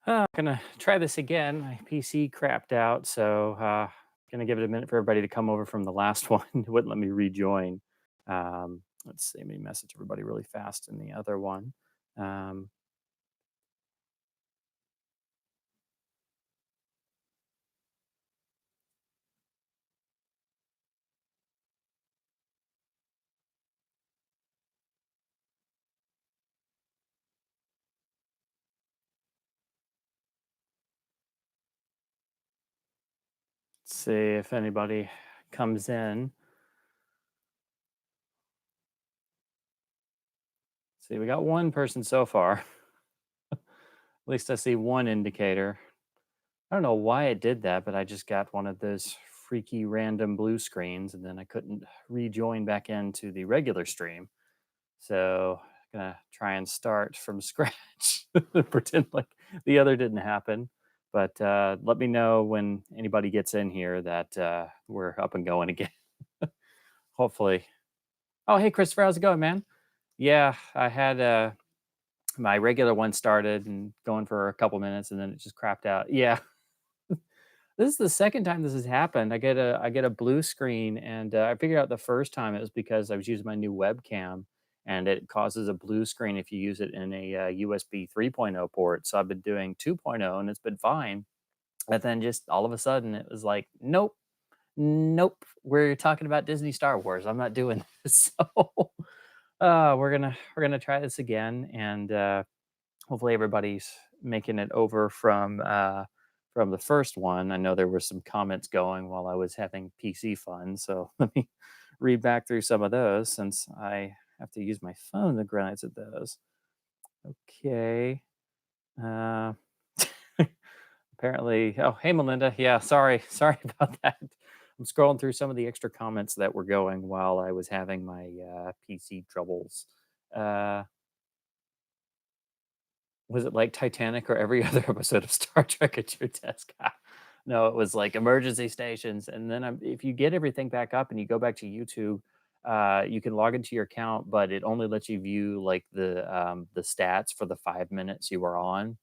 Gonna try this again. My PC crapped out, so gonna give it a minute for everybody to come over from the last one. It wouldn't let me rejoin. Let's see. Let me message everybody really fast in the other one. Um, let's see if anybody comes in. See, we got one person so far. At least I see one indicator. I don't know why it did that, but I just got one of those freaky random blue screens, and then I couldn't rejoin back into the regular stream. So gonna try and start from scratch, pretend like the other didn't happen. But let me know when anybody gets in here that we're up and going again. Hopefully. Oh, hey Christopher, how's it going, man? Yeah, I had my regular one started and going for a couple minutes, and then it just crapped out. Yeah, this is the second time this has happened. I get a blue screen, and I figured out the first time it was because I was using my new webcam, and it causes a blue screen if you use it in a USB 3.0 port. So I've been doing 2.0, and it's been fine. And then just all of a sudden, it was like, nope, nope. We're talking about Disney Star Wars. I'm not doing this. So we're gonna try this again, and hopefully everybody's making it over from the first one. I know there were some comments going while I was having PC fun, so let me read back through some of those since I have to use my phone to glance at those. Okay. Uh, apparently, oh hey Melinda, yeah, sorry, sorry about that. I'm scrolling through some of the extra comments that were going while I was having my PC troubles. Uh, Was it like Titanic or every other episode of Star Trek at your desk? No, it was like emergency stations, and then, if you get everything back up and you go back to YouTube, you can log into your account, but it only lets you view, like, the stats for the 5 minutes you were on,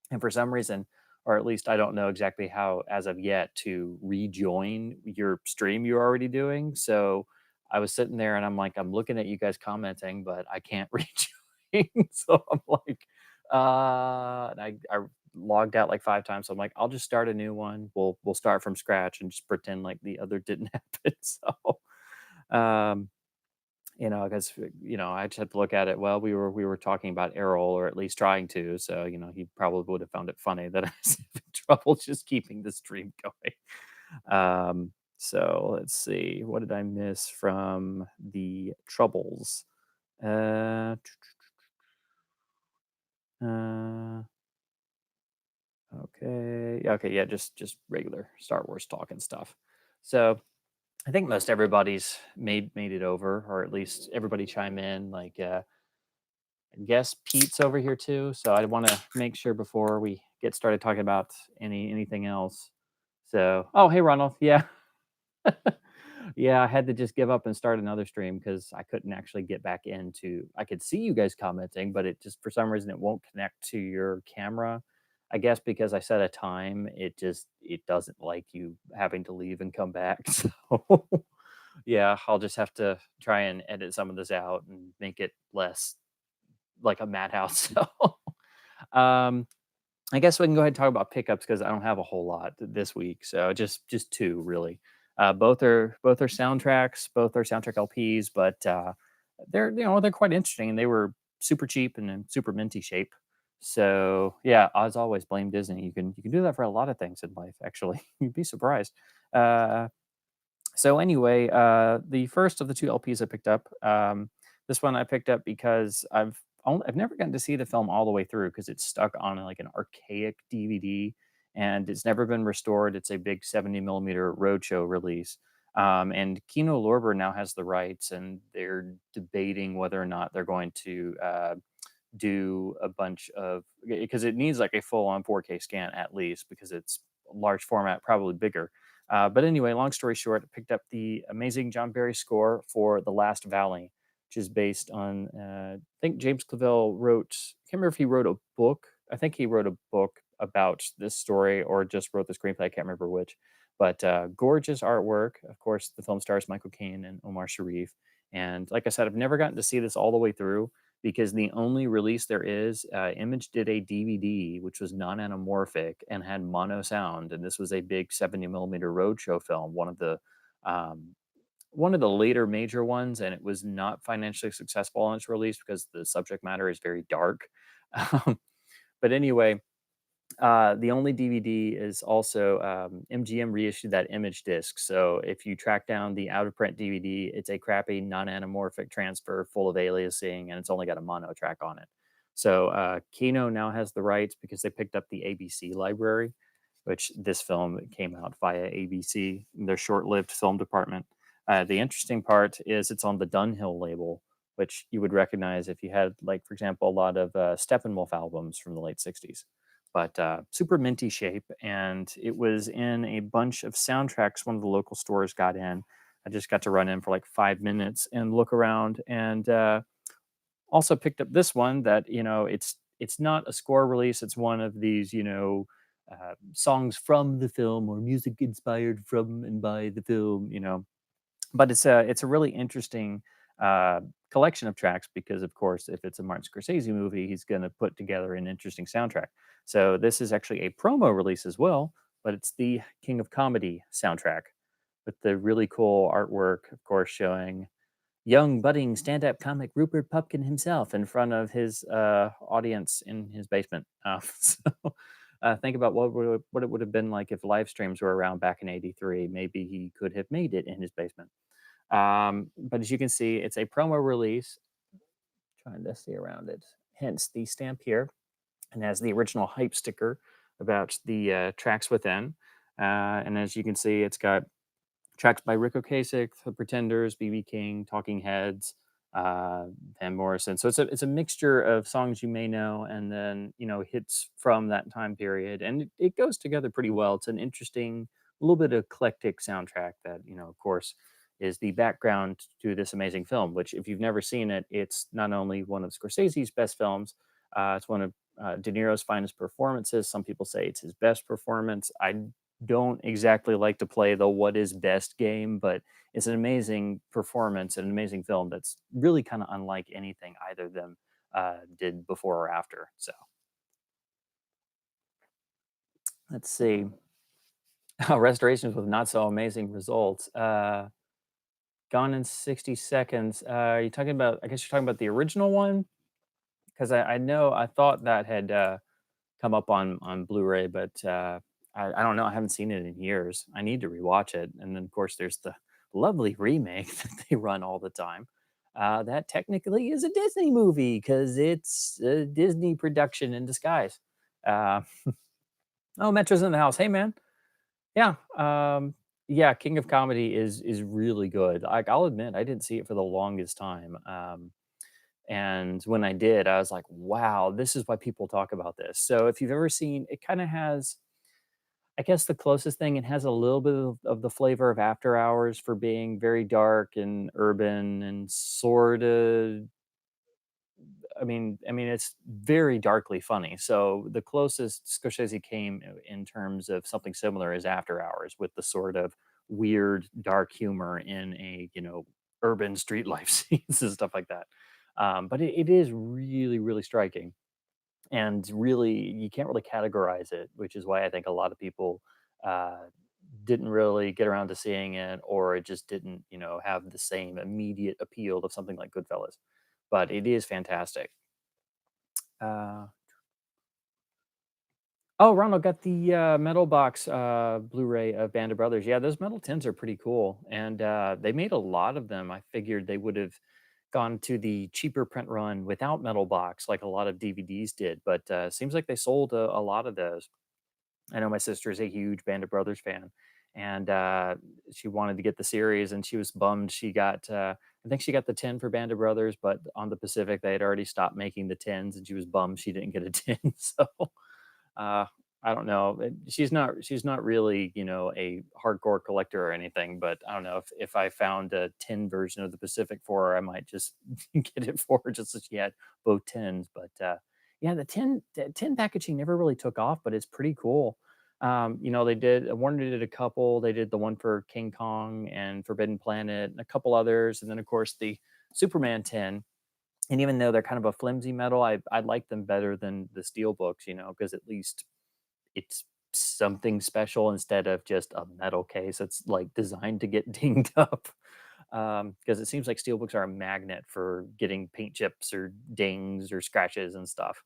and for some reason, or at least I don't know exactly how as of yet to rejoin your stream you're already doing, so I was sitting there and I'm like, I'm looking at you guys commenting, but I can't rejoin. So I'm like, and I logged out like 5 times. So I'm like, I'll just start a new one. We'll start from scratch and just pretend like the other didn't happen. So um because I just had to look at it. Well, we were talking about Errol, or at least trying to. So he probably would have found it funny that I was having trouble just keeping the stream going. So let's see, what did I miss from the troubles? Uh, uh, okay, yeah, okay, yeah, just regular Star Wars talk and stuff. So I think most everybody's made it over, or at least everybody chime in. Like, I guess Pete's over here too. So I want to make sure before we get started talking about anything else. So, oh, hey, Ronald. Yeah. Yeah, I had to just give up and start another stream because I couldn't actually get back into. I could see you guys commenting, but it just for some reason it won't connect to your camera. I guess because I set a time, it doesn't like you having to leave and come back. So yeah, I'll just have to try and edit some of this out and make it less like a madhouse. So um I guess we can go ahead and talk about pickups because I don't have a whole lot this week. So just two really. Both are soundtracks, both are soundtrack LPs, but they're quite interesting. They were super cheap and in super minty shape. So yeah, as always, blame Disney. You can do that for a lot of things in life. Actually, you'd be surprised. Uh, so anyway, the first of the two LPs I picked up. This one I picked up because I've never gotten to see the film all the way through because it's stuck on like an archaic DVD and it's never been restored. It's a big 70 millimeter roadshow release. And Kino Lorber now has the rights, and they're debating whether or not they're going to do a bunch of, because it needs like a full on 4K scan at least because it's large format, probably bigger. But anyway, long story short, I picked up the amazing John Barry score for The Last Valley, which is based on, I think James Clavell wrote, I can't remember if he wrote a book. I think he wrote a book about this story or just wrote the screenplay. I can't remember which, but gorgeous artwork. Of course, the film stars Michael Caine and Omar Sharif. And like I said, I've never gotten to see this all the way through because the only release there is, Image did a DVD which was non-anamorphic and had mono sound, and this was a big 70 millimeter roadshow film, um, one of the later major ones, and it was not financially successful on its release because the subject matter is very dark. Um, but anyway, the only DVD is also, MGM reissued that image disc. So if you track down the out of print DVD, it's a crappy non anamorphic transfer full of aliasing, and it's only got a mono track on it. So Kino now has the rights because they picked up the ABC library, which this film came out via ABC, their short lived film department. The interesting part is it's on the Dunhill label, which you would recognize if you had, like, for example, a lot of Steppenwolf albums from the late 60s. But super minty shape. And it was in a bunch of soundtracks one of the local stores got in. I just got to run in for like 5 minutes and look around, and also picked up this one that, it's not a score release. It's one of these, songs from the film or music inspired from and by the film, but it's a really interesting uh, collection of tracks because, of course, if it's a Martin Scorsese movie, he's going to put together an interesting soundtrack. So this is actually a promo release as well, but it's the King of Comedy soundtrack with the really cool artwork, of course, showing young budding stand-up comic Rupert Pupkin himself in front of his audience in his basement. So think about what it would have been like if live streams were around back in '83. Maybe he could have made it in his basement. But as you can see, it's a promo release. Trying to see around it. Hence the stamp here, and has the original hype sticker about the tracks within. And as you can see, it's got tracks by Rick Ocasek, The Pretenders, BB King, Talking Heads, uh, Van Morrison. So it's a mixture of songs you may know, and then hits from that time period, and it goes together pretty well. It's an interesting, a little bit eclectic soundtrack that of course, is the background to this amazing film. Which, if you've never seen it, it's not only one of Scorsese's best films, it's one of De Niro's finest performances. Some people say it's his best performance. I don't exactly like to play the what is best game, but it's an amazing performance and an amazing film that's really kind of unlike anything either of them did before or after. So let's see. Restorations with not so amazing results. Gone in 60 seconds. Are you talking about, I guess you're talking about the original one? Because I know I thought that had come up on Blu-ray, but I don't know. I haven't seen it in years. I need to rewatch it. And then, of course, there's the lovely remake that they run all the time. That technically is a Disney movie because it's a Disney production in disguise. Uh, oh, Metro's in the house. Hey, man. Yeah. Yeah. King of Comedy is really good. I'll admit, I didn't see it for the longest time. And when I did, I was like, wow, this is why people talk about this. So if you've ever seen, it kind of has, I guess the closest thing, it has a little bit of the flavor of After Hours for being very dark and urban and sort of, I mean, it's very darkly funny. So the closest Scorsese came in terms of something similar is After Hours, with the sort of weird dark humor in a urban street life scenes and stuff like that. But it is really really striking, and really you can't really categorize it, which is why I think a lot of people uh, didn't really get around to seeing it, or it just didn't have the same immediate appeal of something like Goodfellas. But it is fantastic. uh, oh, Ronald got the metal box Blu-ray of Band of Brothers. Yeah, those metal tins are pretty cool, and they made a lot of them. I figured they would have gone to the cheaper print run without metal box like a lot of DVDs did, but seems like they sold a lot of those. I know my sister is a huge Band of Brothers fan, and she wanted to get the series, and she was bummed she got. I think she got the tin for Band of Brothers, but on the Pacific they had already stopped making the tins, and she was bummed she didn't get a tin. So uh, I don't know. She's not really a hardcore collector or anything, but I don't know if I found a tin version of the Pacific for her, I might just get it for her just so she had both tins. But Yeah, the tin packaging never really took off, but it's pretty cool. They did Warner did a couple. They did the one for King Kong and Forbidden Planet and a couple others, and then of course the Superman tin. And even though they're kind of a flimsy metal, I like them better than the steel books, because at least it's something special instead of just a metal case that's like designed to get dinged up. Because it seems like steelbooks are a magnet for getting paint chips or dings or scratches and stuff.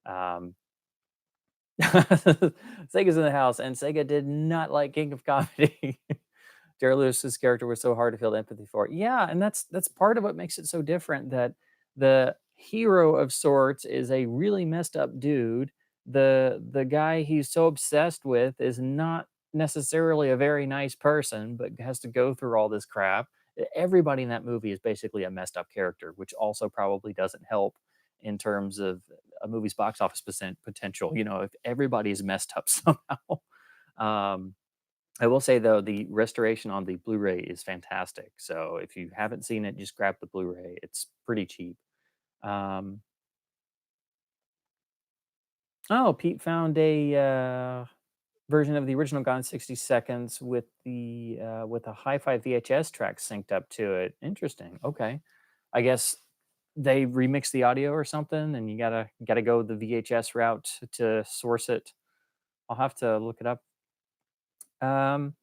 Um, Sega's in the house, and Sega did not like King of Comedy. Jerry Lewis's character was so hard to feel empathy for. Yeah, and that's part of what makes it so different. That the hero of sorts is a really messed up dude. The guy he's so obsessed with is not necessarily a very nice person, but has to go through all this crap. Everybody in that movie is basically a messed up character, which also probably doesn't help in terms of a movie's box office potential. If everybody is messed up somehow. Um, I will say though, the restoration on the Blu-ray is fantastic. So if you haven't seen it, just grab the Blu-ray. It's pretty cheap. Um, oh, Pete found a version of the original Gone in 60 Seconds with a hi-fi VHS track synced up to it. Interesting. Okay, I guess they remixed the audio or something, and you gotta go the VHS route to source it. I'll have to look it up. Um,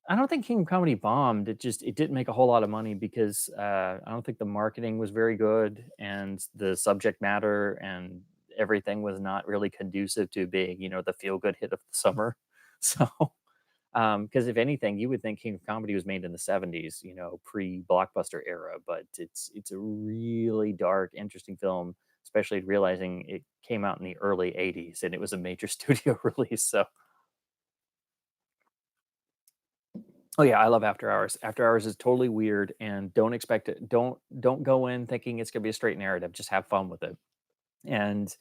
I don't think King of Comedy bombed. It didn't make a whole lot of money because I don't think the marketing was very good, and the subject matter and everything was not really conducive to being, the feel good hit of the summer. So, because if anything, you would think King of Comedy was made in the '70s, pre blockbuster era, but it's a really dark, interesting film, especially realizing it came out in the early '80s and it was a major studio release. So oh yeah, I love After Hours. After Hours is totally weird, and don't expect it. Don't go in thinking it's gonna be a straight narrative. Just have fun with it. And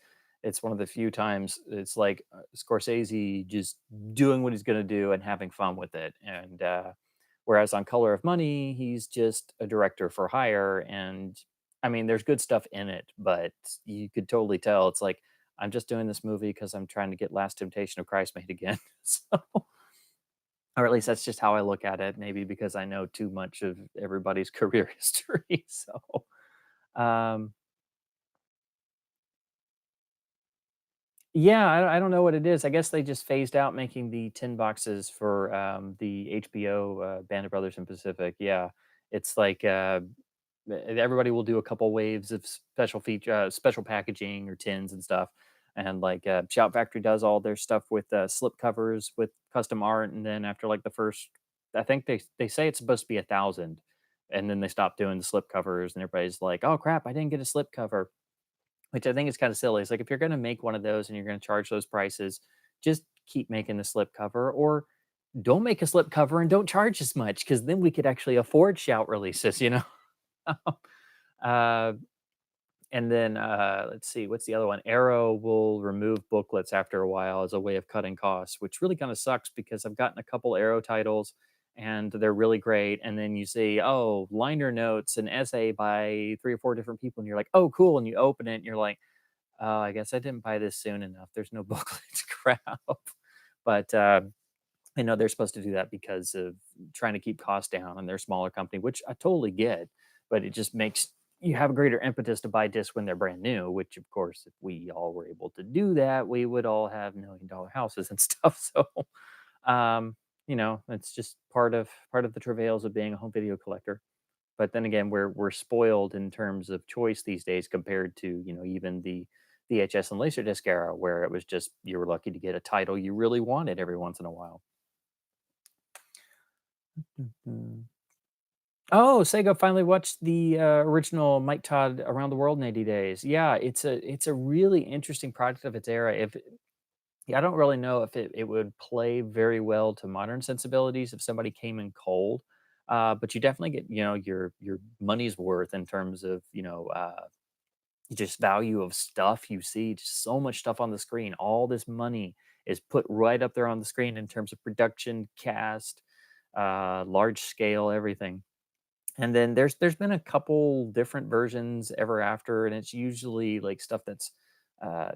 it's one of the few times it's like Scorsese just doing what he's gonna do and having fun with it. And whereas on Color of Money, he's just a director for hire, and I mean, there's good stuff in it, but you could totally tell it's like I'm just doing this movie because I'm trying to get Last Temptation of Christ made again. So or at least that's just how I look at it, maybe because I know too much of everybody's career history. So, um, yeah, I don't know what it is. I guess they just phased out making the tin boxes for the HBO Band of Brothers and Pacific. Yeah, it's like everybody will do a couple waves of special packaging or tins and stuff. And like Shout Factory does all their stuff with slip covers with custom art, and then after like the first, I think they say it's supposed to be 1,000, and then they stop doing the slip covers, and everybody's like, "Oh crap, I didn't get a slip cover," which I think is kind of silly. It's like if you're going to make one of those and you're going to charge those prices, just keep making the slip cover, or don't make a slip cover and don't charge as much because then we could actually afford Shout releases. uh, and then let's see, what's the other one? Arrow will remove booklets after a while as a way of cutting costs, which really kind of sucks because I've gotten a couple Arrow titles and they're really great. And then you see, oh, liner notes, an essay by three or four different people, and you're like, oh, cool. And you open it and you're like, oh, I guess I didn't buy this soon enough. There's no booklets. Crap. But I know they're supposed to do that because of trying to keep costs down and they're a smaller company, which I totally get. But it just makes you have a greater impetus to buy discs when they're brand new. Which, of course, if we all were able to do that, we would all have $1 million houses and stuff. So, um, it's just part of the travails of being a home video collector. But then again, we're spoiled in terms of choice these days compared to even the VHS and Laserdisc era, where it was just you were lucky to get a title you really wanted every once in a while. Mhm. Oh, Sega finally watched the original Mike Todd Around the World in 80 Days. Yeah, it's a really interesting product of its era. Yeah, I don't really know if it would play very well to modern sensibilities if somebody came in cold. But you definitely get, your money's worth in terms of, just value of stuff you see. Just so much stuff on the screen. All this money is put right up there on the screen in terms of production, cast, large scale, everything. And then there's been a couple different versions ever after, and it's usually like stuff that's uh,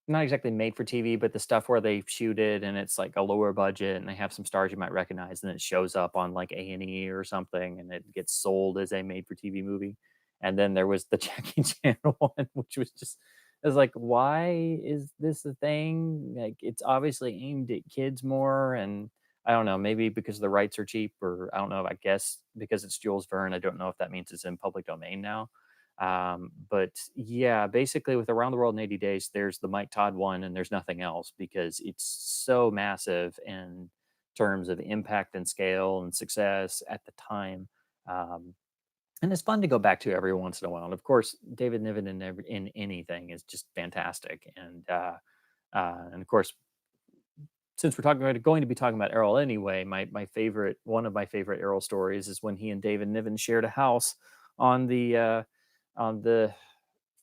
not exactly made for TV, but the stuff where they shoot it and it's like a lower budget and they have some stars you might recognize and it shows up on like A&E or something and it gets sold as a made for TV movie. And then there was the Jackie Chan one, which was just, I was like, why is this a thing? Like, it's obviously aimed at kids more. And I don't know, maybe because the rights are cheap, or I don't know. I guess because it's Jules Verne, I don't know if that means it's in public domain now. But yeah, basically with Around the World in 80 Days, there's the Mike Todd one and there's nothing else because it's so massive in terms of impact and scale and success at the time. Um, and it's fun to go back to every once in a while. And of course, David Niven in anything is just fantastic. And of course, since we're talking about going to be talking about Errol anyway, my favorite one of my favorite Errol stories is when he and David Niven shared a house on the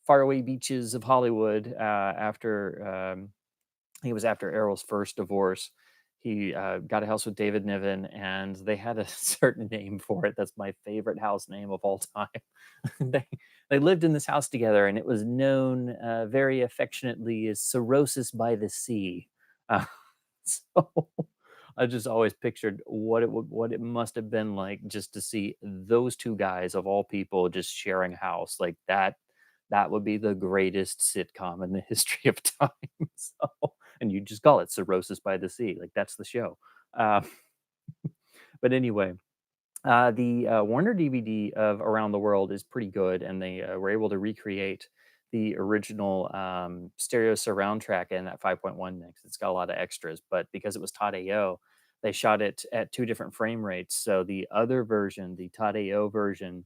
faraway beaches of Hollywood after I think it was after Errol's first divorce. He got a house with David Niven, and they had a certain name for it. That's my favorite house name of all time. they they lived in this house together, and it was known very affectionately as Cirrhosis by the Sea. Uh, so I just always pictured what it must have been like just to see those two guys of all people just sharing a house like that. That would be the greatest sitcom in the history of time. So, and you just call it Cirrhosis by the Sea, like that's the show. Uh, but anyway, the Warner DVD of Around the World is pretty good, and they were able to recreate the original stereo surround track in that 5.1 mix. It's got a lot of extras, but because it was Todd AO, they shot it at two different frame rates. So the other version, the Todd AO version,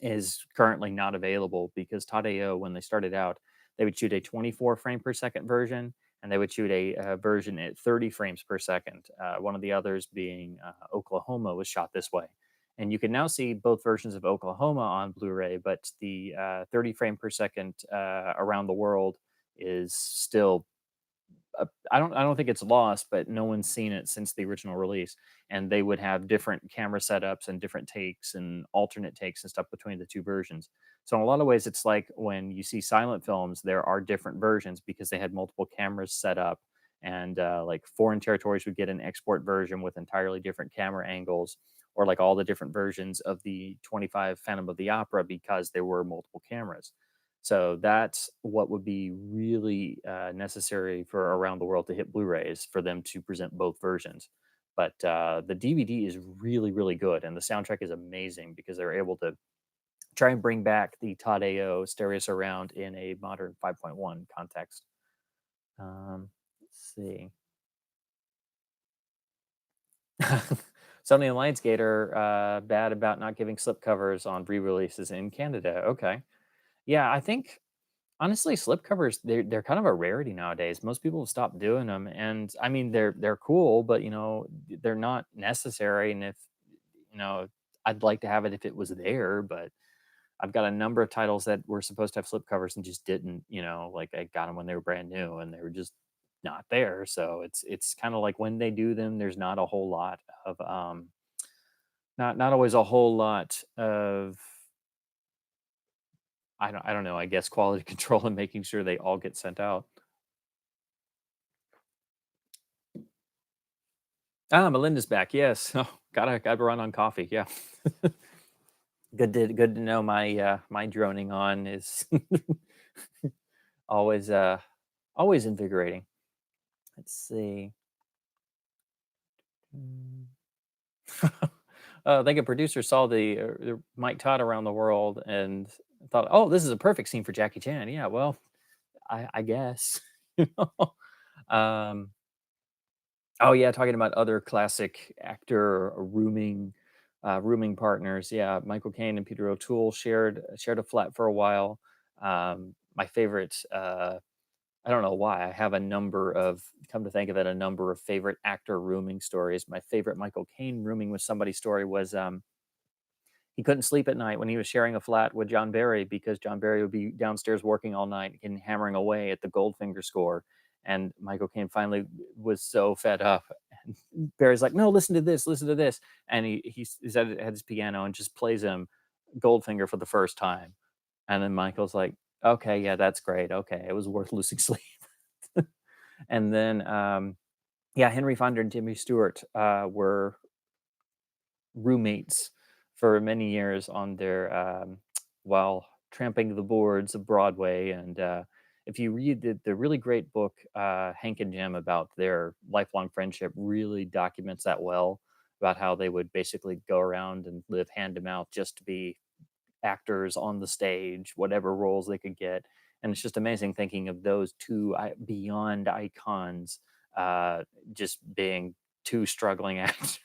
is currently not available because Todd AO, when they started out, they would shoot a 24 frame per second version and they would shoot a version at 30 frames per second. One of the others being Oklahoma was shot this way. And you can now see both versions of Oklahoma on Blu ray, but the 30 frame per second around the world is still I don't think it's lost, but no one's seen it since the original release. And they would have different camera setups and different takes and alternate takes and stuff between the two versions. So in a lot of ways, it's like when you see silent films, there are different versions because they had multiple cameras set up. And like foreign territories would get an export version with entirely different camera angles, or like all the different versions of the 25 Phantom of the Opera because there were multiple cameras. So that's what would be really necessary for Around the World to hit Blu-rays for them to present both versions. But the DVD is really, really good, and the soundtrack is amazing because they're able to try and bring back the Todd AO stereo surround in a modern 5.1 context. Let's see. Sony and Lionsgate are bad about not giving slipcovers on re-releases in Canada. Okay. Yeah, I think honestly, slipcovers they're kind of a rarity nowadays. Most people have stopped doing them, and I mean they're cool, but they're not necessary. And if I'd like to have it if it was there, but I've got a number of titles that were supposed to have slipcovers and just didn't. Like I got them when they were brand new, and they were just not there. So it's kind of like when they do them, there's not a whole lot of not always a whole lot of I don't know, I guess quality control and making sure they all get sent out. Ah, Melinda's back. Yes. Oh, gotta run on coffee. Yeah. Good to know my droning on is always always invigorating. Let's see. Mm. I think a producer saw the Mike Todd Around the World and thought, "Oh, this is a perfect scene for Jackie Chan." Yeah, well, I guess. You know? um, Oh yeah, talking about other classic actor rooming partners. Yeah, Michael Caine and Peter O'Toole shared a flat for a while. My favorite, I don't know why. I have a number of come to think of it, a number of favorite actor rooming stories. My favorite Michael Caine rooming with somebody story was he couldn't sleep at night when he was sharing a flat with John Barry because John Barry would be downstairs working all night and hammering away at the Goldfinger score. And Michael Caine finally was so fed up. And Barry's like, "No, listen to this, listen to this." And he's at his piano and just plays him Goldfinger for the first time. And then Michael's like, Okay, yeah, that's great. Okay, it was worth losing sleep. And then, yeah, Henry Fonda and Jimmy Stewart were roommates for many years on their while tramping the boards of Broadway. And if you read the really great book Hank and Jim about their lifelong friendship, really documents that well about how they would basically go around and live hand to mouth just to be actors on the stage, whatever roles they could get. And it's just amazing thinking of those two beyond icons just being two struggling actors,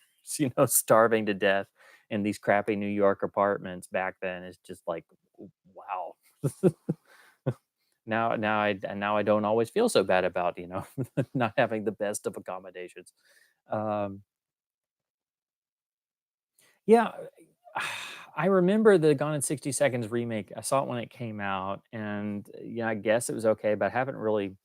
starving to death in these crappy New York apartments back then. Is just like, wow. Now I don't always feel so bad about not having the best of accommodations. Um, Yeah, I remember the Gone in 60 Seconds remake. I saw it when it came out, and yeah, I guess it was okay, but I haven't really.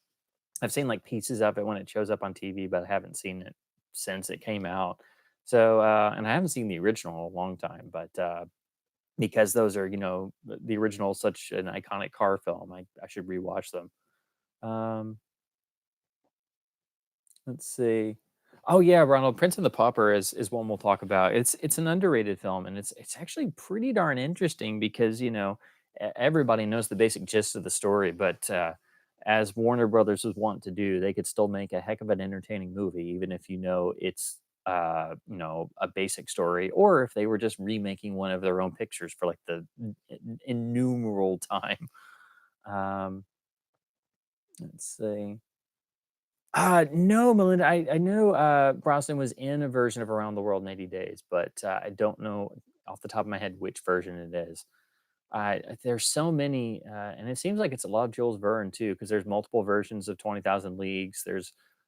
I've seen like pieces of it when it shows up on TV, but I haven't seen it since it came out. So, and I haven't seen the original in a long time, but because those are, the original is such an iconic car film, I should rewatch them. Um, Let's see. Oh yeah, Ronald, Prince and the Pauper is one we'll talk about. It's an underrated film, and it's actually pretty darn interesting because everybody knows the basic gist of the story, but as Warner Brothers was wanting to do, they could still make a heck of an entertaining movie, even if it's a basic story, or if they were just remaking one of their own pictures for like the innumerable time. Um, let's see. No, Melinda. I know Brosnan was in a version of Around the World in 80 Days, but I don't know off the top of my head which version it is. There's so many, and it seems like it's a lot of Jules Verne too, because there's multiple versions of 20,000 Leagues.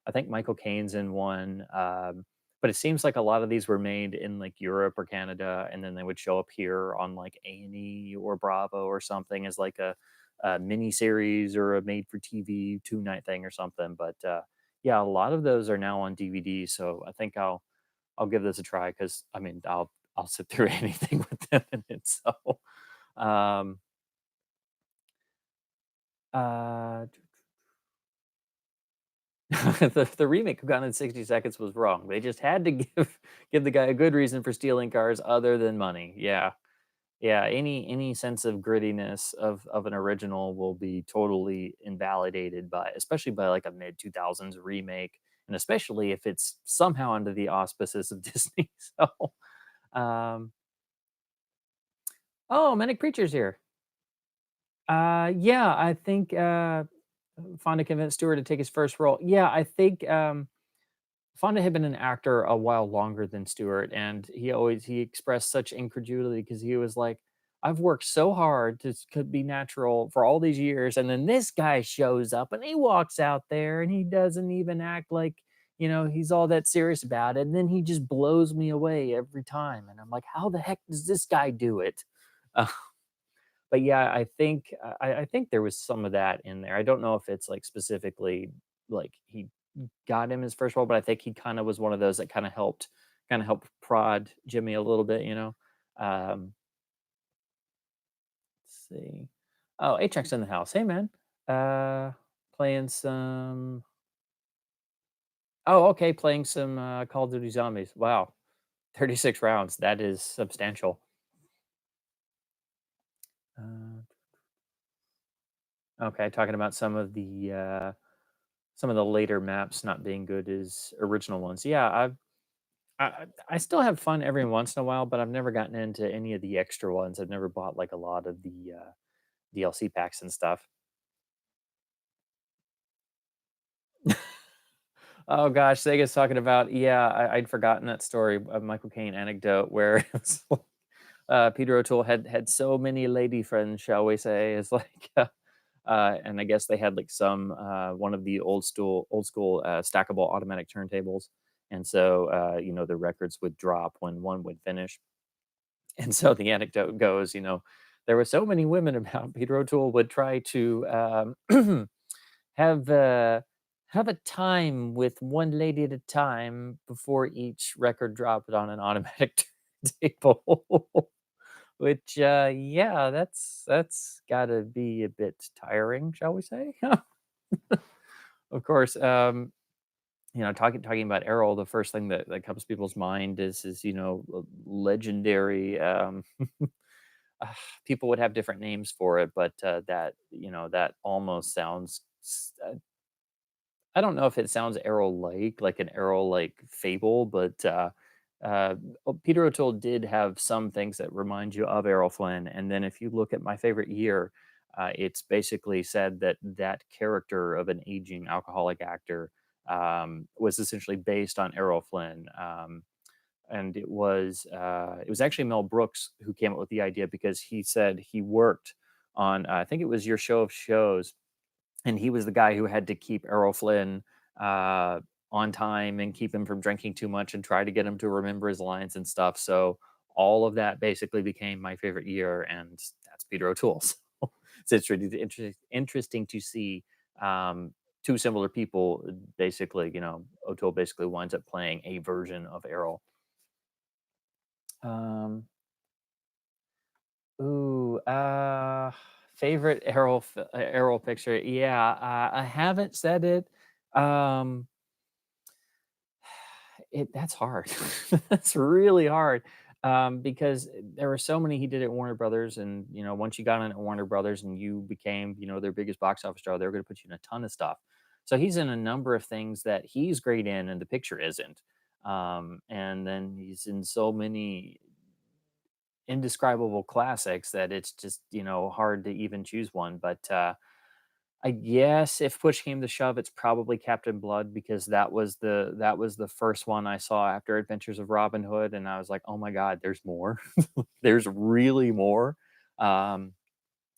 I think Michael Caine's in one, but it seems like a lot of these were made in like Europe or Canada, and then they would show up here on like A&E or Bravo or something as like a mini series or a made-for-TV two-night thing or something. But yeah, a lot of those are now on DVD, so I think I'll give this a try because I mean I'll sit through anything with them in it. So. Um, uh, the remake of Gone in 60 Seconds was wrong. They just had to give the guy a good reason for stealing cars other than money. Yeah. Yeah, any sense of grittiness of an original will be totally invalidated by especially by like a mid 2000s remake, and especially if it's somehow under the auspices of Disney. So, um, oh, Manic Preacher's here. Yeah, I think Fonda convinced Stewart to take his first role. Yeah, I think Fonda had been an actor a while longer than Stewart, and he expressed such incredulity because he was like, "I've worked so hard to could be natural for all these years, and then this guy shows up and he walks out there and he doesn't even act like he's all that serious about it, and then he just blows me away every time." And I'm like, "How the heck does this guy do it?" But yeah, I think there was some of that in there. I don't know if it's like specifically like he got him his first role, but I think he kind of was one of those that kind of helped prod Jimmy a little bit, you know. Let's see. Oh, Achex in the house. Hey man. Uh Playing some. Oh, okay, playing some Call of Duty Zombies. Wow. 36 rounds. That is substantial. Uh, okay, talking about some of the later maps not being good as original ones. Yeah, I still have fun every once in a while, but I've never gotten into any of the extra ones. I've never bought like a lot of the DLC packs and stuff. Oh gosh, Sega's talking about. Yeah, I'd forgotten that story of Michael Caine anecdote where it was Peter O'Toole had so many lady friends, shall we say? Is like, and I guess they had like some one of the old school stackable automatic turntables, and so the records would drop when one would finish. And so the anecdote goes, there were so many women about Peter O'Toole would try to have have a time with one lady at a time before each record dropped on an automatic turntable. Which, yeah, that's gotta be a bit tiring, shall we say? Of course, talking about Errol, the first thing that comes to people's mind is legendary. Ah, People would have different names for it, but that almost sounds. I don't know if it sounds Errol like an Errol like fable, but uh, Peter O'Toole did have some things that remind you of Errol Flynn. And then if you look at my favorite year, it's basically said that that character of an aging alcoholic actor was essentially based on Errol Flynn. And it was actually Mel Brooks who came up with the idea because he said he worked on I think it was Your Show of Shows, and he was the guy who had to keep Errol Flynn uh, on time and keep him from drinking too much and try to get him to remember his lines and stuff. So all of that basically became my favorite year, and that's Peter O'Toole. So it's really interesting to see two similar people. Basically, O'Toole basically winds up playing a version of Errol. Um, ooh, favorite Errol picture. Yeah, I haven't said it. Um, that's hard. That's really hard. Because there were so many he did at Warner Brothers, and once you got in at Warner Brothers and you became, their biggest box office draw, they were going to put you in a ton of stuff. So he's in a number of things that he's great in, and the picture isn't. And then he's in so many indescribable classics that it's just hard to even choose one. But I guess if push came to shove, it's probably Captain Blood, because that was the first one I saw after Adventures of Robin Hood, and I was like, oh my god, there's more. There's really more. Um,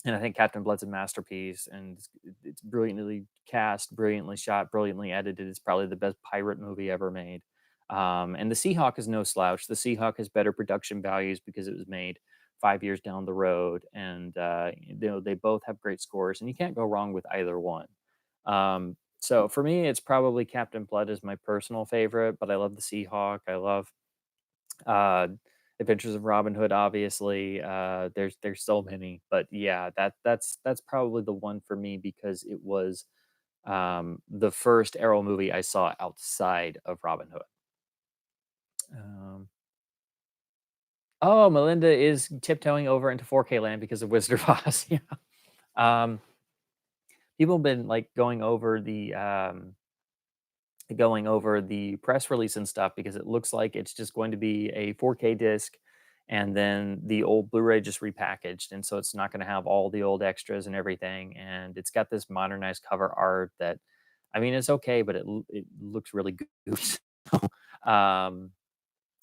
and I think Captain Blood's a masterpiece, and it's brilliantly cast, brilliantly shot, brilliantly edited. It's probably the best pirate movie ever made. And the Seahawk is no slouch. The Seahawk has better production values because it was made 5 years down the road, and they both have great scores, and you can't go wrong with either one. So for me, it's probably Captain Blood is my personal favorite, but I love the Seahawk. I love uh, Adventures of Robin Hood, obviously. There's so many, but yeah, that's probably the one for me because it was the first Errol movie I saw outside of Robin Hood. Um, oh, Melinda is tiptoeing over into 4K land because of Wizard of Oz. Yeah. Um, People have been like going over the press release and stuff because it looks like it's just going to be a 4K disc and then the old Blu-ray just repackaged, and so it's not going to have all the old extras and everything, and it's got this modernized cover art that, I mean, it's okay, but it looks really good. um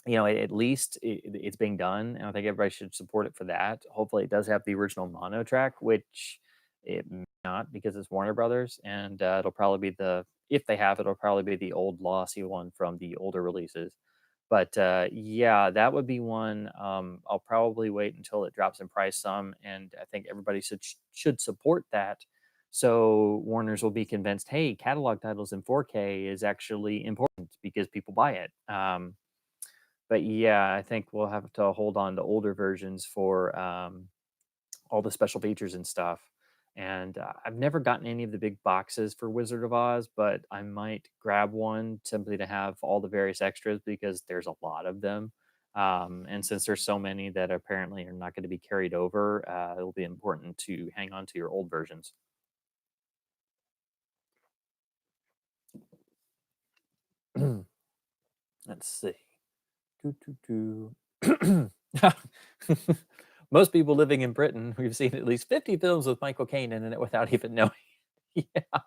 at least it's being done, and I think everybody should support it for that. Hopefully, it does have the original mono track, which it may not because it's Warner Brothers, and it'll probably be the if they have it, it'll probably be the old lossy one from the older releases. But yeah, that would be one. I'll probably wait until it drops in price some, and I think everybody should support that. So Warner's will be convinced, hey, catalog titles in 4K is actually important because people buy it. But yeah, I think we'll have to hold on to older versions for all the special features and stuff. And I've never gotten any of the big boxes for Wizard of Oz, but I might grab one simply to have all the various extras because there's a lot of them. And since there's so many that apparently are not going to be carried over, it'll be important to hang on to your old versions. Let's see. Doo, doo, doo. Most people living in Britain, we've seen at least 50 films with Michael Caine in it without even knowing. Yeah.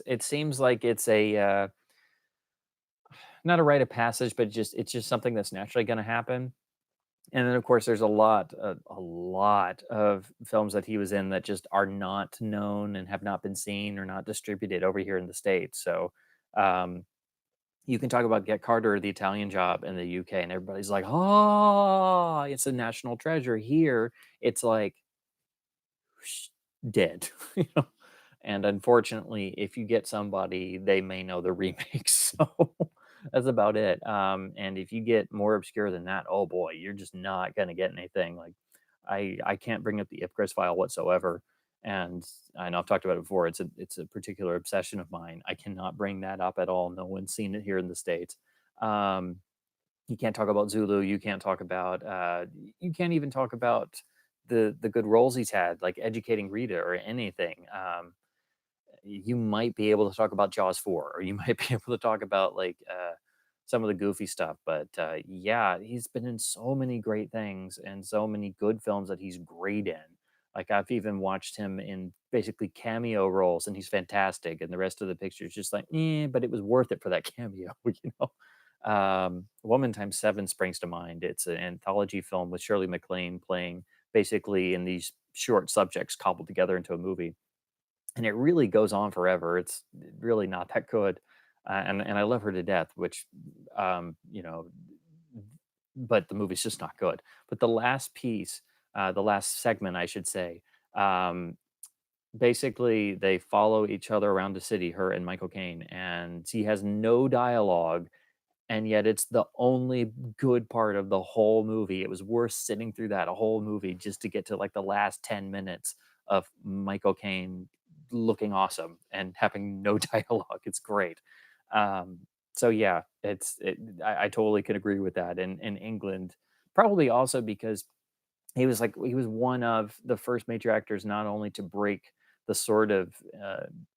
It seems like it's a not a rite of passage, but it's just something that's naturally going to happen. And then of course there's a lot of films that he was in that just are not known and have not been seen or not distributed over here in the States. So um, you can talk about Get Carter or The Italian Job in the UK, and everybody's like, "Oh, it's a national treasure." Here, it's like dead. you know? And unfortunately, if you get somebody, they may know the remakes. So That's about it. And if you get more obscure than that, oh boy, you're just not gonna get anything. Like I can't bring up the Ipcris file whatsoever. And I know I've talked about it before. It's a particular obsession of mine. I cannot bring that up at all. No one's seen it here in the States. Um, you can't talk about Zulu. You can't talk about you can't even talk about the good roles he's had, like Educating Rita or anything. You might be able to talk about Jaws 4, or you might be able to talk about like some of the goofy stuff. But yeah, he's been in so many great things and so many good films that he's great in. Like I've even watched him in basically cameo roles, and he's fantastic. And the rest of the picture is just like, but it was worth it for that cameo, you know. Woman Times Seven springs to mind. It's an anthology film with Shirley MacLaine playing basically in these short subjects cobbled together into a movie, and it really goes on forever. It's really not that good, and I love her to death. Which, you know, but the movie's just not good. But the last piece, the last segment, I should say, um, basically they follow each other around the city, her and Michael Caine, and he has no dialogue, and yet it's the only good part of the whole movie. It was worth sitting through that whole movie just to get to like the last 10 minutes of Michael Caine looking awesome and having no dialogue. It's great. Um, so yeah, I totally can agree with that. And in England, probably also because he was one of the first major actors not only to break the sort of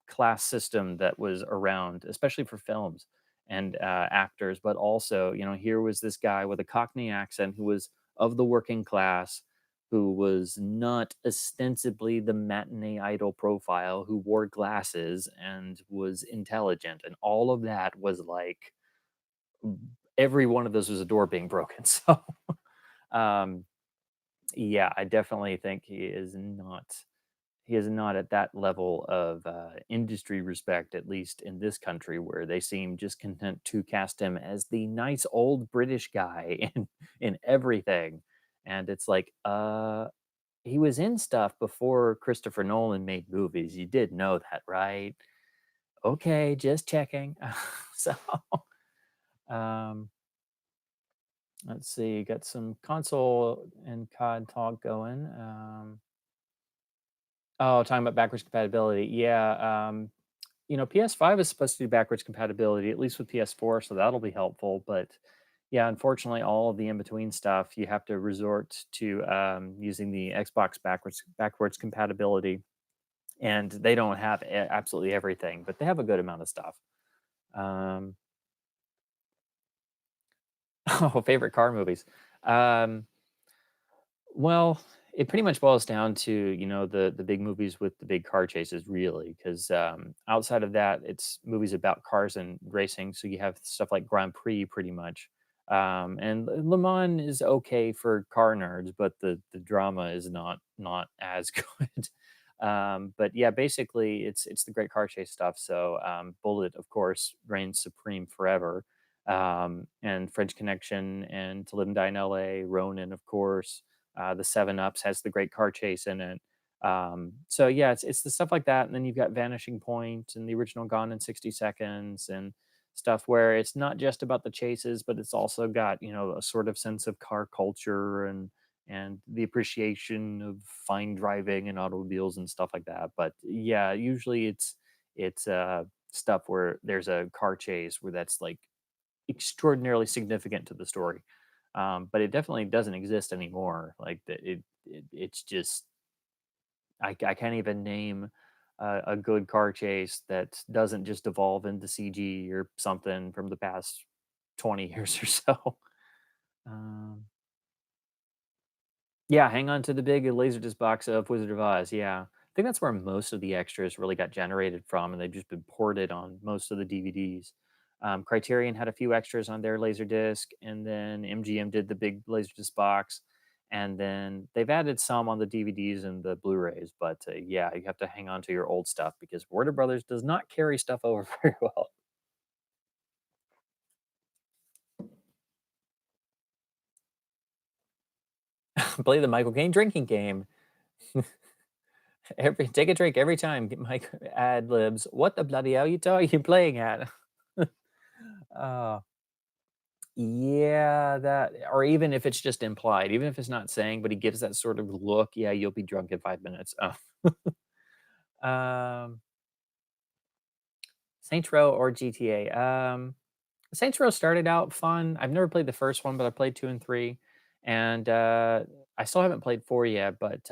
class system that was around, especially for films and actors, but also, you know, here was this guy with a Cockney accent who was of the working class, who was not ostensibly the matinee idol profile, who wore glasses and was intelligent, and all of that was like every one of those was a door being broken. So um yeah, I definitely think he is not at that level of industry respect, at least in this country, where they seem just content to cast him as the nice old British guy in everything. And it's like, he was in stuff before Christopher Nolan made movies. You did know that, right? Okay, just checking. So, um, let's see, got some console and COD talk going. Oh, talking about backwards compatibility. Yeah, you know, PS5 is supposed to do backwards compatibility, at least with PS4, so that'll be helpful. But yeah, unfortunately, all of the in between stuff you have to resort to using the Xbox backwards compatibility, and they don't have absolutely everything, but they have a good amount of stuff. Um, oh, favorite car movies. Um, Well, it pretty much boils down to, you know, the big movies with the big car chases, really, because outside of that, it's movies about cars and racing. So you have stuff like Grand Prix, pretty much, and Le Mans is okay for car nerds, but the drama is not as good. But yeah, basically, it's the great car chase stuff. So Bullet, of course, reigns supreme forever, and French Connection and To Live and Die in L.A., Ronin, of course, the Seven Ups has the great car chase in it. So yeah, it's the stuff like that, and then you've got Vanishing Point and the original Gone in 60 Seconds and stuff where it's not just about the chases, but it's also got, you know, a sort of sense of car culture and the appreciation of fine driving and automobiles and stuff like that. But yeah, usually it's stuff where there's a car chase where that's like extraordinarily significant to the story. But it definitely doesn't exist anymore. Like it's just I can't even name a good car chase that doesn't just devolve into CG or something from the past 20 years or so. Um, yeah, hang on to the big Laserdisc box of Wizard of Oz. Yeah, I think that's where most of the extras really got generated from, and they've just been ported on most of the DVDs. Criterion had a few extras on their Laserdisc, and then MGM did the big Laserdisc box, and then they've added some on the DVDs and the Blu-rays. But yeah, you have to hang on to your old stuff because Warner Brothers does not carry stuff over very well. Play the Michael Caine drinking game. Every take a drink every time. Get Mike ad libs. What the bloody hell you playing at? Oh. Yeah, that or even if it's just implied, even if it's not saying, but he gives that sort of look, yeah, you'll be drunk in 5 minutes. Um, Saints Row or GTA? Saints Row started out fun. I've never played the first one, but I played 2 and 3, and, I still haven't played 4 yet, but,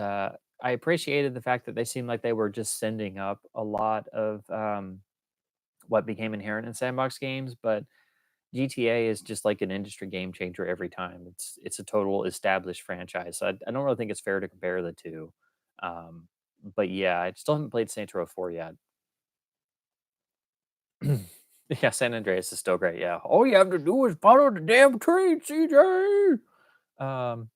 I appreciated the fact that they seemed like they were just sending up a lot of, what became inherent in sandbox games, but GTA is just like an industry game changer every time. It's a total established franchise. So I don't really think it's fair to compare the 2. Um, but yeah, I still haven't played Saints Row 4 yet. Yeah, San Andreas is still great, yeah. All you have to do is follow the damn tree, CJ. Um,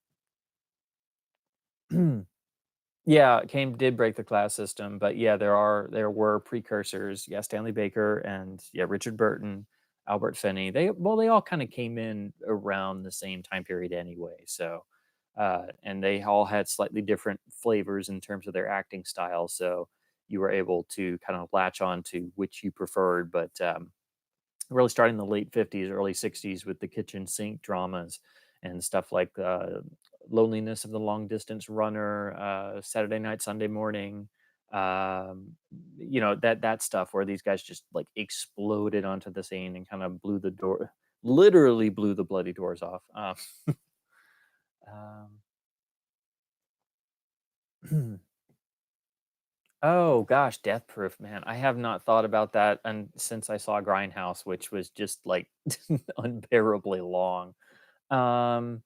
yeah, Kane did break the class system, but yeah, there were precursors. Yeah, Stanley Baker and yeah, Richard Burton, Albert Finney. They all kind of came in around the same time period anyway. So and they all had slightly different flavors in terms of their acting style. So you were able to kind of latch on to which you preferred. But really starting in the late 50s, early 60s with the kitchen sink dramas and stuff like Loneliness of the Long Distance Runner, Saturday Night, Sunday Morning. That stuff where these guys just like exploded onto the scene and kind of blew the door, literally blew the bloody doors off. Um, oh gosh, Death Proof, man. I have not thought about that and since I saw Grindhouse, which was just like unbearably long. Um,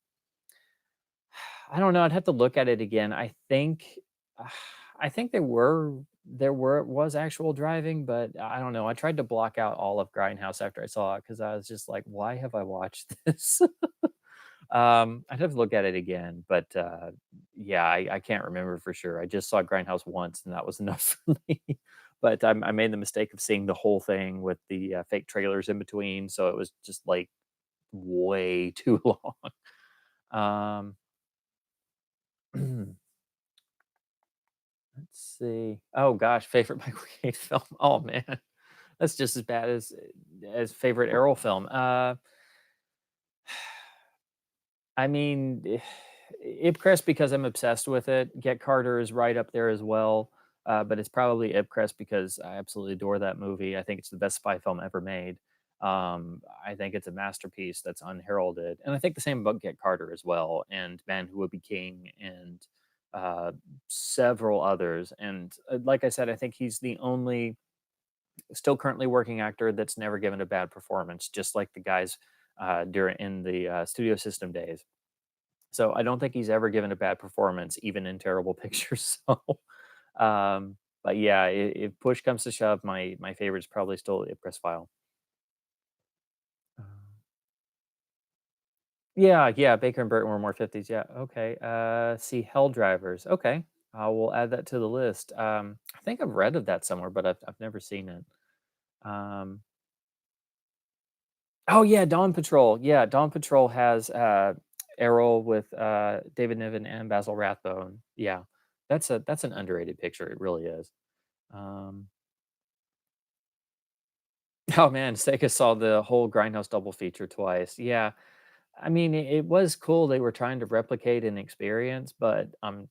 I don't know. I'd have to look at it again. I think there was actual driving, but I don't know. I tried to block out all of Grindhouse after I saw it because I was just like, why have I watched this? I'd have to look at it again, but yeah, I can't remember for sure. I just saw Grindhouse once, and that was enough for me. But I made the mistake of seeing the whole thing with the fake trailers in between, so it was just like way too long. Let's see. Oh gosh, favorite Michael Caine film. Oh man, that's just as bad as favorite Errol film. I mean, Ipcrest because I'm obsessed with it. Get Carter is right up there as well, but it's probably Ipcrest because I absolutely adore that movie. I think it's the best spy film ever made. I think it's a masterpiece that's unheralded, and I think the same about Get Carter as well, and Man Who Would Be King, and uh, several others. And like I said, I think he's the only still currently working actor that's never given a bad performance, just like the guys during in the studio system days. So I don't think he's ever given a bad performance, even in terrible pictures. But yeah, if push comes to shove, my favorite is probably still Ipcress File. Uh, yeah, yeah, Baker and Burton were more 50s. Yeah, okay. See, Hell Drivers. Okay, I will add that to the list. I think I've read of that somewhere, but I've never seen it. Um, oh yeah, Dawn Patrol. Yeah, Dawn Patrol has Errol with David Niven and Basil Rathbone. Yeah, that's an underrated picture. It really is. Um, oh man, Sega saw the whole Grindhouse double feature twice. Yeah, I mean it was cool. They were trying to replicate an experience, but I'm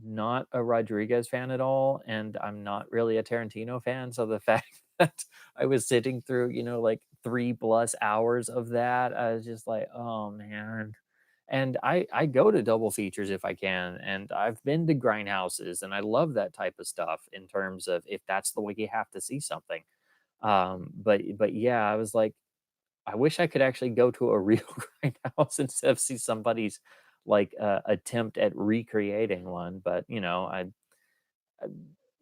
not a Rodriguez fan at all, and I'm not really a Tarantino fan. So the fact that I was sitting through, like 3+ hours of that, I was just like, oh man. And I go to double features if I can, and I've been to grindhouses, and I love that type of stuff in terms of if that's the way you have to see something. But yeah, I was like, I wish I could actually go to a real grindhouse instead of see somebody's like attempt at recreating one. But I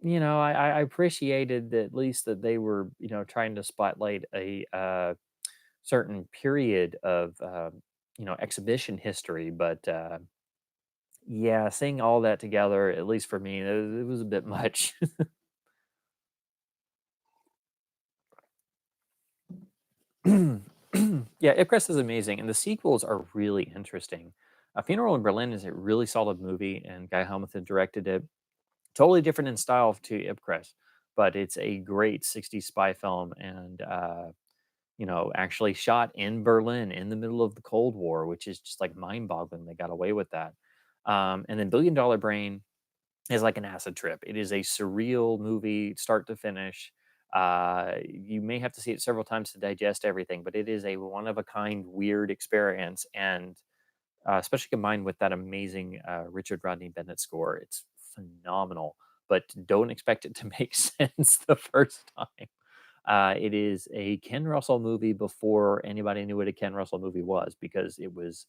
I appreciated that at least that they were trying to spotlight a certain period of exhibition history. But yeah, seeing all that together, at least for me, it was a bit much. Yeah, Icarus is amazing, and the sequels are really interesting. A Funeral in Berlin is a really solid movie, and Guy Helmuth directed it. Totally different in style to Icarus, but it's a great '60s spy film, and actually shot in Berlin in the middle of the Cold War, which is just like mind boggling. They got away with that. And then Billion Dollar Brain is like an acid trip. It is a surreal movie, start to finish. You may have to see it several times to digest everything, but it is a one of a kind, weird experience. And especially combined with that amazing Richard Rodney Bennett score, it's phenomenal. But don't expect it to make sense the first time. It is a Ken Russell movie before anybody knew what a Ken Russell movie was, because it was,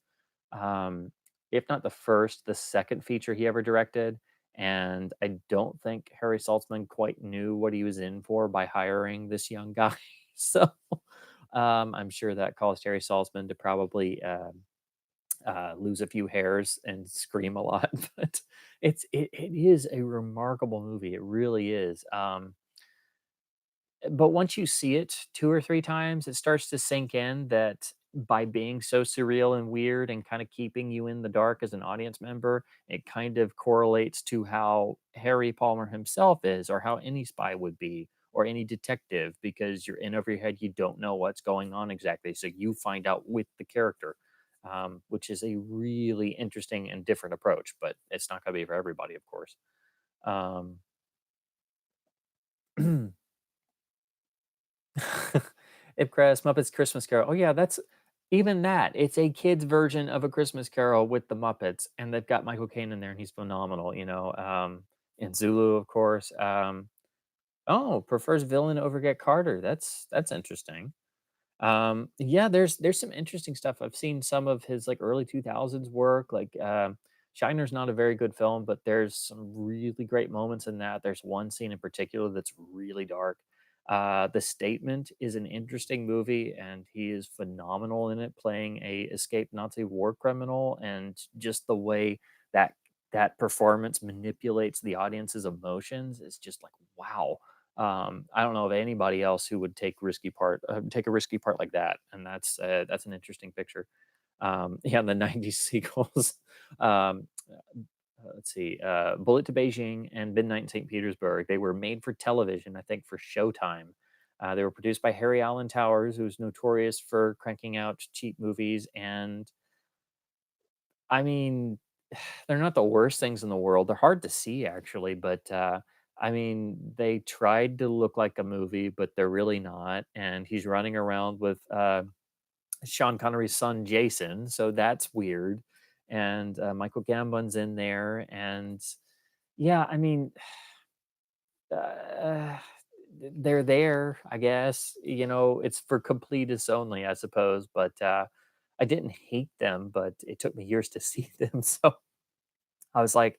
um, if not the first, the second feature he ever directed. And I don't think Harry Saltzman quite knew what he was in for by hiring this young guy. So I'm sure that caused Harry Saltzman to probably lose a few hairs and scream a lot. But it is a remarkable movie. It really is. But once you see it 2 or 3 times, it starts to sink in that by being so surreal and weird and kinda keeping you in the dark as an audience member, it kind of correlates to how Harry Palmer himself is, or how any spy would be, or any detective, because you're in over your head, you don't know what's going on exactly, so you find out with the character, which is a really interesting and different approach, but it's not gonna be for everybody, of course. Um Ipcress, Muppets Christmas Carol. Oh yeah, that's even that. It's a kid's version of A Christmas Carol with the Muppets, and they've got Michael Caine in there, and he's phenomenal. And Zulu, of course. Oh, prefers villain over Get Carter. That's interesting. Yeah, there's some interesting stuff. I've seen some of his like early 2000s work. Like Shiner's not a very good film, but there's some really great moments in that. There's one scene in particular that's really dark. The Statement is an interesting movie, and he is phenomenal in it, playing a escaped Nazi war criminal, and just the way that that performance manipulates the audience's emotions is just like wow. I don't know of anybody else who would take a risky part like that, and that's an interesting picture. Yeah, the '90s sequels. Um, let's see, Bullet to Beijing and Midnight in St. Petersburg. They were made for television, I think, for Showtime. They were produced by Harry Allen Towers, who's notorious for cranking out cheap movies. And I mean, they're not the worst things in the world. They're hard to see, actually, but I mean, they tried to look like a movie, but they're really not. And he's running around with Sean Connery's son Jason, so that's weird. And Michael Gambon's in there, and yeah, I mean, uh, they're there, I guess. It's for completists only, I suppose. But I didn't hate them, but it took me years to see them. So I was like,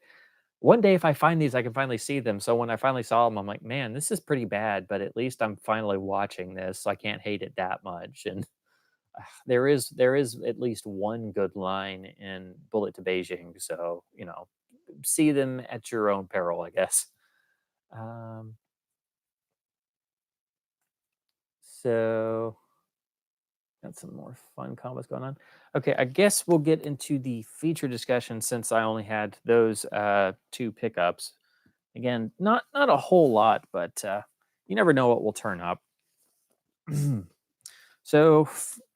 one day if I find these, I can finally see them. So when I finally saw them, I'm like, man, this is pretty bad, but at least I'm finally watching this. So I can't hate it that much. And there is at least one good line in Bullet to Beijing. So see them at your own peril, I guess. Um, so got some more fun combos going on. Okay, I guess we'll get into the feature discussion since I only had those two pickups. Again, not a whole lot, but you never know what will turn up. So,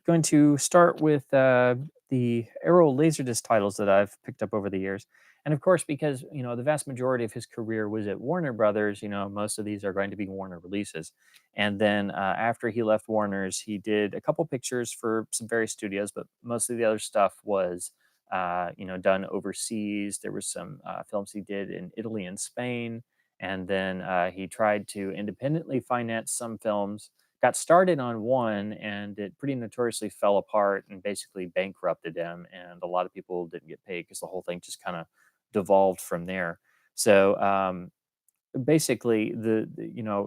going to start with the Arrow Laserdisc titles that I've picked up over the years, and of course, because the vast majority of his career was at Warner Brothers, most of these are going to be Warner releases. And then after he left Warner's, he did a couple pictures for some various studios, but most of the other stuff was done overseas. There were some films he did in Italy and Spain, and then he tried to independently finance some films, got started on one, and it pretty notoriously fell apart and basically bankrupted him, and a lot of people didn't get paid because the whole thing just kind of devolved from there. So basically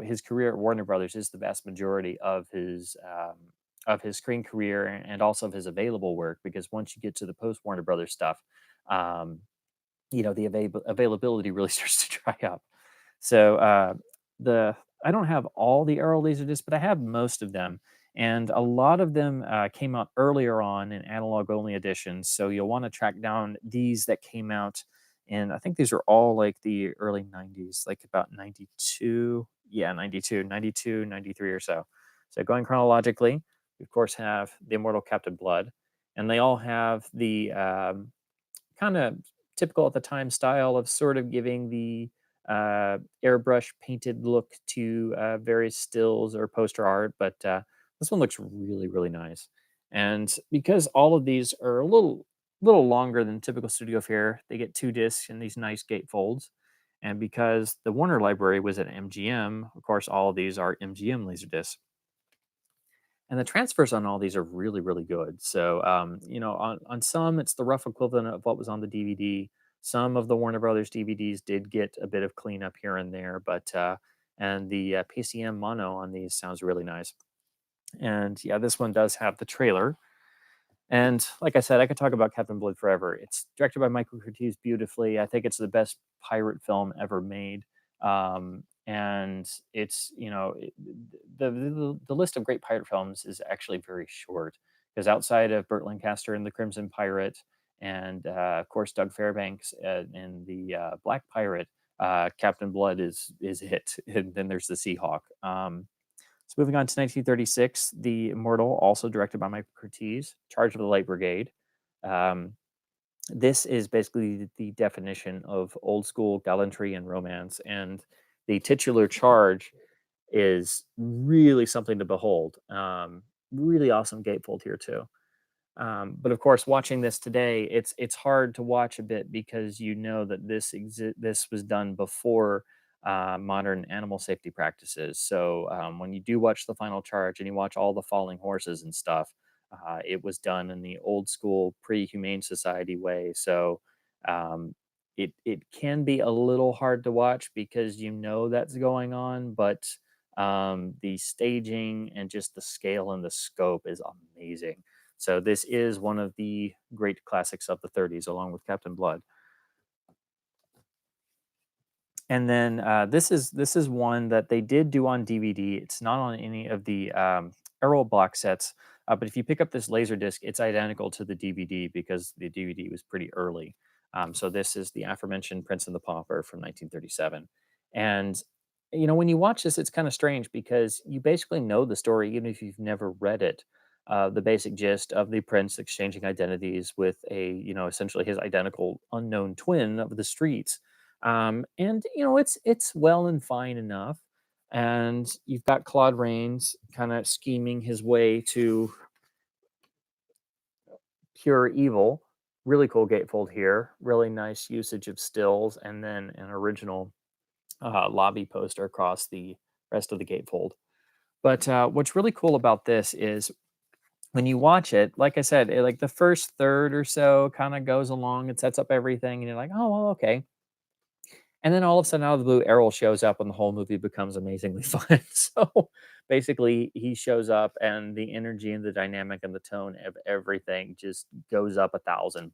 his career at Warner Brothers is the vast majority of his screen career, and also of his available work, because once you get to the post Warner Brothers stuff, um, the availability really starts to dry up. So the I don't have all the Arrow Laserdiscs, but I have most of them, and a lot of them came out earlier on in analog only editions. So you'll want to track down these that came out, and I think these are all like the early '90s, like about '92, yeah, '92, '92, '93 or so. So going chronologically. We of course have the immortal Captain Blood, and they all have the kind of typical at the time style of sort of giving the airbrush painted look to various stills or poster art. But this one looks really, really nice. And because all of these are a little longer than typical studio fare, they get 2 discs in these nice gatefolds. And because the Warner Library was at MGM, of course, all of these are MGM Laserdiscs. And the transfers on all these are really, really good. So, on some, it's the rough equivalent of what was on the DVD. Some of the Warner Brothers DVDs did get a bit of cleanup here and there, but and the PCM mono on these sounds really nice. And yeah, this one does have the trailer, and like I said, I could talk about Captain Blood forever. It's directed by Michael Curtiz beautifully. I think it's the best pirate film ever made. And it's, the list of great pirate films is actually very short because outside of Burt Lancaster and the Crimson Pirate, and of course Doug Fairbanks in the Black Pirate, Captain Blood is it. And then there's the Seahawk. So moving on to 1936, The Immortal, also directed by Michael Curtiz, Charge of the Light Brigade. Um, this is basically the definition of old school gallantry and romance, and the titular charge is really something to behold. Really awesome gatefold here too. But of course, watching this today, it's hard to watch a bit because you know that this was done before modern animal safety practices. So when you do watch the final charge and you watch all the falling horses and stuff, it was done in the old school pre-humane society way. So it can be a little hard to watch because you know that's going on, but the staging and just the scale and the scope is amazing. So this is one of the great classics of the 30s, along with Captain Blood. And then this is one that they did do on DVD. It's not on any of the Errol box sets, but if you pick up this Laserdisc, it's identical to the DVD because the DVD was pretty early. So this is the aforementioned Prince and the Pauper from 1937. And when you watch this, it's kind of strange because you basically know the story, even if you've never read it. The basic gist of the prince exchanging identities with essentially his identical unknown twin of the streets, and it's well and fine enough. And you've got Claude Rains kind of scheming his way to pure evil. Really cool gatefold here. Really nice usage of stills, and then an original lobby poster across the rest of the gatefold. But what's really cool about this is when you watch it, like I said, like the first third or so kind of goes along and sets up everything, and you're like, oh, well, okay. And then all of a sudden, out of the blue, Errol shows up, and the whole movie becomes amazingly fun. So basically, he shows up, and the energy and the dynamic and the tone of everything just goes up 1,000.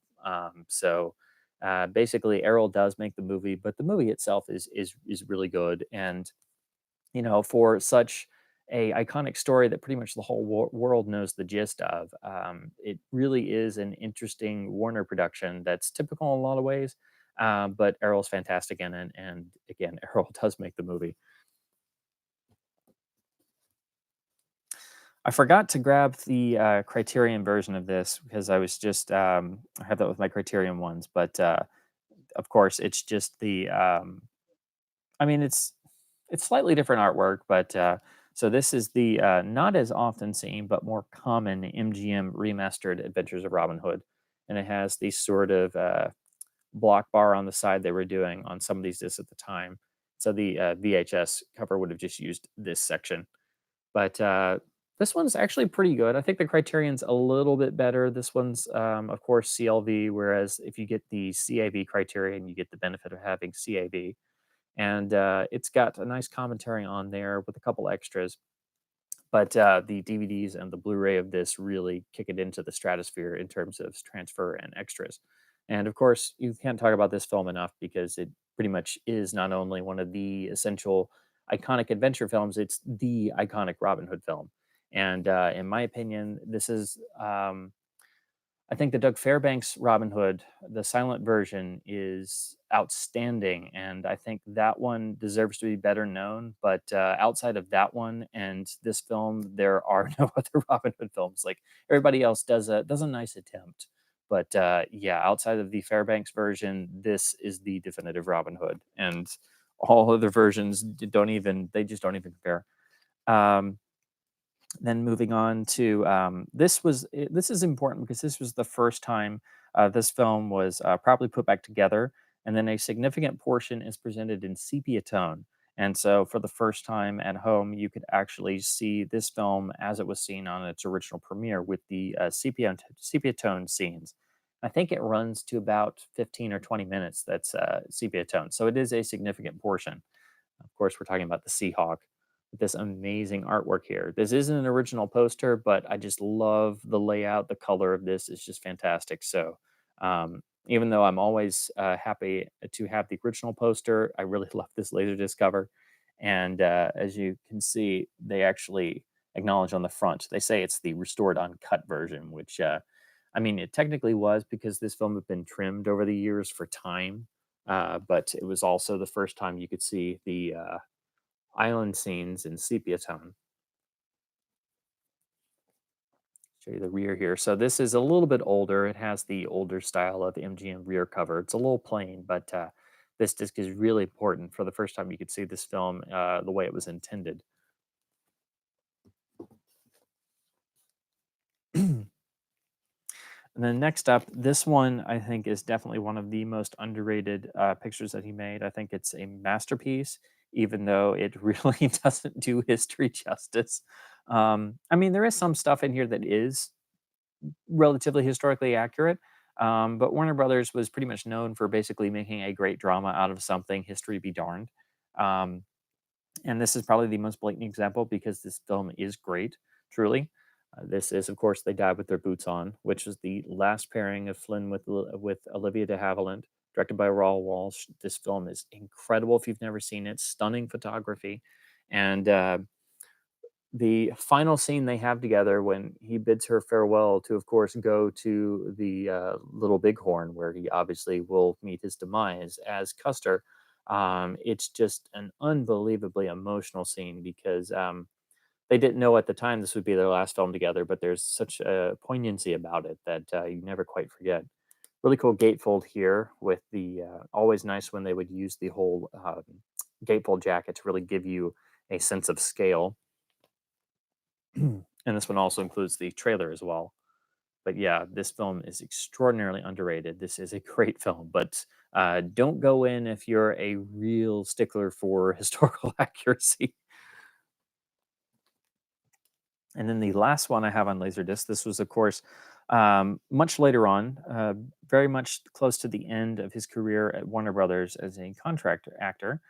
Basically, Errol does make the movie, but the movie itself is really good. And for such a iconic story that pretty much the whole world knows the gist of, it really is an interesting Warner production that's typical in a lot of ways. But Errol's fantastic in it, and again, Errol does make the movie. I forgot to grab the Criterion version of this because I was just I have that with my Criterion ones, but of course, it's just the I mean, it's slightly different artwork, but so this is the not as often seen but more common MGM remastered Adventures of Robin Hood, and it has the sort of block bar on the side they were doing on some of these discs at the time. So the VHS cover would have just used this section, but this one's actually pretty good. I think the Criterion's a little bit better. This one's, of course, CLV, whereas if you get the CAV Criterion, you get the benefit of having CAV, and it's got a nice commentary on there with a couple extras. But the DVDs and the Blu-ray of this really kick it into the stratosphere in terms of transfer and extras. And of course, you can't talk about this film enough because it pretty much is not only one of the essential iconic adventure films, it's the iconic Robin Hood film. And in my opinion, this is I think the Doug Fairbanks Robin Hood, the silent version, is outstanding, and I think that one deserves to be better known. But outside of that one and this film, there are no other Robin Hood films. Like everybody else does a nice attempt, but yeah, outside of the Fairbanks version, this is the definitive Robin Hood, and all other versions don't even they just don't even compare. Um, then moving on to this is important because this was the first time this film was properly put back together, and then a significant portion is presented in sepia tone. And so, for the first time at home, you could actually see this film as it was seen on its original premiere with the sepia tone scenes. I think it runs to about 15 or 20 minutes. That's sepia tone, so it is a significant portion. Of course, we're talking about the Seahawk with this amazing artwork here. This isn't an original poster, but I just love the layout. The color of this is just fantastic. So, even though I'm always happy to have the original poster, I really love this Laserdisc cover. And as you can see, they actually acknowledge on the front. They say it's the restored uncut version, which I mean, it technically was because this film had been trimmed over the years for time, but it was also the first time you could see the island scenes in sepia tone. Show you the rear here. So this is a little bit older. It has the older style of MGM rear cover. It's a little plain, but this disc is really important. For the first time, you could see this film the way it was intended. And then next up, this one I think is definitely one of the most underrated pictures that he made. I think it's a masterpiece, even though it really doesn't do history justice. I mean, there is some stuff in here that is relatively historically accurate, but Warner Brothers was pretty much known for basically making a great drama out of something. History be darned. Um, and this is probably the most blatant example because this film is great, truly. This is, of course, They Died with Their Boots On, which is the last pairing of Flynn with Olivia de Havilland, directed by Raoul Walsh. This film is incredible if you've never seen it. Stunning photography, and the final scene they have together when he bids her farewell to, of course, go to the Little Bighorn, where he obviously will meet his demise as Custer. It's just an unbelievably emotional scene because they didn't know at the time this would be their last film together, but there's such a poignancy about it that you never quite forget. Really cool gatefold here with the always nice when they would use the whole gatefold jacket to really give you a sense of scale. And this one also includes the trailer as well. But yeah, this film is extraordinarily underrated. This is a great film, but don't go in if you're a real stickler for historical accuracy. And then the last one I have on Laserdisc, this was, of course, much later on, very much close to the end of his career at Warner Brothers as a contract actor.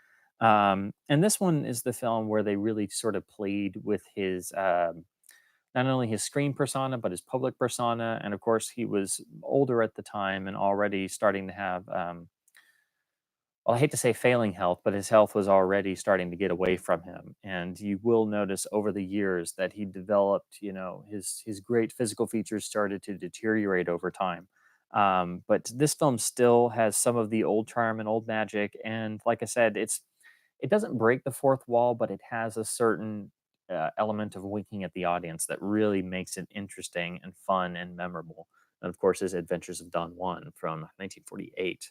And this one is the film where they really sort of played with his not only his screen persona but his public persona. And of course, he was older at the time and already starting to have well, I hate to say failing health, but his health was already starting to get away from him. And you will notice over the years that he developed, his great physical features started to deteriorate over time. But this film still has some of the old charm and old magic. And like I said, it doesn't break the fourth wall, but it has a certain element of winking at the audience that really makes it interesting and fun and memorable. And of course, his Adventures of Don Juan from 1948.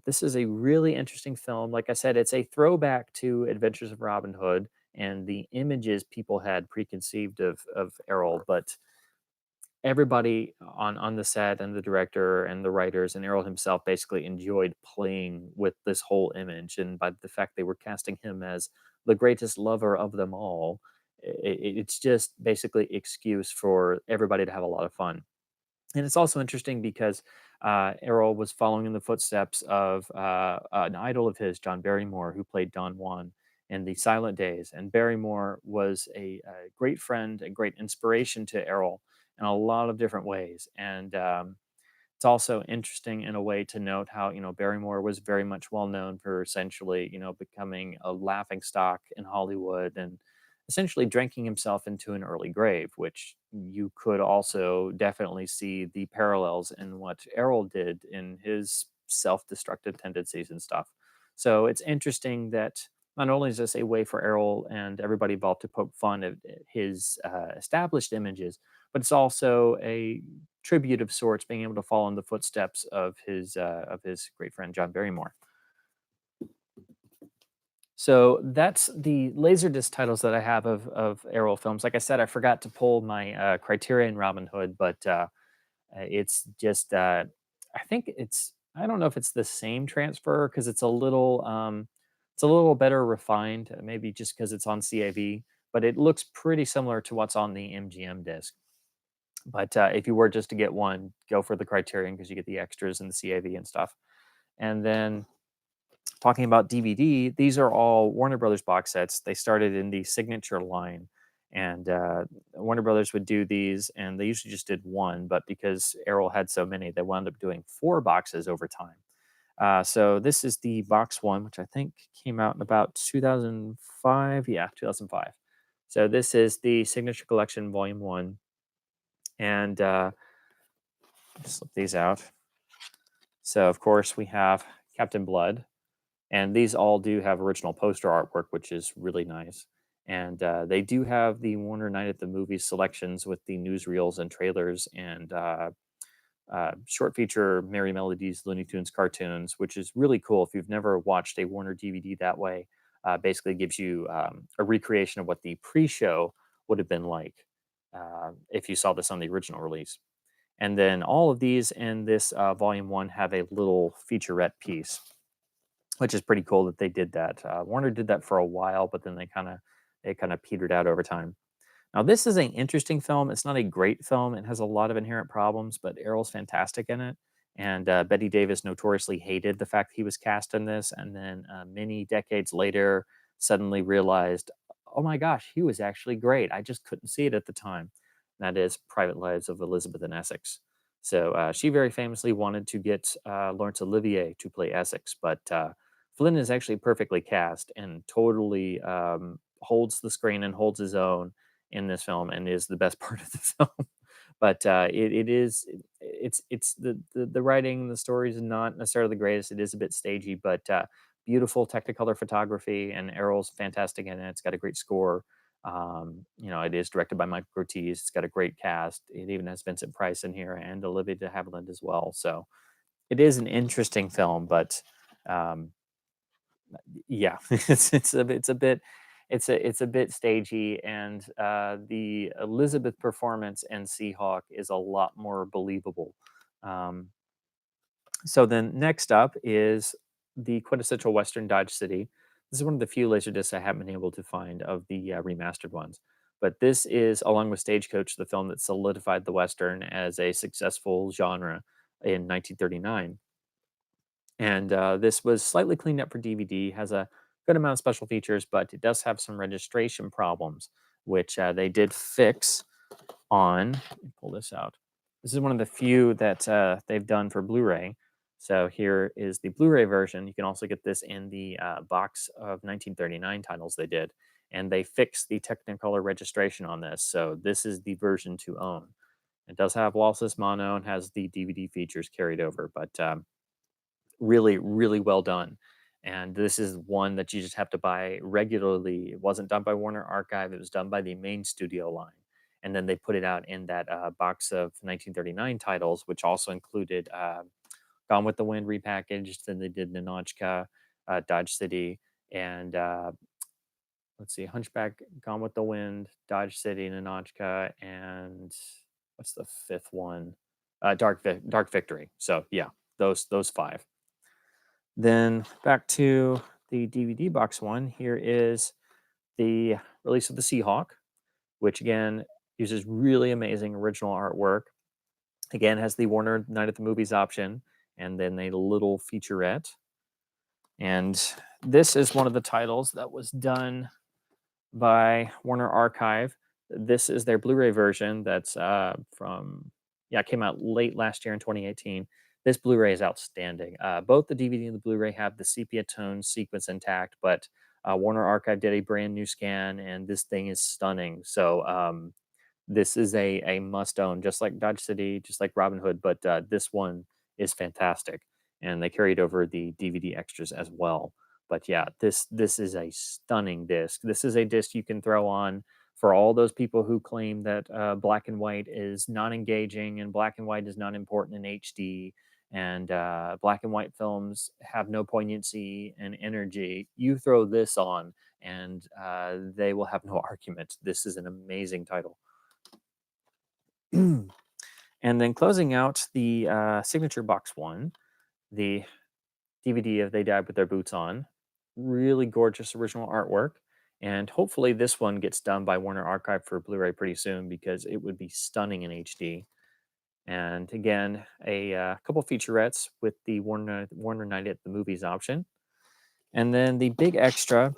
This is a really interesting film. Like I said, it's a throwback to Adventures of Robin Hood and the images people had preconceived of Errol, but everybody on the set and the director and the writers and Errol himself basically enjoyed playing with this whole image. And by the fact they were casting him as the greatest lover of them all, it's just basically excuse for everybody to have a lot of fun. And it's also interesting because Errol was following in the footsteps of an idol of his, John Barrymore, who played Don Juan in the Silent Days. And Barrymore was a great friend, a great inspiration to Errol in a lot of different ways. And it's also interesting in a way to note how, Barrymore was very much well known for essentially, becoming a laughing stock in Hollywood and essentially drinking himself into an early grave, which you could also definitely see the parallels in what Errol did in his self-destructive tendencies and stuff. So it's interesting that not only is this a way for Errol and everybody involved to poke fun at his established images, but it's also a tribute of sorts, being able to follow in the footsteps of his great friend John Barrymore. So that's the Laserdisc titles that I have of Errol films. Like I said, I forgot to pull my Criterion Robin Hood, but it's just I think it's I don't know if it's the same transfer because it's a little better refined, maybe just because it's on CAV, but it looks pretty similar to what's on the MGM disc. But if you were just to get one, go for the Criterion because you get the extras and the CAV and stuff. And then talking about DVD, these are all Warner Brothers box sets. They started in the Signature line, and Warner Brothers would do these, and they usually just did one. But because Errol had so many, they wound up doing four boxes over time. So this is the box one, which I think came out in about 2005. Yeah, 2005. So this is the Signature Collection Volume One, and slip these out. So of course we have Captain Blood, and these all do have original poster artwork, which is really nice. And they do have the Warner Night at the Movies selections with the newsreels and trailers and short feature Merry Melodies, Looney Tunes cartoons, which is really cool. If you've never watched a Warner DVD that way, basically gives you a recreation of what the pre-show would have been like if you saw this on the original release. And then all of these in this volume one have a little featurette piece, which is pretty cool that they did that. Warner did that for a while, but then they kind of petered out over time. Now, this is an interesting film. It's not a great film. It has a lot of inherent problems, but Errol's fantastic in it. And Betty Davis notoriously hated the fact that he was cast in this, and then many decades later, suddenly realized, oh my gosh, he was actually great. I just couldn't see it at the time. And that is Private Lives of Elizabeth and Essex. So she very famously wanted to get Laurence Olivier to play Essex, but Flynn is actually perfectly cast and totally holds the screen and holds his own in this film and is the best part of the film. But it's the writing, the story is not necessarily the greatest. It is a bit stagey, but beautiful Technicolor photography, and Errol's fantastic in it. It's got a great score. It is directed by Michael Curtiz. It's got a great cast. It even has Vincent Price in here and Olivia de Havilland as well. So it is an interesting film, but um, yeah, it's a bit stagey, and the Elizabeth performance in Seahawk is a lot more believable. Um, so then next up is the quintessential Western Dodge City. This is one of the few Laserdiscs I haven't been able to find of the remastered ones. But this is, along with Stagecoach, the film that solidified the Western as a successful genre in 1939. And this was slightly cleaned up for DVD, has a good amount of special features, but it does have some registration problems, which they did fix on. Let me pull this out. This is one of the few that they've done for Blu-ray. So here is the Blu-ray version. You can also get this in the box of 1939 titles they did, and they fixed the Technicolor registration on this. So this is the version to own. It does have lossless mono and has the DVD features carried over, but really, really well done. And this is one that you just have to buy regularly. It wasn't done by Warner Archive, it was done by the main studio line. And then they put it out in that box of 1939 titles, which also included Gone with the Wind repackaged. Then they did Ninotchka, Dodge City, and let's see, Hunchback, Gone with the Wind, Dodge City, Ninotchka, and what's the fifth one? Dark Victory. So yeah, those five. Then back to the DVD box one. Here is the release of the Seahawk, which again uses really amazing original artwork. Again, has the Warner Night at the Movies option, and then a little featurette. And this is one of the titles that was done by Warner Archive. This is their Blu-ray version. That's it came out late last year in 2018. This Blu-ray is outstanding. Both the DVD and the Blu-ray have the sepia tone sequence intact, but Warner Archive did a brand new scan, and this thing is stunning. So this is a must own, just like Dodge City, just like Robin Hood, but this one is fantastic, and they carried over the DVD extras as well. But yeah, this is a stunning disc. This is a disc you can throw on for all those people who claim that black and white is not engaging and black and white is not important in HD, and black and white films have no poignancy and energy. You throw this on, and they will have no argument. This is an amazing title. And then closing out the signature box one, the DVD of They Died with Their Boots On. Really gorgeous original artwork. And hopefully this one gets done by Warner Archive for Blu-ray pretty soon, because it would be stunning in HD. And again, a couple featurettes with the Warner Night at the Movies option. And then the big extra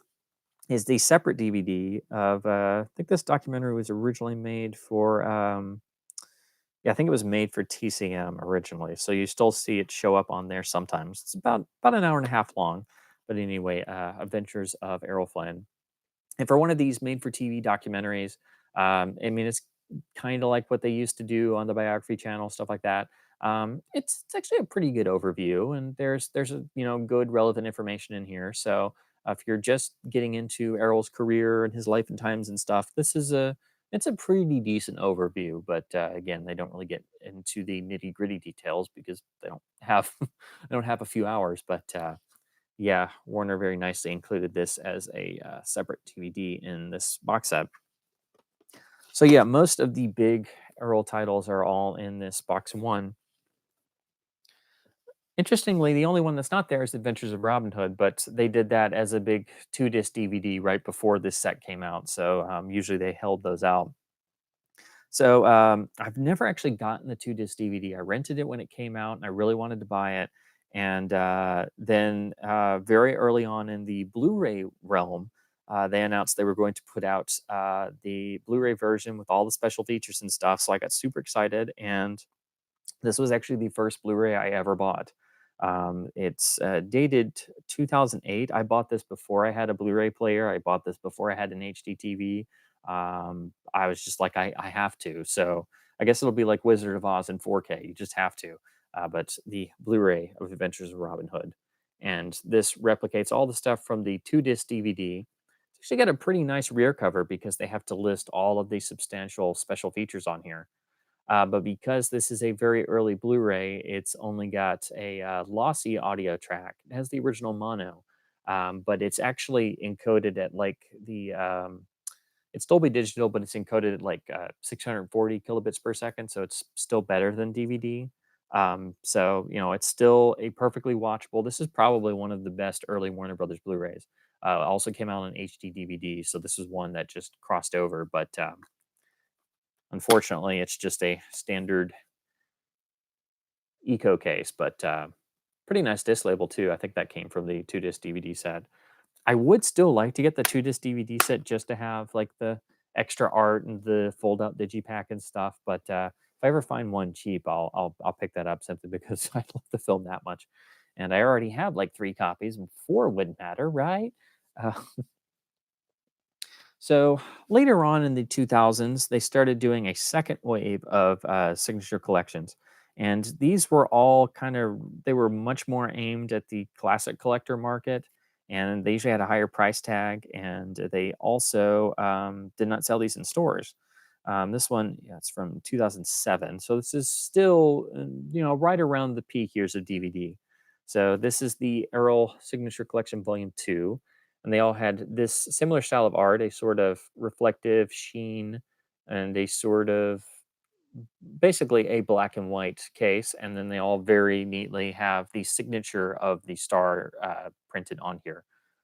is the separate DVD of, I think this documentary was originally made for, yeah, I think it was made for TCM originally. So you still see it show up on there sometimes. It's about an hour and a half long. But anyway, Adventures of Errol Flynn. And for one of these made for TV documentaries, I mean, it's kind of like what they used to do on the Biography Channel, stuff like that. It's actually a pretty good overview, and there's a good relevant information in here. So if you're just getting into Errol's career and his life and times and stuff, it's a pretty decent overview. But again, they don't really get into the nitty gritty details because they don't have they don't have a few hours. But yeah, Warner very nicely included this as a separate DVD in this box set. So yeah, most of the big Earl titles are all in this box one. Interestingly, the only one that's not there is Adventures of Robin Hood, but they did that as a big 2-disc DVD right before this set came out. So usually they held those out. So I've never actually gotten the 2-disc DVD. I rented it when it came out, and I really wanted to buy it. And then very early on in the Blu-ray realm, they announced they were going to put out the Blu-ray version with all the special features and stuff. So I got super excited, and this was actually the first Blu-ray I ever bought. It's dated 2008. I bought this before I had a Blu-ray player. I bought this before I had an HD TV. I was just like, I have to. So I guess it'll be like Wizard of Oz in 4K. You just have to. But the Blu-ray of Adventures of Robin Hood. And this replicates all the stuff from the 2-disc DVD. It's actually got a pretty nice rear cover because they have to list all of the substantial special features on here. But because this is a very early Blu-ray, it's only got a lossy audio track. It has the original mono, but it's actually encoded at like it's Dolby Digital, but it's encoded at like 640 kilobits per second, so it's still better than DVD. So it's still a perfectly watchable. This is probably one of the best early Warner Brothers Blu-rays. Also came out on HD DVD, so this is one that just crossed over, but unfortunately, it's just a standard eco case, but pretty nice disc label too. I think that came from the 2-disc DVD set. I would still like to get the 2-disc DVD set just to have like the extra art and the fold-out digipack and stuff. But if I ever find one cheap, I'll pick that up simply because I love the film that much. And I already have like 3 copies, and 4 wouldn't matter, right? Uh, So later on in the 2000s, they started doing a second wave of signature collections. And these were all they were much more aimed at the classic collector market. And they usually had a higher price tag. And they also did not sell these in stores. This one, yeah, it's from 2007. So this is still, right around the peak years of DVD. So this is the Errol Signature Collection Volume 2, and they all had this similar style of art, a sort of reflective sheen and a sort of basically a black and white case. And then they all very neatly have the signature of the star printed on here.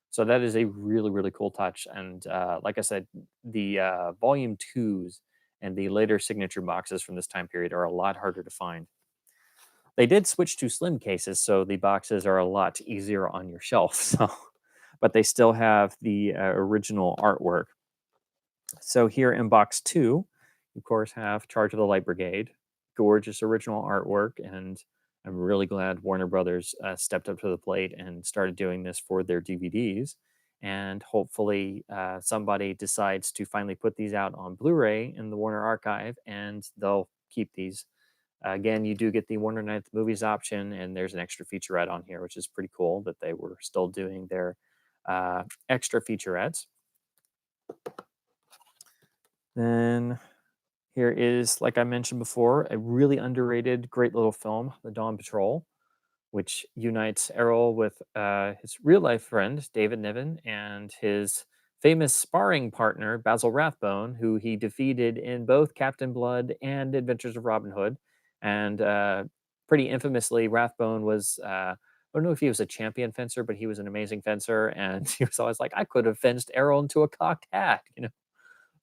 So that is a really, really cool touch. And like I said, the volume twos and the later signature boxes from this time period are a lot harder to find. They did switch to slim cases, so the boxes are a lot easier on your shelf. So but they still have the original artwork. So here in box 2, you of course have Charge of the Light Brigade, gorgeous original artwork, and I'm really glad Warner Brothers stepped up to the plate and started doing this for their DVDs. And hopefully, somebody decides to finally put these out on Blu-ray in the Warner Archive, and they'll keep these. Again, you do get the Warner Night at the Movies option, and there's an extra featurette on here, which is pretty cool that they were still doing their extra featurettes. Then here is, like I mentioned before, a really underrated, great little film, The Dawn Patrol, which unites Errol with his real life friend, David Niven, and his famous sparring partner, Basil Rathbone, who he defeated in both Captain Blood and Adventures of Robin Hood. And pretty infamously, Rathbone was. I don't know if he was a champion fencer, but he was an amazing fencer, and he was always like, "I could have fenced Errol into a cocked hat,"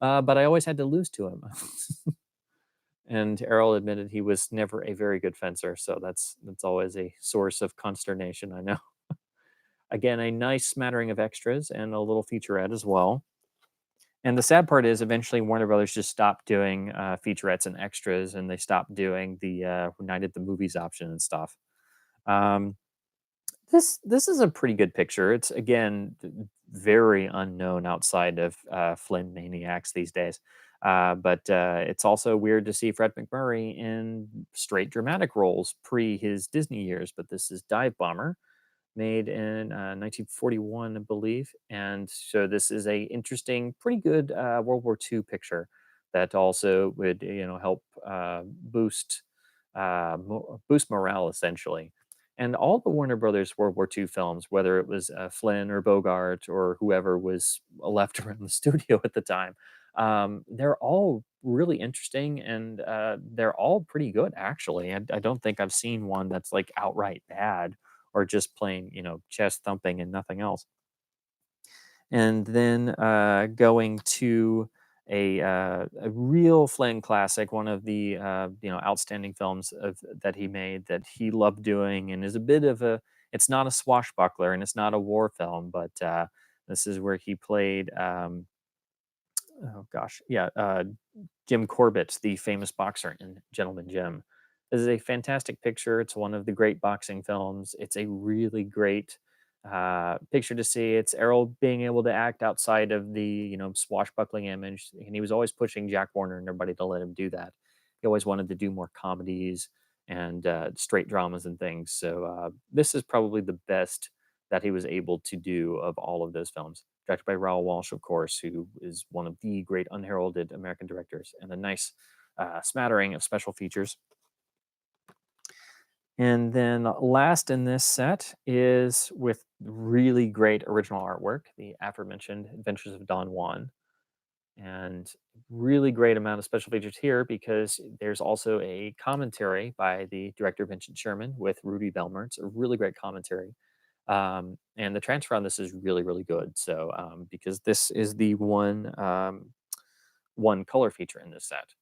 but I always had to lose to him. And Errol admitted he was never a very good fencer, so that's always a source of consternation, I know. Again, a nice smattering of extras and a little featurette as well. And the sad part is, eventually Warner Brothers just stopped doing featurettes and extras, and they stopped doing the Night at the Movies option and stuff. Um, this is a pretty good picture. It's again very unknown outside of Flynn maniacs these days. But it's also weird to see Fred McMurray in straight dramatic roles pre his Disney years. But this is Dive Bomber, made in 1941, I believe. And so this is a interesting, pretty good World War II picture that also would, help boost morale essentially. And all the Warner Brothers World War II films, whether it was Flynn or Bogart or whoever was left around the studio at the time, they're all really interesting, and they're all pretty good actually. I don't think I've seen one that's like outright bad or just plain, chest thumping and nothing else. And then going to a real Flynn classic, one of the outstanding films that he made that he loved doing, and is a bit of a. It's not a swashbuckler and it's not a war film, but this is where he played. Oh gosh, yeah, Jim Corbett, the famous boxer in Gentleman Jim. This is a fantastic picture. It's one of the great boxing films. It's a really great picture to see. It's Errol being able to act outside of the swashbuckling image, and he was always pushing Jack Warner and everybody to let him do that. He always wanted to do more comedies and straight dramas and things. So this is probably the best that he was able to do of all of those films. Directed by Raoul Walsh, of course, who is one of the great unheralded American directors, and a nice smattering of special features. And then last in this set is with really great original artwork, the aforementioned Adventures of Don Juan. And really great amount of special features here because there's also a commentary by the director Vincent Sherman with Rudy Belmer. It's a really great commentary. And the transfer on this is really, really good. So because this is the one color feature in this set.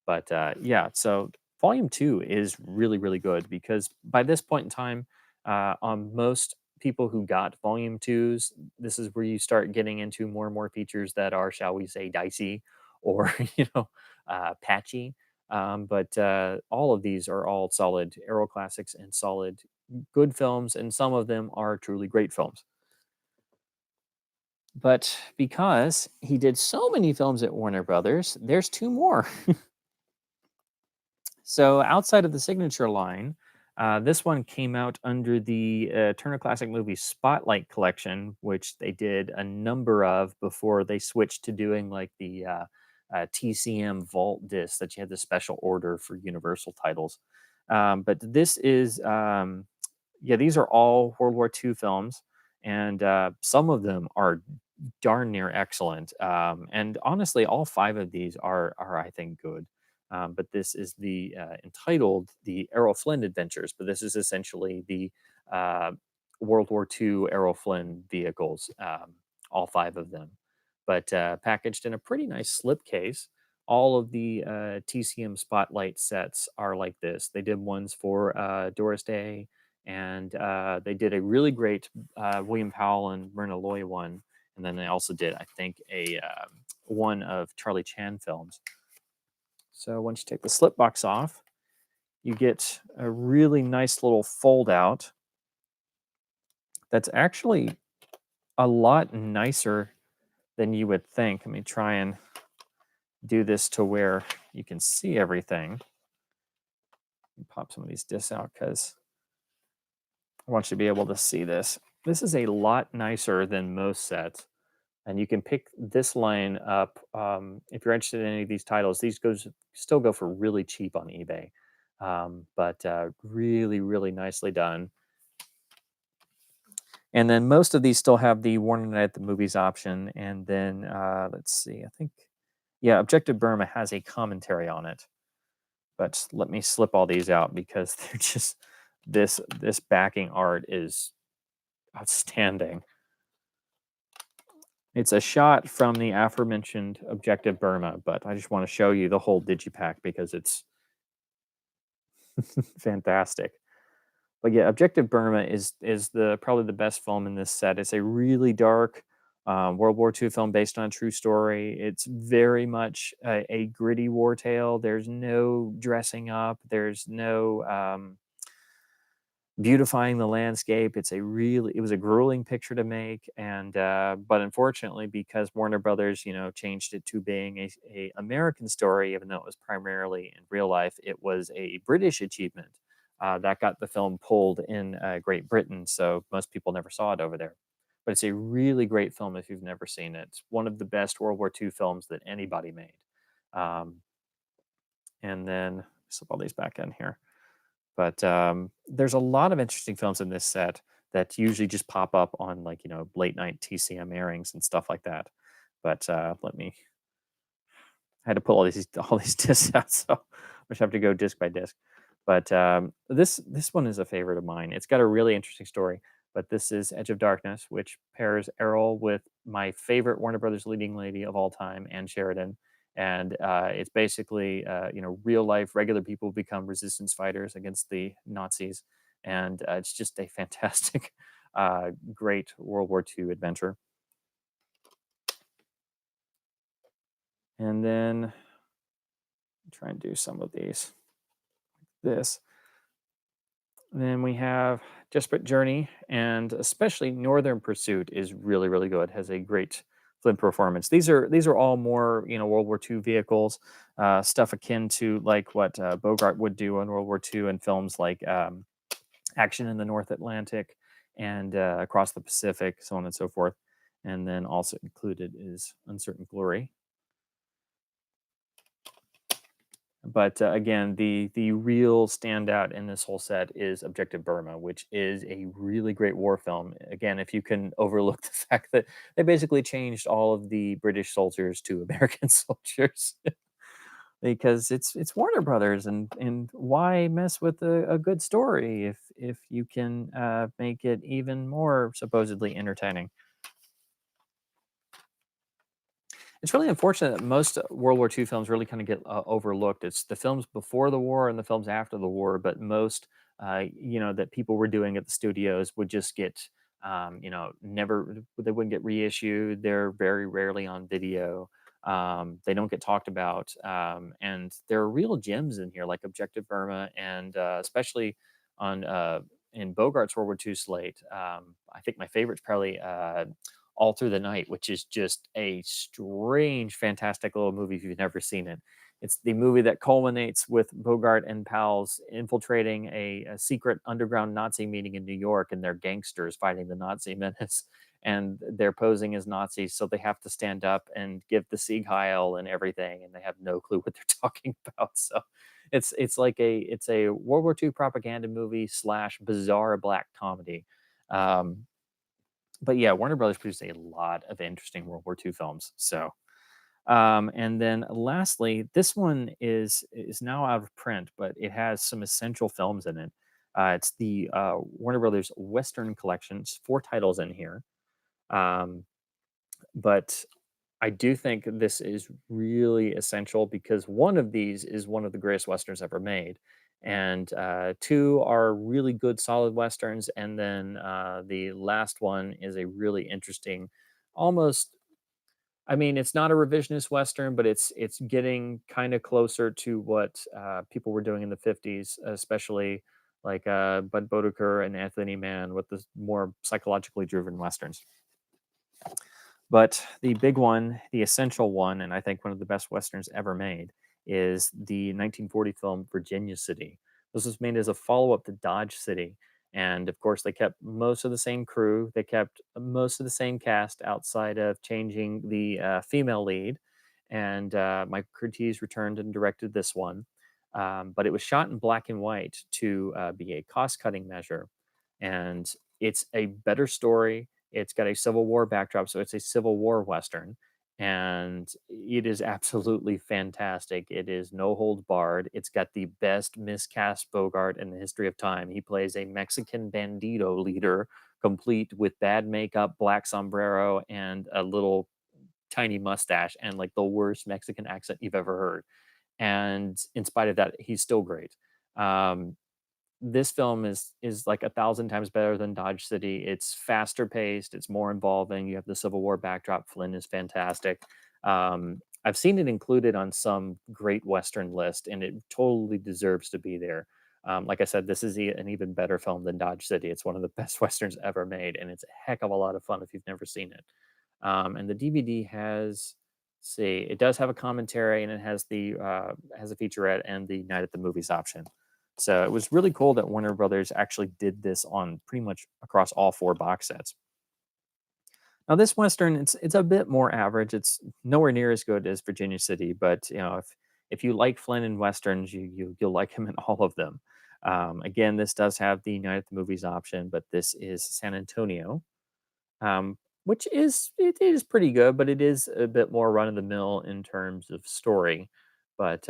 But yeah, so volume two is really, really good because by this point in time, on most people who got volume twos, this is where you start getting into more and more features that are, shall we say, dicey or patchy. But all of these are all solid Arrow classics and solid good films, and some of them are truly great films. But because he did so many films at Warner Brothers, there's two more. So outside of the signature line, this one came out under the Turner Classic Movies Spotlight Collection, which they did a number of before they switched to doing like the TCM Vault disc that you had the special order for Universal titles. But this is, yeah, these are all World War II films, and some of them are darn near excellent. And honestly, all five of these are I think good. But this is the entitled the Errol Flynn Adventures. But this is essentially the uh, World War II Errol Flynn vehicles, all five of them, but packaged in a pretty nice slipcase. All of the TCM Spotlight sets are like this. They did ones for Doris Day, and they did a really great William Powell and Myrna Loy one. And then they also did, I think, a one of Charlie Chan films. So once you take the slip box off, you get a really nice little fold out that's actually a lot nicer than you would think. Let me try and do this to where you can see everything. Pop some of these discs out because I want you to be able to see this. This is a lot nicer than most sets, and you can pick this line up if you're interested in any of these titles. These still go for really cheap on eBay, but really, really nicely done. And then most of these still have the Warning Night at the Movies option. And then let's see, I think, yeah, Objective Burma has a commentary on it. But let me slip all these out because they're just this backing art is outstanding. It's a shot from the aforementioned Objective Burma, but I just want to show you the whole digipack because it's fantastic. But yeah, Objective Burma is the probably the best film in this set. It's a really dark World War II film based on a true story. It's very much a gritty war tale. There's no dressing up. There's no beautifying the landscape. It was a grueling picture to make, and but unfortunately, because Warner Brothers, changed it to being a American story, even though it was primarily in real life, it was a British achievement. That got the film pulled in Great Britain, so most people never saw it over there. But it's a really great film if you've never seen it. It's one of the best World War II films that anybody made. Um, and then slip all these back in here. But there's a lot of interesting films in this set that usually just pop up on late night TCM airings and stuff like that. But I had to pull all these discs out, so I just have to go disc by disc. But this one is a favorite of mine. It's got a really interesting story. But this is Edge of Darkness, which pairs Errol with my favorite Warner Brothers leading lady of all time, Ann Sheridan. And it's basically, real life, regular people become resistance fighters against the Nazis. And it's just a fantastic, great World War II adventure. And then try and do some of these. This. And then we have Desperate Journey, and especially Northern Pursuit is really, really good. Has a great Flynn performance. These are all more World War II vehicles, stuff akin to like what Bogart would do in World War II in films like Action in the North Atlantic and Across the Pacific, so on and so forth. And then also included is Uncertain Glory. But again, the real standout in this whole set is Objective Burma, which is a really great war film. Again, if you can overlook the fact that they basically changed all of the British soldiers to American soldiers, because it's Warner Brothers, and why mess with a good story if you can make it even more supposedly entertaining. It's really unfortunate that most World War II films really kind of get overlooked. It's the films before the war and the films after the war, but most, that people were doing at the studios would just get, never, they wouldn't get reissued. They're very rarely on video. They don't get talked about. And there are real gems in here, like Objective Burma, and especially on in Bogart's World War II slate. I think my favorite's probably all Through the Night, which is just a strange, fantastic little movie if you've never seen it. It's the movie that culminates with Bogart and pals infiltrating a secret underground Nazi meeting in New York, and they're gangsters fighting the Nazi menace. And they're posing as Nazis, so they have to stand up and give the Sieg Heil and everything, and they have no clue what they're talking about. So it's a World War II propaganda movie slash bizarre black comedy. Um, but yeah, Warner Brothers produced a lot of interesting World War II films. So, and then lastly, this one is now out of print, but it has some essential films in it. It's the Warner Brothers Western Collection. It's 4 titles in here, um, but I do think this is really essential because one of these is one of the greatest westerns ever made, and 2 are really good, solid westerns, and then the last one is a really interesting, almost I mean, it's not a revisionist western, but it's getting kind of closer to what people were doing in the '50s, especially like Bud Bodeker and Anthony Mann with the more psychologically driven westerns. But the big one, the essential one, and I think one of the best westerns ever made, is the 1940 film Virginia City. This was made as a follow up to Dodge City. And of course, they kept most of the same crew. They kept most of the same cast outside of changing the female lead. And Mike Curtiz returned and directed this one. But it was shot in black and white to be a cost cutting measure. And it's a better story. It's got a Civil War backdrop, so it's a Civil War Western, and it is absolutely fantastic. It is no holds barred. It's got the best miscast Bogart in the history of time. He plays a Mexican bandito leader, complete with bad makeup, black sombrero, and a little tiny mustache, and like the worst Mexican accent you've ever heard. And in spite of that, he's still great. Um, this film is like 1,000 times better than Dodge City. It's faster paced. It's more involving. You have the Civil War backdrop. Flynn is fantastic. I've seen it included on some great Western list, and it totally deserves to be there. Like I said, this is an even better film than Dodge City. It's one of the best Westerns ever made, and it's a heck of a lot of fun if you've never seen it. And the DVD has, see, it does have a commentary, and it has a featurette and the Night at the Movies option. So it was really cool that Warner Brothers actually did this on pretty much across all four box sets. Now this Western, it's a bit more average. It's nowhere near as good as Virginia City, but you know, if you like Flynn and Westerns, you'll like him in all of them. Again, this does have the Night at the Movies option, but this is San Antonio, which it is pretty good, but it is a bit more run of the mill in terms of story. But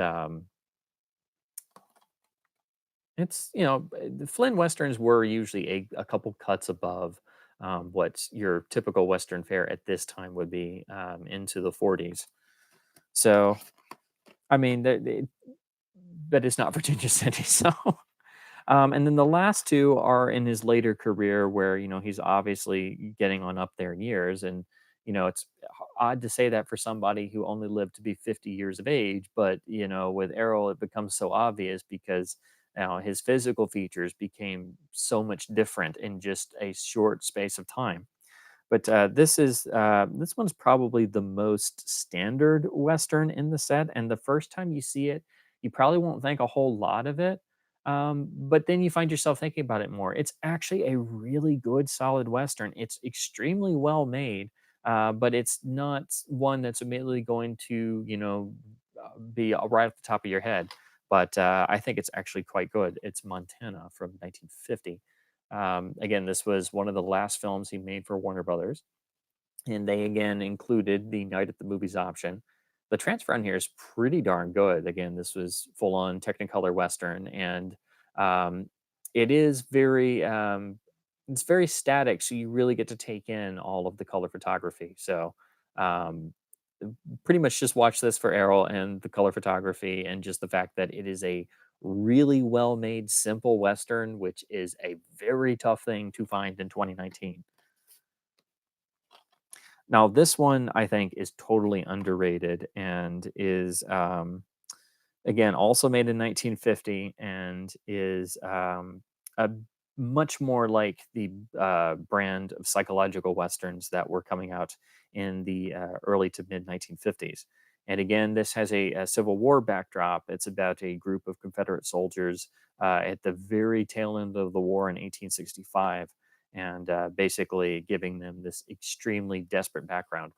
it's, you know, the Flynn westerns were usually a couple cuts above what your typical western fare at this time would be into the '40s. So, I mean, but it's not Virginia City. So, and then the last two are in his later career, where you know he's obviously getting on up there in years, and you know it's odd to say that for somebody who only lived to be 50 years of age. But you know, with Errol, it becomes so obvious because now his physical features became so much different in just a short space of time. But this one's probably the most standard Western in the set, and the first time you see it, you probably won't think a whole lot of it. But then you find yourself thinking about it more. It's actually a really good, solid Western. It's extremely well made, but it's not one that's immediately going to, you know, be right off the top of your head. But I think it's actually quite good. It's Montana from 1950. Again, this was one of the last films he made for Warner Brothers, and they again included the Night at the Movies option. The transfer on here is pretty darn good. Again, this was full on Technicolor Western, and um, it is it's very static, so you really get to take in all of the color photography. So, um, pretty much just watch this for Errol and the color photography, and just the fact that it is a really well made, simple Western, which is a very tough thing to find in 2019. Now, this one I think is totally underrated and is again also made in 1950 and is a much more like the brand of psychological westerns that were coming out in the early to mid 1950s. And again, this has a Civil War backdrop. It's about a group of Confederate soldiers at the very tail end of the war in 1865, and basically giving them this extremely desperate background,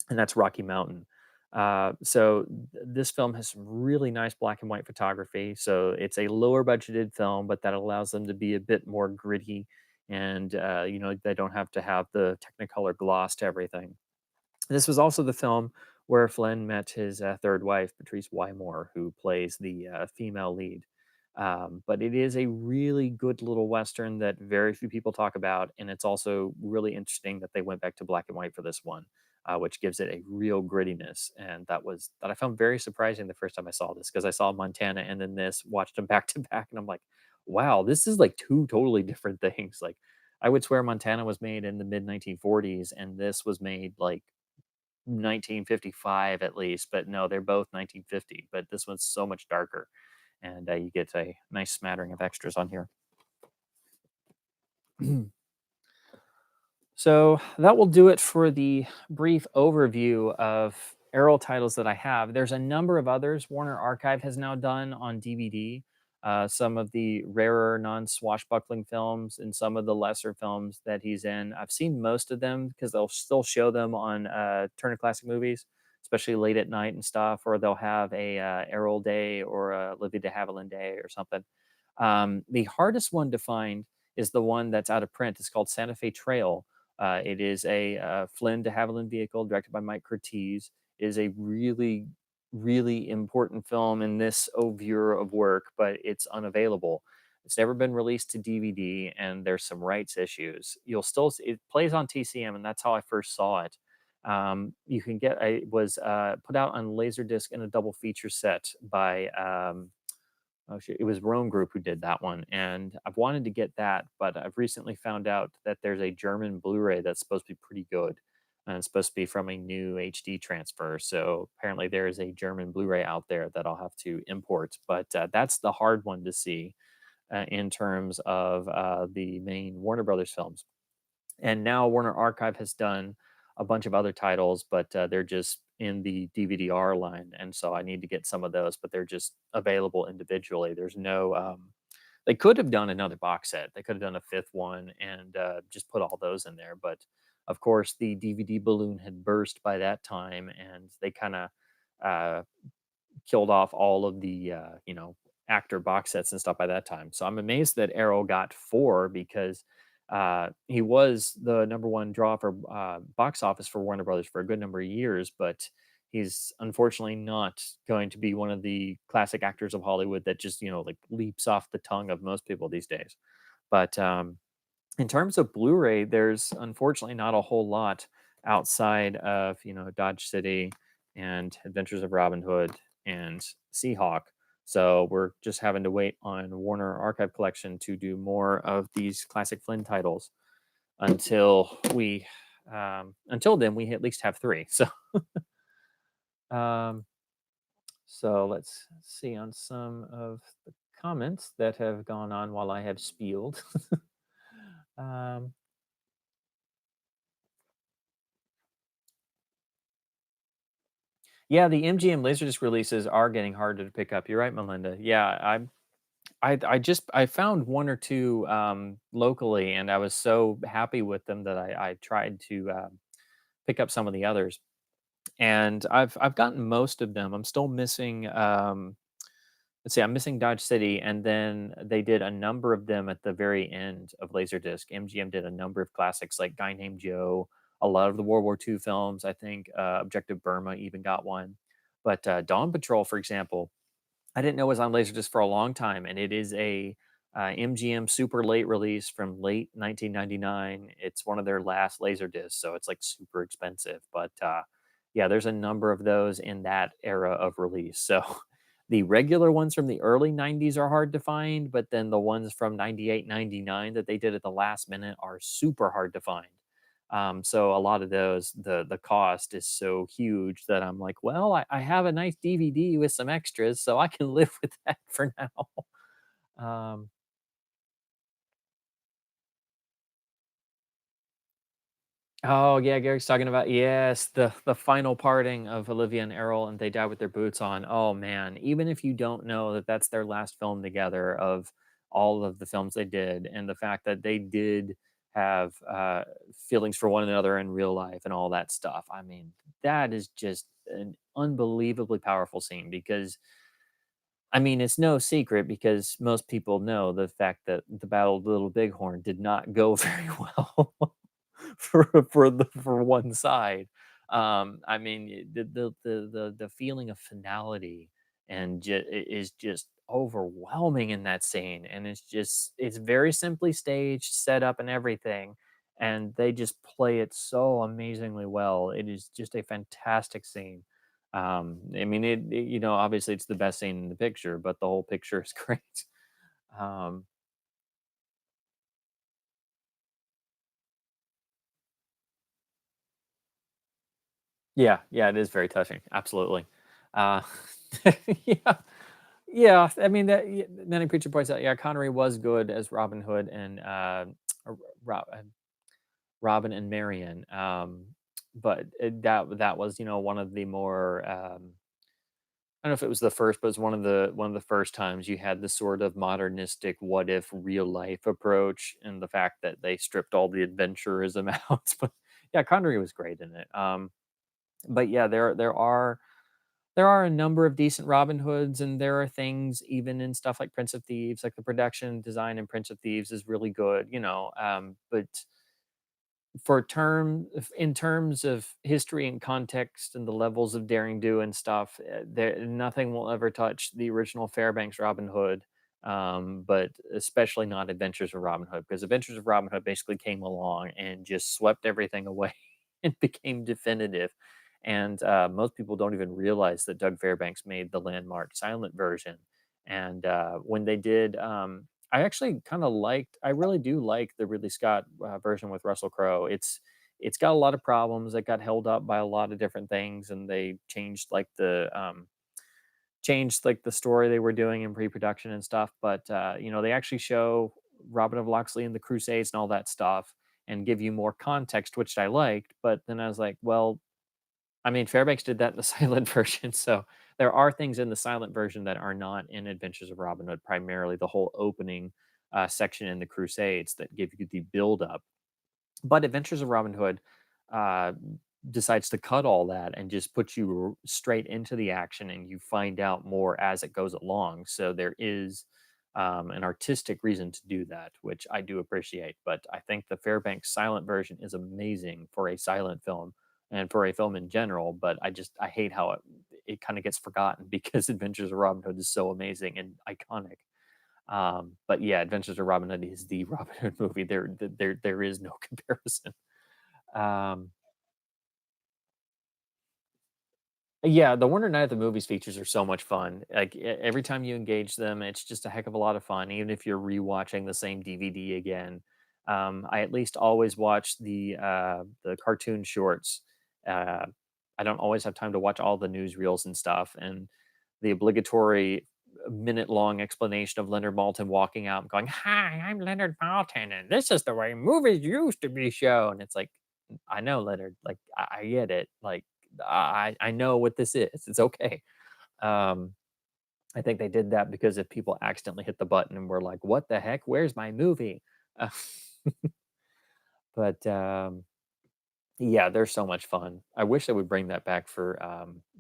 and that's Rocky Mountain. This film has some really nice black and white photography. So it's a lower budgeted film, but that allows them to be a bit more gritty, and you know they don't have to have the Technicolor gloss to everything. This was also the film where Flynn met his third wife, Patrice Wymore, who plays the female lead. But it is a really good little Western that very few people talk about. And it's also really interesting that they went back to black and white for this one, which gives it a real grittiness. And that I found very surprising the first time I saw this, because I saw Montana and then this, watched them back to back. And I'm like, wow, this is like two totally different things. Like, I would swear Montana was made in the mid 1940s, and this was made like 1955 at least, but no, they're both 1950. But this one's so much darker, and you get a nice smattering of extras on here. So that will do it for the brief overview of Errol titles that I have. There's a number of others Warner Archive has now done on DVD. Some of the rarer, non-swashbuckling films and some of the lesser films that he's in. I've seen most of them because they'll still show them on Turner Classic Movies, especially late at night and stuff, or they'll have a Errol Day or a Livy de Havilland Day or something. The hardest one to find is the one that's out of print. It's called Santa Fe Trail. It is a Flynn de Havilland vehicle directed by Mike Curtiz. It is a really, really important film in this oeuvre of work, but it's unavailable. It's never been released to DVD, and there's some rights issues. You'll still it plays on TCM, and that's how I first saw it. You can get it was put out on Laserdisc in a double feature set by oh shit, it was Rome Group who did that one, and I've wanted to get that, but I've recently found out that there's a German Blu-ray that's supposed to be pretty good, and it's supposed to be from a new HD transfer. So apparently there is a German Blu-ray out there that I'll have to import, but that's the hard one to see in terms of the main Warner Brothers films. And now Warner Archive has done a bunch of other titles, but they're just in the DVD-R line, and so I need to get some of those, but they're just available individually. There's no they could have done another box set. They could have done a fifth one and just put all those in there, but of course the DVD balloon had burst by that time, and they kind of uh, killed off all of the actor box sets and stuff by that time. So I'm amazed that Arrow got four because he was the number one draw for box office for Warner Brothers for a good number of years, but he's unfortunately not going to be one of the classic actors of Hollywood that just like leaps off the tongue of most people these days. But in terms of Blu-ray, there's unfortunately not a whole lot outside of Dodge City and Adventures of Robin Hood and Seahawk. So we're just having to wait on Warner Archive Collection to do more of these classic Flynn titles until until then we at least have three. Um, so let's see on some of the comments that have gone on while I have spieled. um, Yeah, the MGM Laserdisc releases are getting harder to pick up. You're right, Melinda. Yeah, I found one or two locally, and I was so happy with them that I tried to pick up some of the others, and I've gotten most of them. I'm still missing. Let's see, I'm missing Dodge City, and then they did a number of them at the very end of Laserdisc. MGM did a number of classics like Guy Named Joe, a lot of the World War II films. I think Objective Burma even got one. But Dawn Patrol, for example, I didn't know it was on Laserdisc for a long time, and it is a MGM super late release from late 1999. It's one of their last Laserdiscs, so it's like super expensive. But yeah, there's a number of those in that era of release. So the regular ones from the early 90s are hard to find, but then the ones from 98, 99 that they did at the last minute are super hard to find. So a lot of those, the cost is so huge that I'm like, well, I have a nice DVD with some extras, so I can live with that for now. Um, Oh yeah, Gary's talking about yes, the final parting of Olivia and Errol, and they die with their boots on. Oh man, even if you don't know that that's their last film together of all of the films they did, and the fact that they did have feelings for one another in real life and all that stuff. I mean, that is just an unbelievably powerful scene because I mean, it's no secret because most people know the fact that the Battle of Little Bighorn did not go very well for one side. I mean, the feeling of finality and is just overwhelming in that scene, and it's very simply staged, set up, and everything, and they just play it so amazingly well. It is just a fantastic scene. I mean, obviously it's the best scene in the picture, but the whole picture is great. Um, Yeah, yeah, it is very touching. Absolutely. Uh, yeah, yeah. I mean, Nanny Preacher points out, yeah, Connery was good as Robin Hood and Ro- uh, Robin and Marion. But that was, one of the more I don't know if it was the first, but it's one of the first times you had the sort of modernistic what if real life approach, and the fact that they stripped all the adventurism out. But yeah, Connery was great in it. But yeah, there are a number of decent Robin Hoods, and there are things even in stuff like Prince of Thieves, like the production design in Prince of Thieves is really good, but in terms of history and context and the levels of daring do and stuff, there nothing will ever touch the original Fairbanks Robin Hood, but especially not Adventures of Robin Hood, because Adventures of Robin Hood basically came along and just swept everything away and became definitive. And most people don't even realize that Doug Fairbanks made the landmark silent version. And when they did, I actually I really do like the Ridley Scott version with Russell Crowe. It's got a lot of problems. It got held up by a lot of different things, and they changed like the story they were doing in pre-production and stuff. But they actually show Robin of Locksley and the Crusades and all that stuff, and give you more context, which I liked. But then I was like, well, I mean, Fairbanks did that in the silent version, so there are things in the silent version that are not in Adventures of Robin Hood. Primarily, the whole opening section in the Crusades that give you the build up. But Adventures of Robin Hood uh, decides to cut all that and just put you straight into the action, and you find out more as it goes along. So there is an artistic reason to do that, which I do appreciate. But I think the Fairbanks silent version is amazing for a silent film and for a film in general. But I hate how it kind of gets forgotten because Adventures of Robin Hood is so amazing and iconic. But yeah, Adventures of Robin Hood is the Robin Hood movie. There is no comparison. Um, yeah, the Warner Night at the Movies features are so much fun. Like every time you engage them, it's just a heck of a lot of fun. Even if you're rewatching the same DVD again, I at least always watch the cartoon shorts. Uh, I don't always have time to watch all the newsreels and stuff, and the obligatory minute-long explanation of Leonard Maltin walking out and going, "Hi, I'm Leonard Maltin, and this is the way movies used to be shown." It's like, I know, Leonard. Like, I get it. Like, I know what this is. It's okay. Um, I think they did that because if people accidentally hit the button and were like, "What the heck? Where's my movie?" Uh, but yeah, they're so much fun. I wish they would bring that back for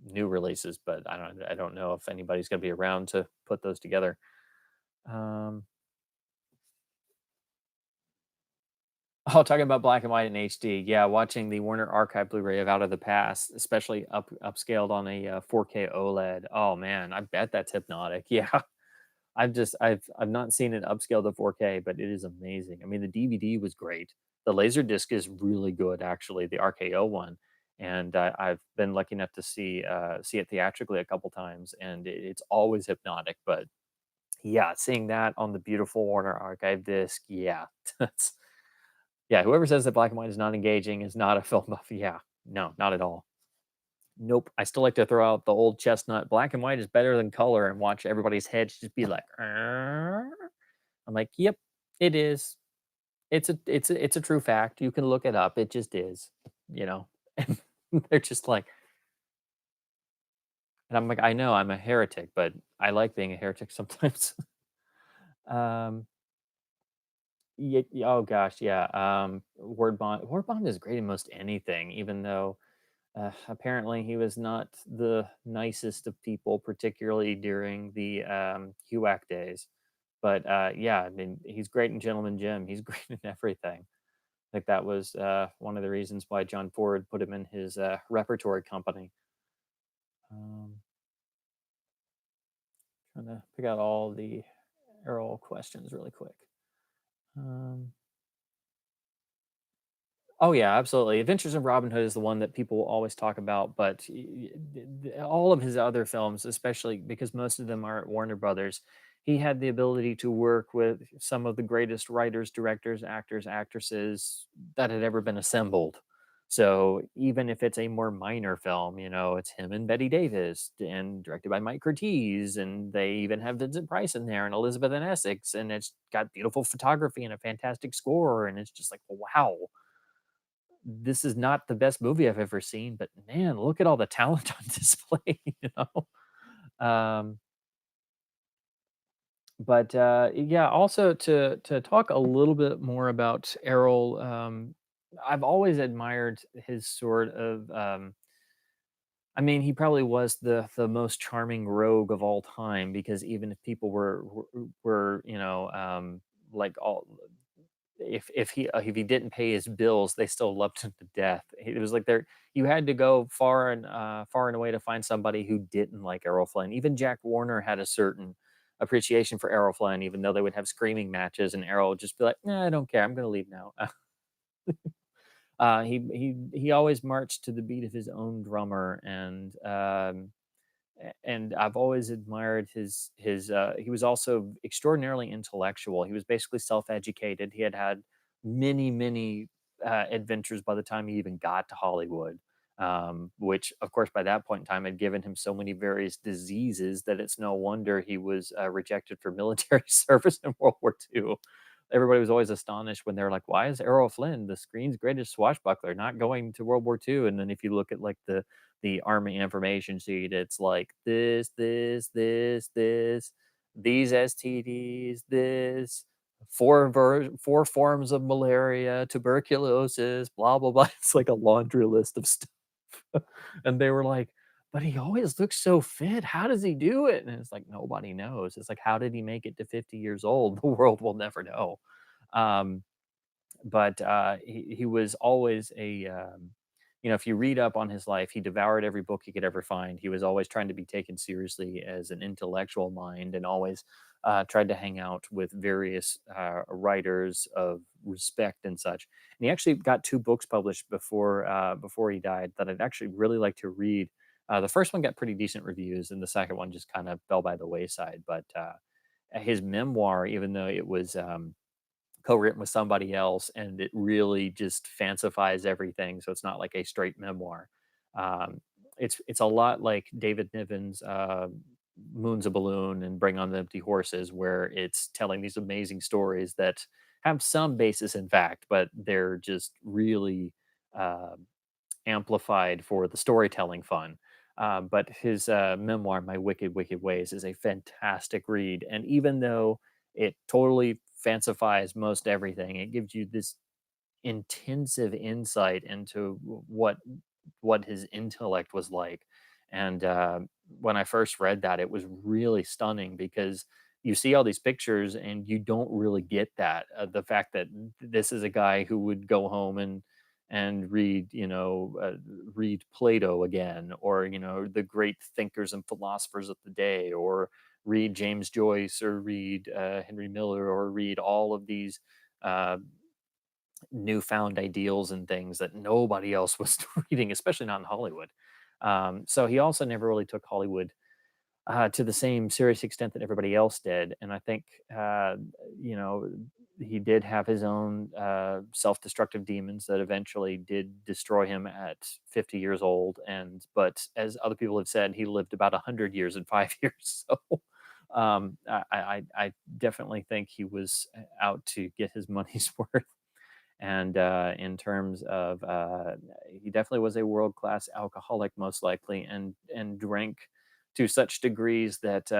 new releases, but I don't know if anybody's going to be around to put those together. Um, Oh, talking about black and white and HD. Yeah, watching the Warner Archive Blu-ray of Out of the Past, especially upscaled on a 4K OLED. Oh man, I bet that's hypnotic. Yeah, I've not seen it upscaled to 4K, but it is amazing. I mean, the DVD was great. The Laserdisc is really good, actually, the RKO one, and I've been lucky enough to see it theatrically a couple times, and it's always hypnotic. But yeah, seeing that on the beautiful Warner Archive disc, yeah, that's yeah, whoever says that black and white is not engaging is not a film buff. Yeah, no, not at all. Nope. I still like to throw out the old chestnut. Black and white is better than color, and watch everybody's heads just be like, "Arr." I'm like, yep, it is. It's a true fact. You can look it up. It just is, you know. And they're just like, and I'm like, I know I'm a heretic, but I like being a heretic sometimes. um, oh gosh, yeah. Word bond is great in most anything, even though apparently, he was not the nicest of people, particularly during the HUAC days. But yeah, I mean, he's great in Gentleman Jim. He's great in everything. Like that was one of the reasons why John Ford put him in his repertory company. Um, Trying to pick out all the Errol questions really quick. Um, Oh yeah, absolutely. Adventures in Robin Hood is the one that people always talk about, but all of his other films, especially because most of them are at Warner Brothers, he had the ability to work with some of the greatest writers, directors, actors, actresses that had ever been assembled. So even if it's a more minor film, it's him and Betty Davis and directed by Mike Curtiz, and they even have Vincent Price in there and Elizabeth and Essex, and it's got beautiful photography and a fantastic score, and it's just like, wow, this is not the best movie I've ever seen, but man, look at all the talent on display, you know? Um, but yeah, also to talk a little bit more about Errol, I've always admired his sort of I mean, he probably was the most charming rogue of all time, because even if people were like all, if he didn't pay his bills, they still loved him to death. It was like there you had to go far and away to find somebody who didn't like Errol Flynn. Even Jack Warner had a certain appreciation for Errol Flynn, even though they would have screaming matches, and Errol would just be like, "Nah, I don't care. I'm going to leave now." He always marched to the beat of his own drummer, and I've always admired his. He was also extraordinarily intellectual. He was basically self-educated. He had had many adventures by the time he even got to Hollywood, which, of course, by that point in time had given him so many various diseases that it's no wonder he was rejected for military service in World War II. Everybody was always astonished when they're like, "Why is Errol Flynn, the screen's greatest swashbuckler, not going to World War II?" And then if you look at like the Army information sheet, it's like this, these STDs, this four forms of malaria, tuberculosis, blah blah blah. It's like a laundry list of stuff. And they were like, "But he always looks so fit. How does he do it?" And it's like nobody knows. It's like, how did he make it to 50 years old? The world will never know. Um, but he was always if you read up on his life, he devoured every book he could ever find. He was always trying to be taken seriously as an intellectual mind, and always tried to hang out with various writers of respect and such. And he actually got two books published before he died that I'd actually really like to read. The first one got pretty decent reviews, and the second one just kind of fell by the wayside. But his memoir, even though it was co-written with somebody else, and it really just fancifies everything, so it's not like a straight memoir. um, it's a lot like David Niven's Moon's a Balloon and Bring on the Empty Horses, where it's telling these amazing stories that have some basis in fact, but they're just really uh, amplified for the storytelling fun. But his memoir, My Wicked, Wicked Ways, is a fantastic read. And even though it totally fancifies most everything, it gives you this intensive insight into what his intellect was like. And when I first read that, it was really stunning, because you see all these pictures and you don't really get that the fact that this is a guy who would go home and read read Plato again, or the great thinkers and philosophers of the day, or read James Joyce, or read Henry Miller, or read all of these uh, newfound ideals and things that nobody else was reading, especially not in Hollywood. So he also never really took Hollywood to the same serious extent that everybody else did. And I think, you know, he did have his own self-destructive demons that eventually did destroy him at 50 years old. But as other people have said, he lived about 100 years in 5 years. So I definitely think he was out to get his money's worth. And in terms of, he definitely was a world class alcoholic, most likely, and drank to such degrees that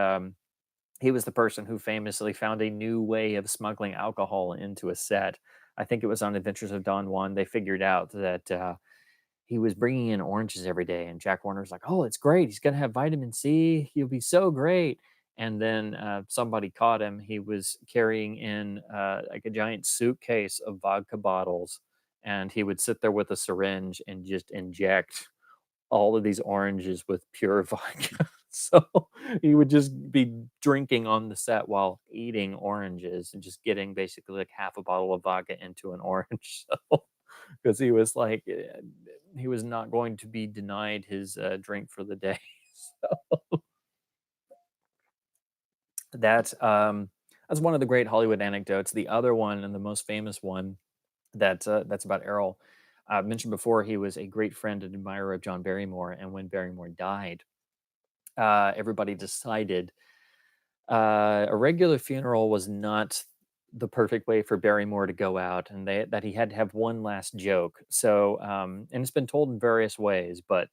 he was the person who famously found a new way of smuggling alcohol into a set. I think it was on Adventures of Don Juan. They figured out that he was bringing in oranges every day, and Jack Warner's like, "Oh, it's great. He's gonna have vitamin C. He'll be so great." And then somebody caught him. He was carrying in like a giant suitcase of vodka bottles, and he would sit there with a syringe and just inject all of these oranges with pure vodka. So he would just be drinking on the set while eating oranges, and just getting basically like half a bottle of vodka into an orange. So because he was like, he was not going to be denied his drink for the day. So that's one of the great Hollywood anecdotes. The other one, and the most famous one, that's about Errol. I mentioned before he was a great friend and admirer of John Barrymore, and when Barrymore died, everybody decided a regular funeral was not the perfect way for Barrymore to go out, and that he had to have one last joke. So, and it's been told in various ways, but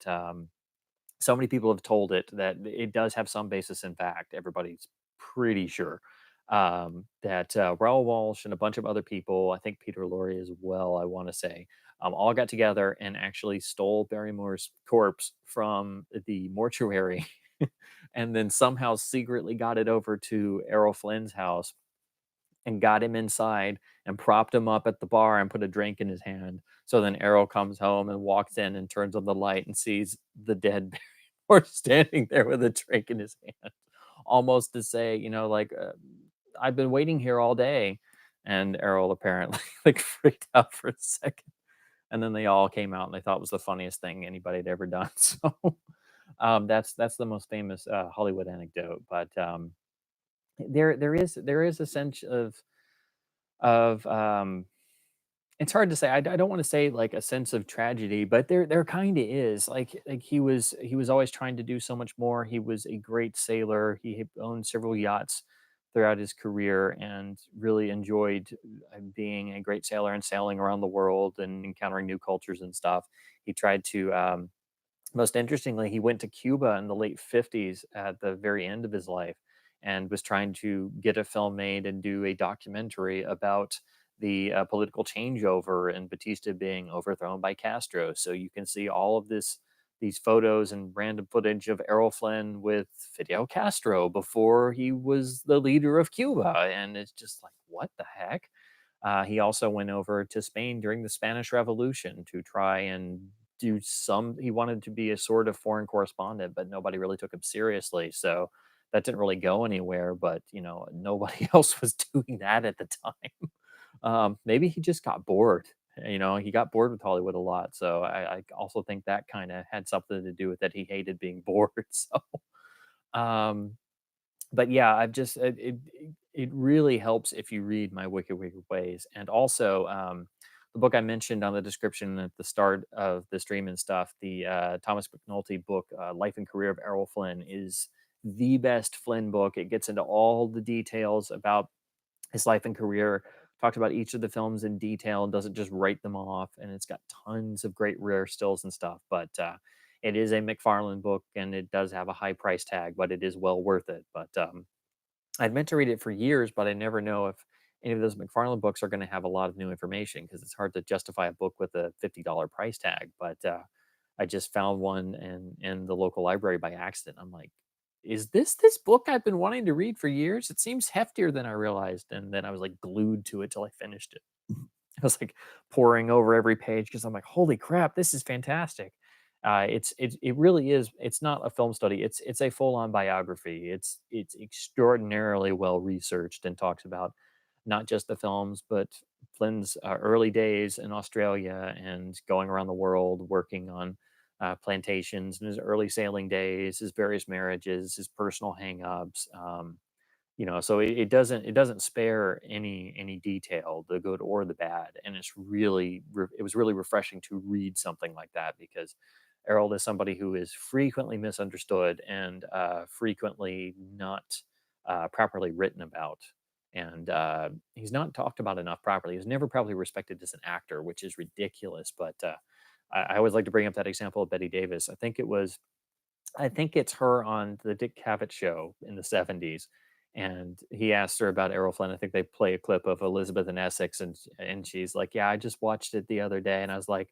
so many people have told it that it does have some basis in fact. Everybody's pretty sure that Raoul Walsh and a bunch of other people, I think Peter Lorre as well, I want to say, all got together and actually stole Barrymore's corpse from the mortuary and then somehow secretly got it over to Errol Flynn's house and got him inside and propped him up at the bar and put a drink in his hand. So then Errol comes home and walks in and turns on the light and sees the dead Barrymore standing there with a drink in his hand, almost to say, like, I've been waiting here all day. And Errol apparently like freaked out for a second. And then they all came out and they thought it was the funniest thing anybody had ever done. So that's the most famous Hollywood anecdote. But there is a sense of it's hard to say. I don't want to say like a sense of tragedy, but there kind of is. Like he was always trying to do so much more. He was a great sailor. He had owned several yachts throughout his career and really enjoyed being a great sailor and sailing around the world and encountering new cultures and stuff. He tried to most interestingly, he went to Cuba in the late 50s at the very end of his life and was trying to get a film made and do a documentary about the political changeover and Batista being overthrown by Castro. So you can see all of these photos and random footage of Errol Flynn with Fidel Castro before he was the leader of Cuba. And it's just like, what the heck? He also went over to Spain during the Spanish Revolution to try and he wanted to be a sort of foreign correspondent, but nobody really took him seriously. So that didn't really go anywhere. But, nobody else was doing that at the time. Maybe he just got bored. He got bored with Hollywood a lot. So I also think that kind of had something to do with that. He hated being bored. So, um, but yeah, I've just it really helps if you read My Wicked Wicked Ways, and also the book I mentioned on the description at the start of the stream and stuff, the Thomas McNulty book, Life and Career of Errol Flynn, is the best Flynn book. It gets into all the details about his life and career, talks about each of the films in detail, and doesn't just write them off. And it's got tons of great rare stills and stuff. But it is a McFarlane book, and it does have a high price tag, but it is well worth it. But I'd meant to read it for years, but I never know if any of those McFarlane books are going to have a lot of new information because it's hard to justify a book with a $50 price tag. But I just found one in the local library by accident. I'm like, is this book I've been wanting to read for years? It seems heftier than I realized. And then I was like glued to it till I finished it. I was like poring over every page because I'm like, holy crap, this is fantastic. It really is. It's not a film study. It's a full on biography. It's extraordinarily well researched and talks about not just the films, but Flynn's early days in Australia and going around the world working on plantations and his early sailing days, his various marriages, his personal hangups. So it doesn't spare any detail, the good or the bad. And it was really refreshing to read something like that because Errol is somebody who is frequently misunderstood and frequently not properly written about. And he's not talked about enough properly. He's never properly respected as an actor, which is ridiculous. But I always like to bring up that example of Betty Davis. I think it's her on the Dick Cavett show in the 70s. And he asked her about Errol Flynn. I think they play a clip of Elizabeth in Essex, and she's like, "Yeah, I just watched it the other day." And I was like,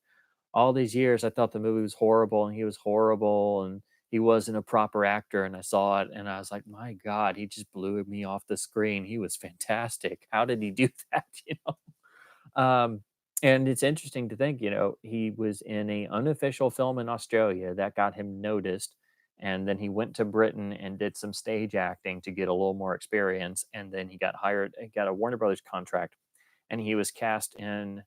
all these years I thought the movie was horrible and he was horrible and he wasn't a proper actor. And I saw it and I was like, my God, he just blew me off the screen. He was fantastic. How did he do that? Um, and it's interesting to think, he was in a unofficial film in Australia that got him noticed, and then he went to Britain and did some stage acting to get a little more experience, and then he got hired, he got a Warner Brothers contract, and he was cast in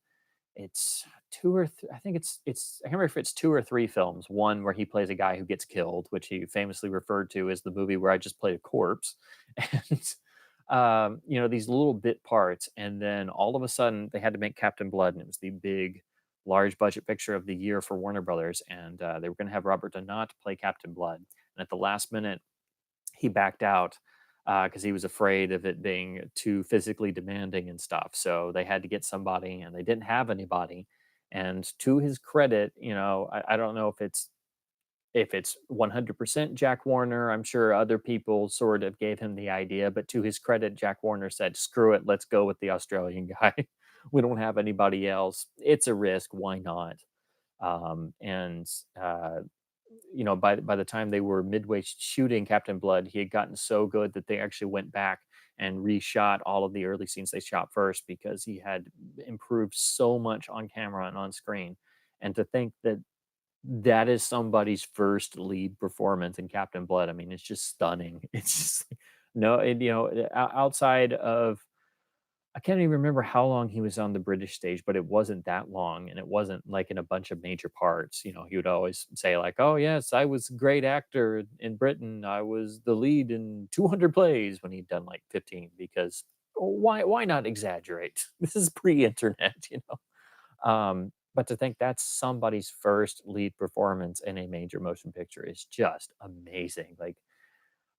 it's I think it's I can't remember if it's two or three films. One where he plays a guy who gets killed, which he famously referred to as the movie where I just played a corpse, and these little bit parts. And then all of a sudden they had to make Captain Blood, and it was the big large budget picture of the year for Warner Brothers, and they were going to have Robert Donat play Captain Blood. And at the last minute, he backed out because he was afraid of it being too physically demanding and stuff. So they had to get somebody, and they didn't have anybody. And to his credit, I don't know if it's 100% Jack Warner. I'm sure other people sort of gave him the idea, but to his credit, Jack Warner said, "Screw it, let's go with the Australian guy. We don't have anybody else. It's a risk. Why not?" And by the time they were midway shooting Captain Blood, he had gotten so good that they actually went back and reshot all of the early scenes they shot first because he had improved so much on camera and on screen. And to think that that is somebody's first lead performance in Captain Blood, I mean, it's just stunning. It's just no, outside of, I can't even remember how long he was on the British stage, but it wasn't that long, and it wasn't like in a bunch of major parts. He would always say like, "Oh yes, I was a great actor in Britain. I was the lead in 200 plays," when he'd done like 15. Because why not exaggerate? This is pre-internet, But to think that's somebody's first lead performance in a major motion picture is just amazing. Like,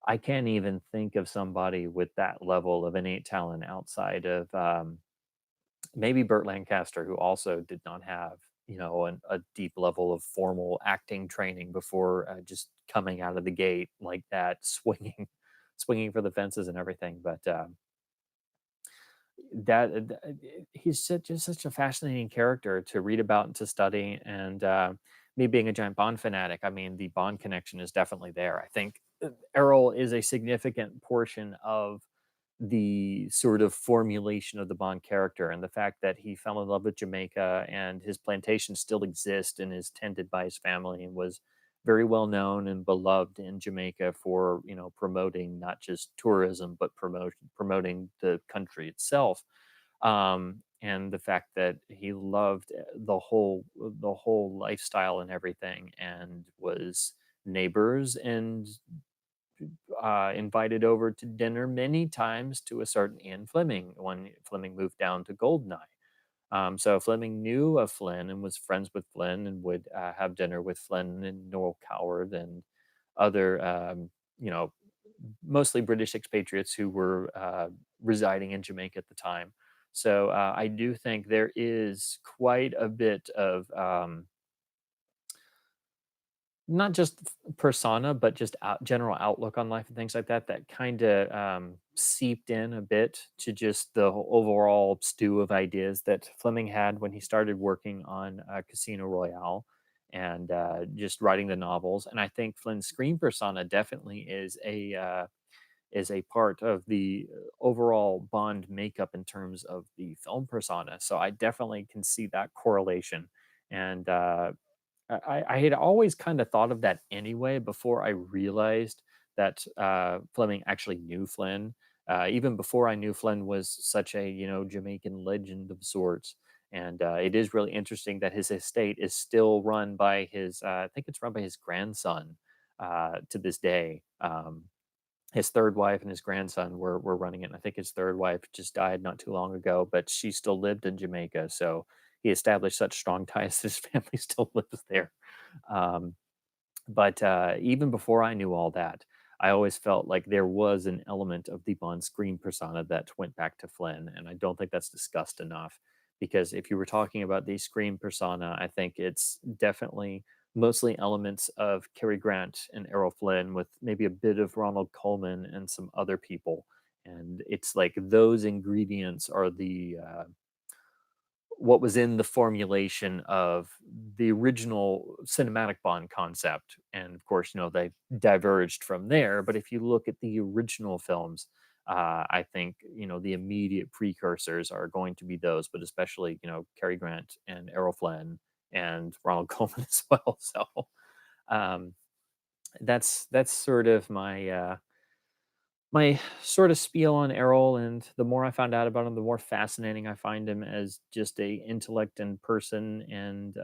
I can't even think of somebody with that level of innate talent outside of maybe Burt Lancaster, who also did not have, a deep level of formal acting training before just coming out of the gate like that, swinging for the fences and everything. But he's just such a fascinating character to read about and to study. And me being a giant Bond fanatic, I mean, the Bond connection is definitely there. I think Errol is a significant portion of the sort of formulation of the Bond character, and the fact that he fell in love with Jamaica and his plantation still exists and is tended by his family, and was very well known and beloved in Jamaica for, promoting not just tourism but promoting the country itself. And the fact that he loved the whole lifestyle and everything, and was neighbors and invited over to dinner many times to a certain Ian Fleming when Fleming moved down to Goldeneye. So Fleming knew of Flynn and was friends with Flynn, and would have dinner with Flynn and Noel Coward and other, mostly British expatriates who were residing in Jamaica at the time. So I do think there is quite a bit of not just persona, but just general outlook on life and things like that, that kind of seeped in a bit to just the overall stew of ideas that Fleming had when he started working on Casino Royale, and just writing the novels. And I think Flynn's screen persona definitely is a part of the overall Bond makeup in terms of the film persona. So I definitely can see that correlation. And I had always kind of thought of that anyway before I realized that Fleming actually knew Flynn. Even before I knew Flynn was such a Jamaican legend of sorts. And it is really interesting that his estate is still run by his. I think it's run by his grandson to this day. His third wife and his grandson were running it. And I think his third wife just died not too long ago, but she still lived in Jamaica. So he established such strong ties that his family still lives there. Um, but even before I knew all that, I always felt like there was an element of the Bond screen persona that went back to Flynn, and I don't think that's discussed enough. Because if you were talking about the screen persona, I think it's definitely mostly elements of Cary Grant and Errol Flynn, with maybe a bit of Ronald Colman and some other people. And it's like those ingredients are the what was in the formulation of the original cinematic Bond concept. And of course, they diverged from there. But if you look at the original films, I think, the immediate precursors are going to be those, but especially, Cary Grant and Errol Flynn and Ronald Colman as well. So um, that's sort of my sort of spiel on Errol. And the more I found out about him, the more fascinating I find him as just a intellect and person, and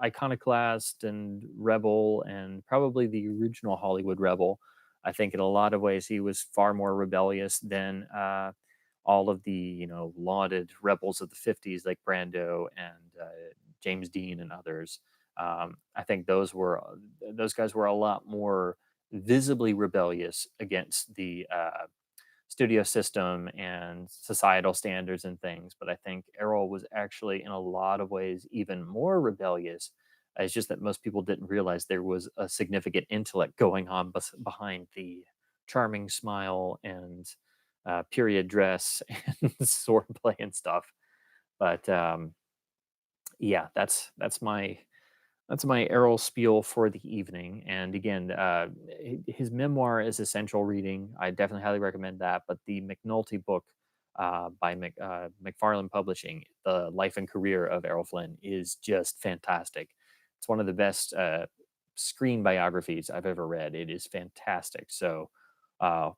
iconoclast and rebel, and probably the original Hollywood rebel. I think in a lot of ways he was far more rebellious than all of the lauded rebels of the 50s like Brando and James Dean and others. I think those guys were a lot more visibly rebellious against the studio system and societal standards and things. But I think Errol was actually, in a lot of ways, even more rebellious. It's just that most people didn't realize there was a significant intellect going on behind the charming smile and period dress and swordplay and stuff. But yeah, that's my Errol spiel for the evening. And again, his memoir is essential reading. I definitely highly recommend that. But the McNulty book by McFarlane Publishing, The Life and Career of Errol Flynn, is just fantastic. It's one of the best screen biographies I've ever read. It is fantastic. So, uh,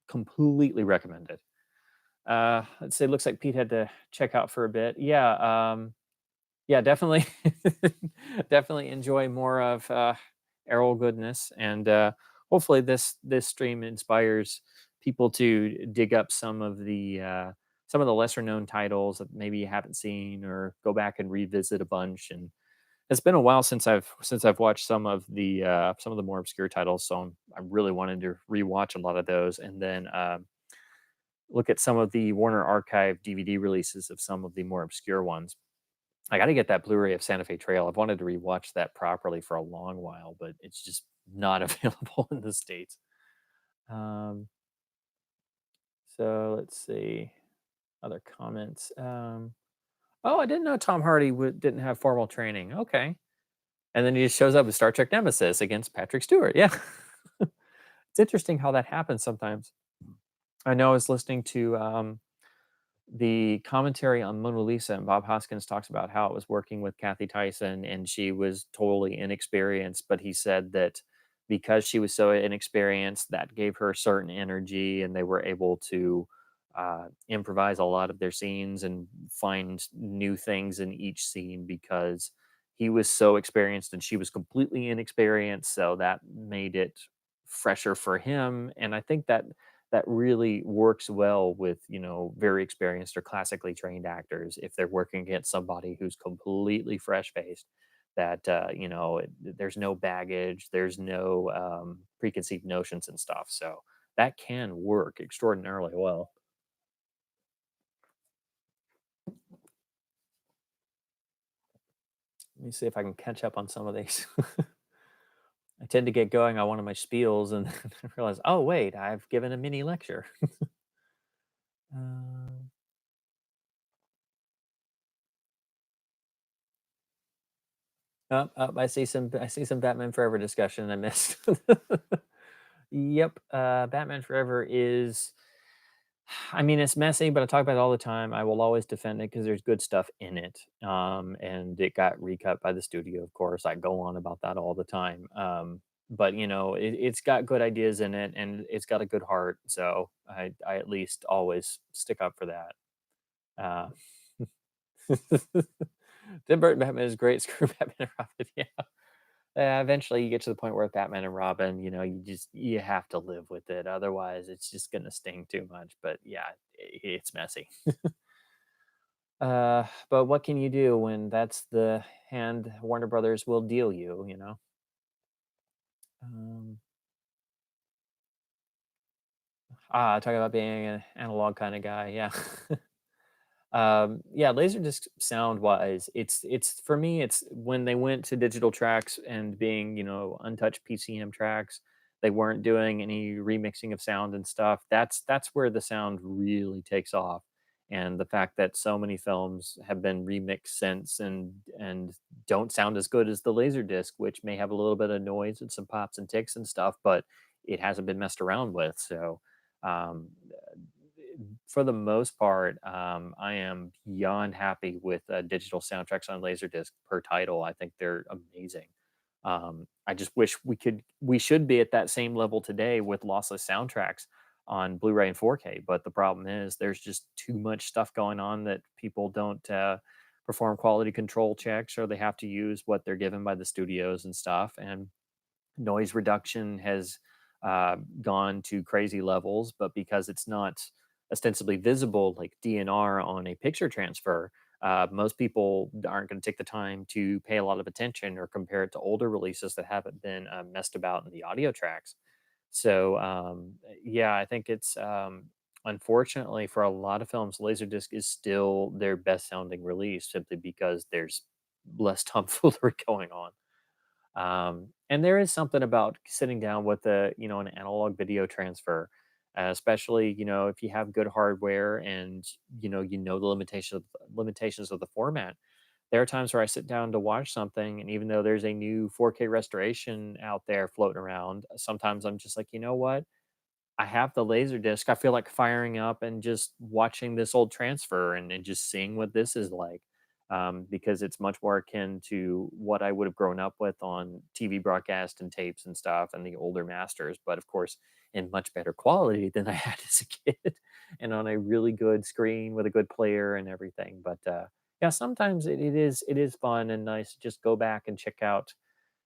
completely recommend it. Let's say, looks like Pete had to check out for a bit. Yeah, definitely, definitely enjoy more of Errol goodness, and hopefully this stream inspires people to dig up some of the lesser known titles that maybe you haven't seen, or go back and revisit a bunch. And it's been a while since I've watched some of the more obscure titles, so I'm really wanting to rewatch a lot of those, and then look at some of the Warner Archive DVD releases of some of the more obscure ones. I got to get that Blu-ray of Santa Fe Trail. I've wanted to rewatch that properly for a long while, but it's just not available in the States. Um, so let's see other comments. Oh, I didn't know Tom Hardy didn't have formal training. Okay, and then he just shows up with Star Trek Nemesis against Patrick Stewart. Yeah, it's interesting how that happens sometimes. I know I was listening to the commentary on Mona Lisa, and Bob Hoskins talks about how it was working with Kathy Tyson, and she was totally inexperienced. But he said that because she was so inexperienced, that gave her certain energy, and they were able to improvise a lot of their scenes and find new things in each scene because he was so experienced and she was completely inexperienced. So that made it fresher for him. And I think that really works well with very experienced or classically trained actors if they're working against somebody who's completely fresh faced, that there's no baggage, there's no preconceived notions and stuff. So that can work extraordinarily well. Let me see if I can catch up on some of these. I tend to get going on one of my spiels and then realize, oh wait, I've given a mini lecture. um, I see some Batman Forever discussion I missed. Yep, Batman Forever is. I mean, it's messy, but I talk about it all the time. I will always defend it because there's good stuff in it. And it got recut by the studio, of course. I go on about that all the time. But it's got good ideas in it, and it's got a good heart. So I at least always stick up for that. Uh, Tim Burton Batman is great. Screw Batman and Robin. Yeah. Eventually, you get to the point where with Batman and Robin, you have to live with it. Otherwise, it's just gonna sting too much. But yeah, it's messy. But what can you do when that's the hand Warner Brothers will deal you? Um, talking about being an analog kind of guy. Yeah. Yeah, Laserdisc sound wise, it's for me, it's when they went to digital tracks and being, untouched PCM tracks, they weren't doing any remixing of sound and stuff. That's where the sound really takes off. And the fact that so many films have been remixed since and don't sound as good as the Laserdisc, which may have a little bit of noise and some pops and ticks and stuff, but it hasn't been messed around with. So um, for the most part, I am beyond happy with digital soundtracks on Laserdisc per title. I think they're amazing. I just wish we should be at that same level today with lossless soundtracks on Blu-ray and 4K. But the problem is there's just too much stuff going on that people don't perform quality control checks, or they have to use what they're given by the studios and stuff. And noise reduction has gone to crazy levels, but because it's not ostensibly visible, like DNR on a picture transfer, most people aren't going to take the time to pay a lot of attention or compare it to older releases that haven't been messed about in the audio tracks. So yeah, I think it's unfortunately for a lot of films, Laserdisc is still their best sounding release simply because there's less tomfoolery going on. And there is something about sitting down with a, an analog video transfer, especially, if you have good hardware and, the limitations of the format. There are times where I sit down to watch something, and even though there's a new 4K restoration out there floating around, sometimes I'm just like, you know what? I have the laser disc. I feel like firing up and just watching this old transfer and just seeing what this is like. Because it's much more akin to what I would have grown up with on TV broadcast and tapes and stuff and the older masters, but of course, in much better quality than I had as a kid and on a really good screen with a good player and everything. But yeah, sometimes it is fun and nice to just go back and check out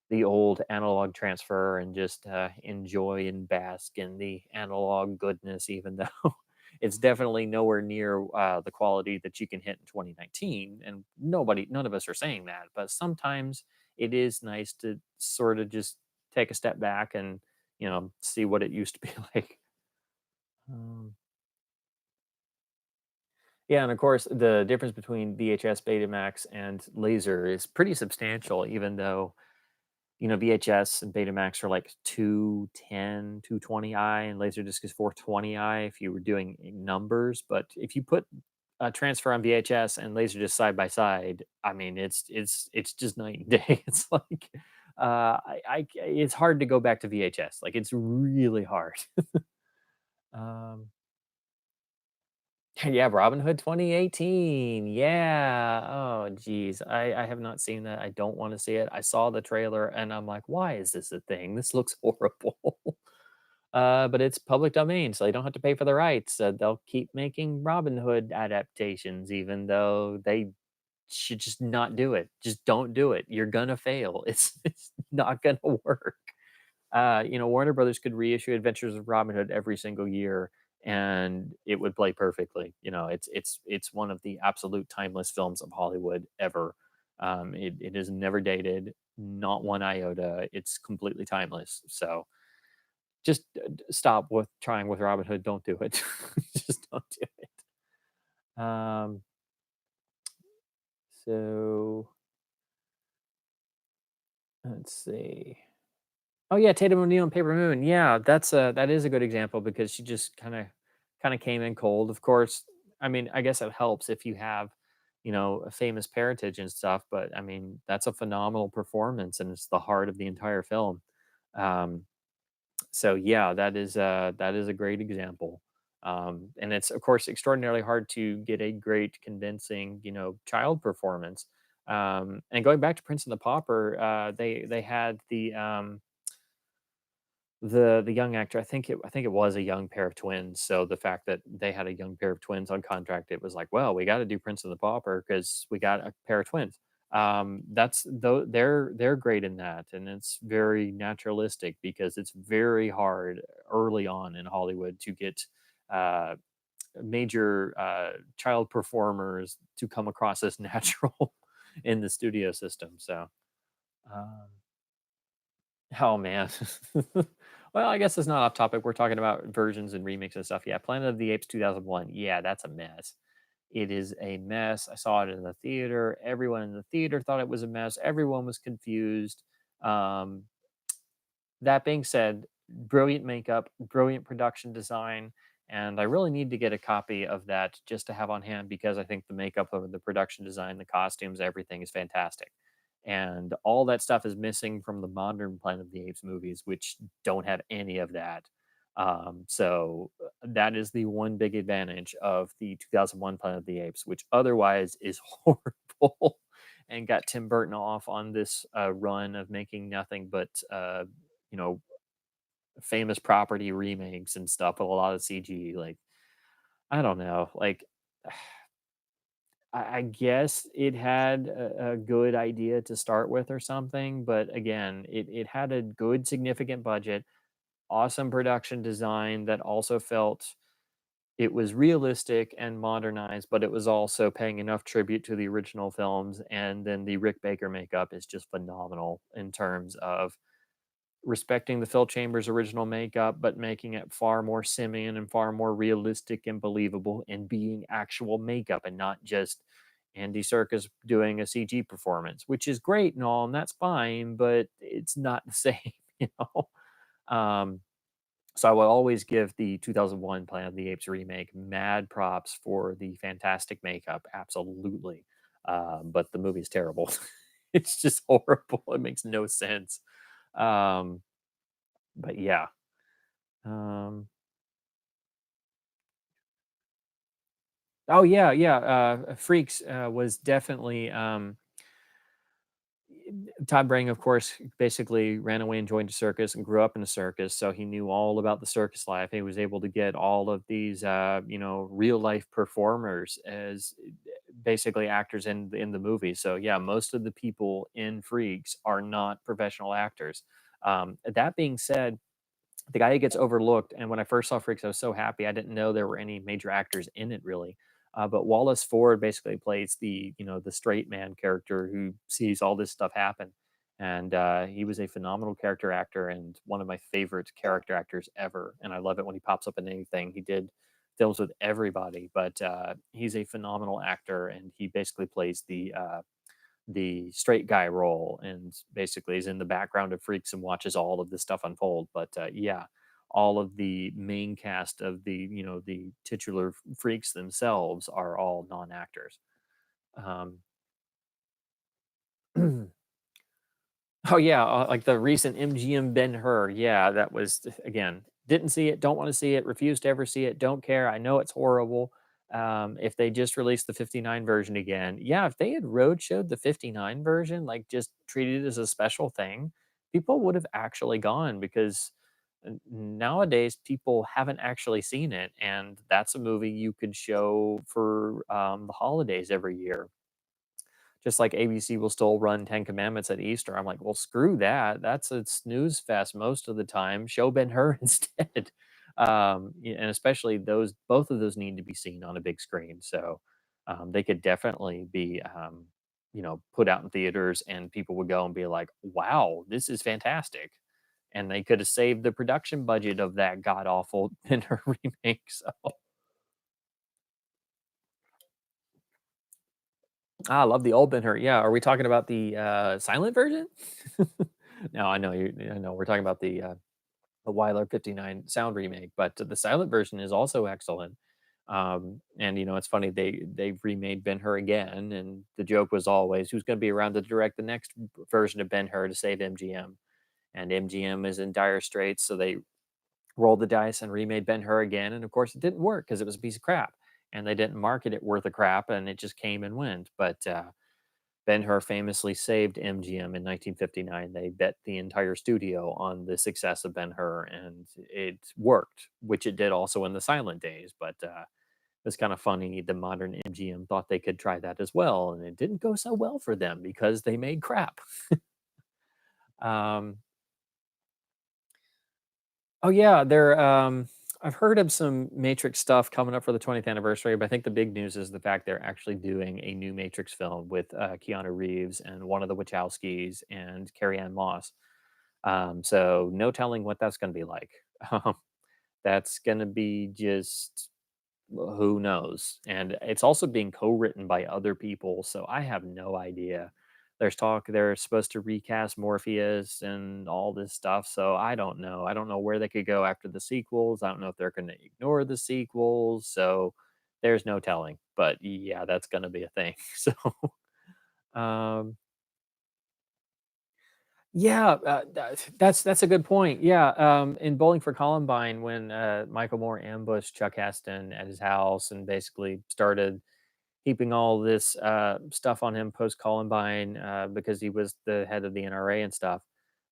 the old analog transfer and just enjoy and bask in the analog goodness, even though it's definitely nowhere near the quality that you can hit in 2019. And none of us are saying that, but sometimes it is nice to sort of just take a step back and, see what it used to be like. Um, yeah, and of course, the difference between VHS, Betamax, and laser is pretty substantial, even though VHS and Betamax are like 210, 220i, and Laserdisc is 420i if you were doing numbers. But if you put a transfer on VHS and Laserdisc side by side, I mean, it's just night and day. It's like it's hard to go back to VHS. Like it's really hard. um, yeah, Robin Hood 2018. Yeah. Oh, geez. I have not seen that. I don't want to see it. I saw the trailer and I'm like, why is this a thing? This looks horrible. But it's public domain, so they don't have to pay for the rights. They'll keep making Robin Hood adaptations, even though they should just not do it. Just don't do it. You're gonna fail. It's not gonna work. Warner Brothers could reissue Adventures of Robin Hood every single year, and it would play perfectly. It's one of the absolute timeless films of Hollywood ever. It is never dated, not one iota. It's completely timeless. So just stop with trying with Robin Hood. Don't do it. Just don't do it. So let's see. Oh yeah, Tatum O'Neal and Paper Moon. Yeah, that is a good example because she just kind of came in cold. Of course, I mean, I guess it helps if you have, a famous parentage and stuff. But I mean, that's a phenomenal performance, and it's the heart of the entire film. Um, so yeah, that is a great example. And it's of course extraordinarily hard to get a great, convincing, child performance. And going back to Prince and the Pauper, they had the young actor, I think it was a young pair of twins, so the fact that they had a young pair of twins on contract, it was like, "Well, we gotta do Prince of the Pauper because we got a pair of twins." That's though they're great in that, and it's very naturalistic because it's very hard early on in Hollywood to get, uh, major, child performers to come across as natural in the studio system, so, um oh, man. Well, I guess it's not off topic. We're talking about versions and remakes and stuff. Yeah, Planet of the Apes 2001. Yeah, that's a mess. It is a mess. I saw it in the theater. Everyone in the theater thought it was a mess. Everyone was confused. Um, that being said, brilliant makeup, brilliant production design, and I really need to get a copy of that just to have on hand because I think the makeup of the production design, the costumes, everything is fantastic. And all that stuff is missing from the modern Planet of the Apes movies, which don't have any of that. So that is the one big advantage of the 2001 Planet of the Apes, which otherwise is horrible and got Tim Burton off on this run of making nothing but you know, famous property remakes and stuff with a lot of CG. Like, I don't know. Like, I guess it had a good idea to start with or something, but again, it had a good, significant budget, awesome production design that also felt it was realistic and modernized, but it was also paying enough tribute to the original films. And then the Rick Baker makeup is just phenomenal in terms of respecting the Phil Chambers original makeup, but making it far more simian and far more realistic and believable and being actual makeup and not just Andy Serkis doing a CG performance, which is great and all, and that's fine, but it's not the same, you know. Um, so I will always give the 2001 Planet of the Apes remake mad props for the fantastic makeup, absolutely. But the movie is terrible. It's just horrible. It makes no sense. Um, but yeah. Um, oh yeah, yeah. Freaks was definitely Todd Brang, of course, basically ran away and joined a circus and grew up in a circus, so he knew all about the circus life. He was able to get all of these, real life performers as basically actors in the movie. So yeah, most of the people in Freaks are not professional actors. That being said, the guy who gets overlooked. And when I first saw Freaks, I was so happy. I didn't know there were any major actors in it really. But Wallace Ford basically plays the straight man character who sees all this stuff happen. And he was a phenomenal character actor and one of my favorite character actors ever. And I love it when he pops up in anything. He did films with everybody, but he's a phenomenal actor and he basically plays the straight guy role and basically is in the background of Freaks and watches all of this stuff unfold. But yeah, all of the main cast of the titular Freaks themselves are all non-actors. Um, oh yeah, like the recent MGM Ben Hur. Yeah, that was again. Didn't see it. Don't want to see it. Refuse to ever see it. Don't care. I know it's horrible. If they just released the 59 version again, yeah. If they had roadshowed the 59 version, like just treated it as a special thing, people would have actually gone because nowadays people haven't actually seen it, and that's a movie you could show for the holidays every year just like ABC will still run Ten Commandments at Easter. I'm like, well, screw that. That's a snooze fest most of the time. Show Ben Hur instead. And especially those, both of those need to be seen on a big screen. So they could definitely be, put out in theaters and people would go and be like, wow, this is fantastic. And they could have saved the production budget of that god awful Ben Hur remake. So I love the old Ben Hur. Yeah, are we talking about the silent version? No, I know you. I know we're talking about the Weiler 59 sound remake, but the silent version is also excellent. And it's funny they've remade Ben Hur again, and the joke was always who's going to be around to direct the next version of Ben Hur to save MGM, and MGM is in dire straits, so they rolled the dice and remade Ben Hur again, and of course it didn't work because it was a piece of crap, and they didn't market it worth a crap, and it just came and went. But Ben-Hur famously saved MGM in 1959. They bet the entire studio on the success of Ben-Hur, and it worked, which it did also in the silent days. But it's kind of funny. The modern MGM thought they could try that as well, and it didn't go so well for them because they made crap. Um, oh yeah, there. I've heard of some Matrix stuff coming up for the 20th anniversary, but I think the big news is the fact they're actually doing a new Matrix film with Keanu Reeves and one of the Wachowskis and Carrie Ann Moss. So no telling what that's going to be like. Um, that's going to be just who knows. And it's also being co-written by other people, so I have no idea. There's talk they're supposed to recast Morpheus and all this stuff, so I don't know. I don't know where they could go after the sequels. I don't know if they're going to ignore the sequels, so there's no telling. But yeah, that's going to be a thing. So um yeah, that's a good point. Yeah, in Bowling for Columbine, when Michael Moore ambushed Chuck Heston at his house and basically started heaping all this stuff on him post Columbine because he was the head of the NRA and stuff.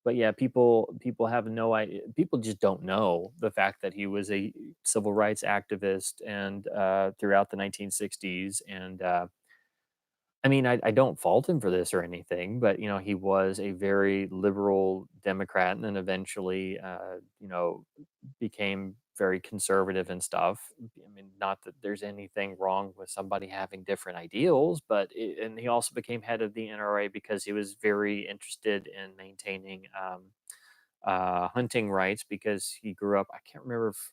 But yeah, people have no idea. People just don't know the fact that he was a civil rights activist and throughout the 1960s, and I mean, I don't fault him for this or anything, but he was a very liberal Democrat, and then eventually, became very conservative and stuff. I mean, not that there's anything wrong with somebody having different ideals, but and he also became head of the NRA because he was very interested in maintaining hunting rights because he grew up. I can't remember if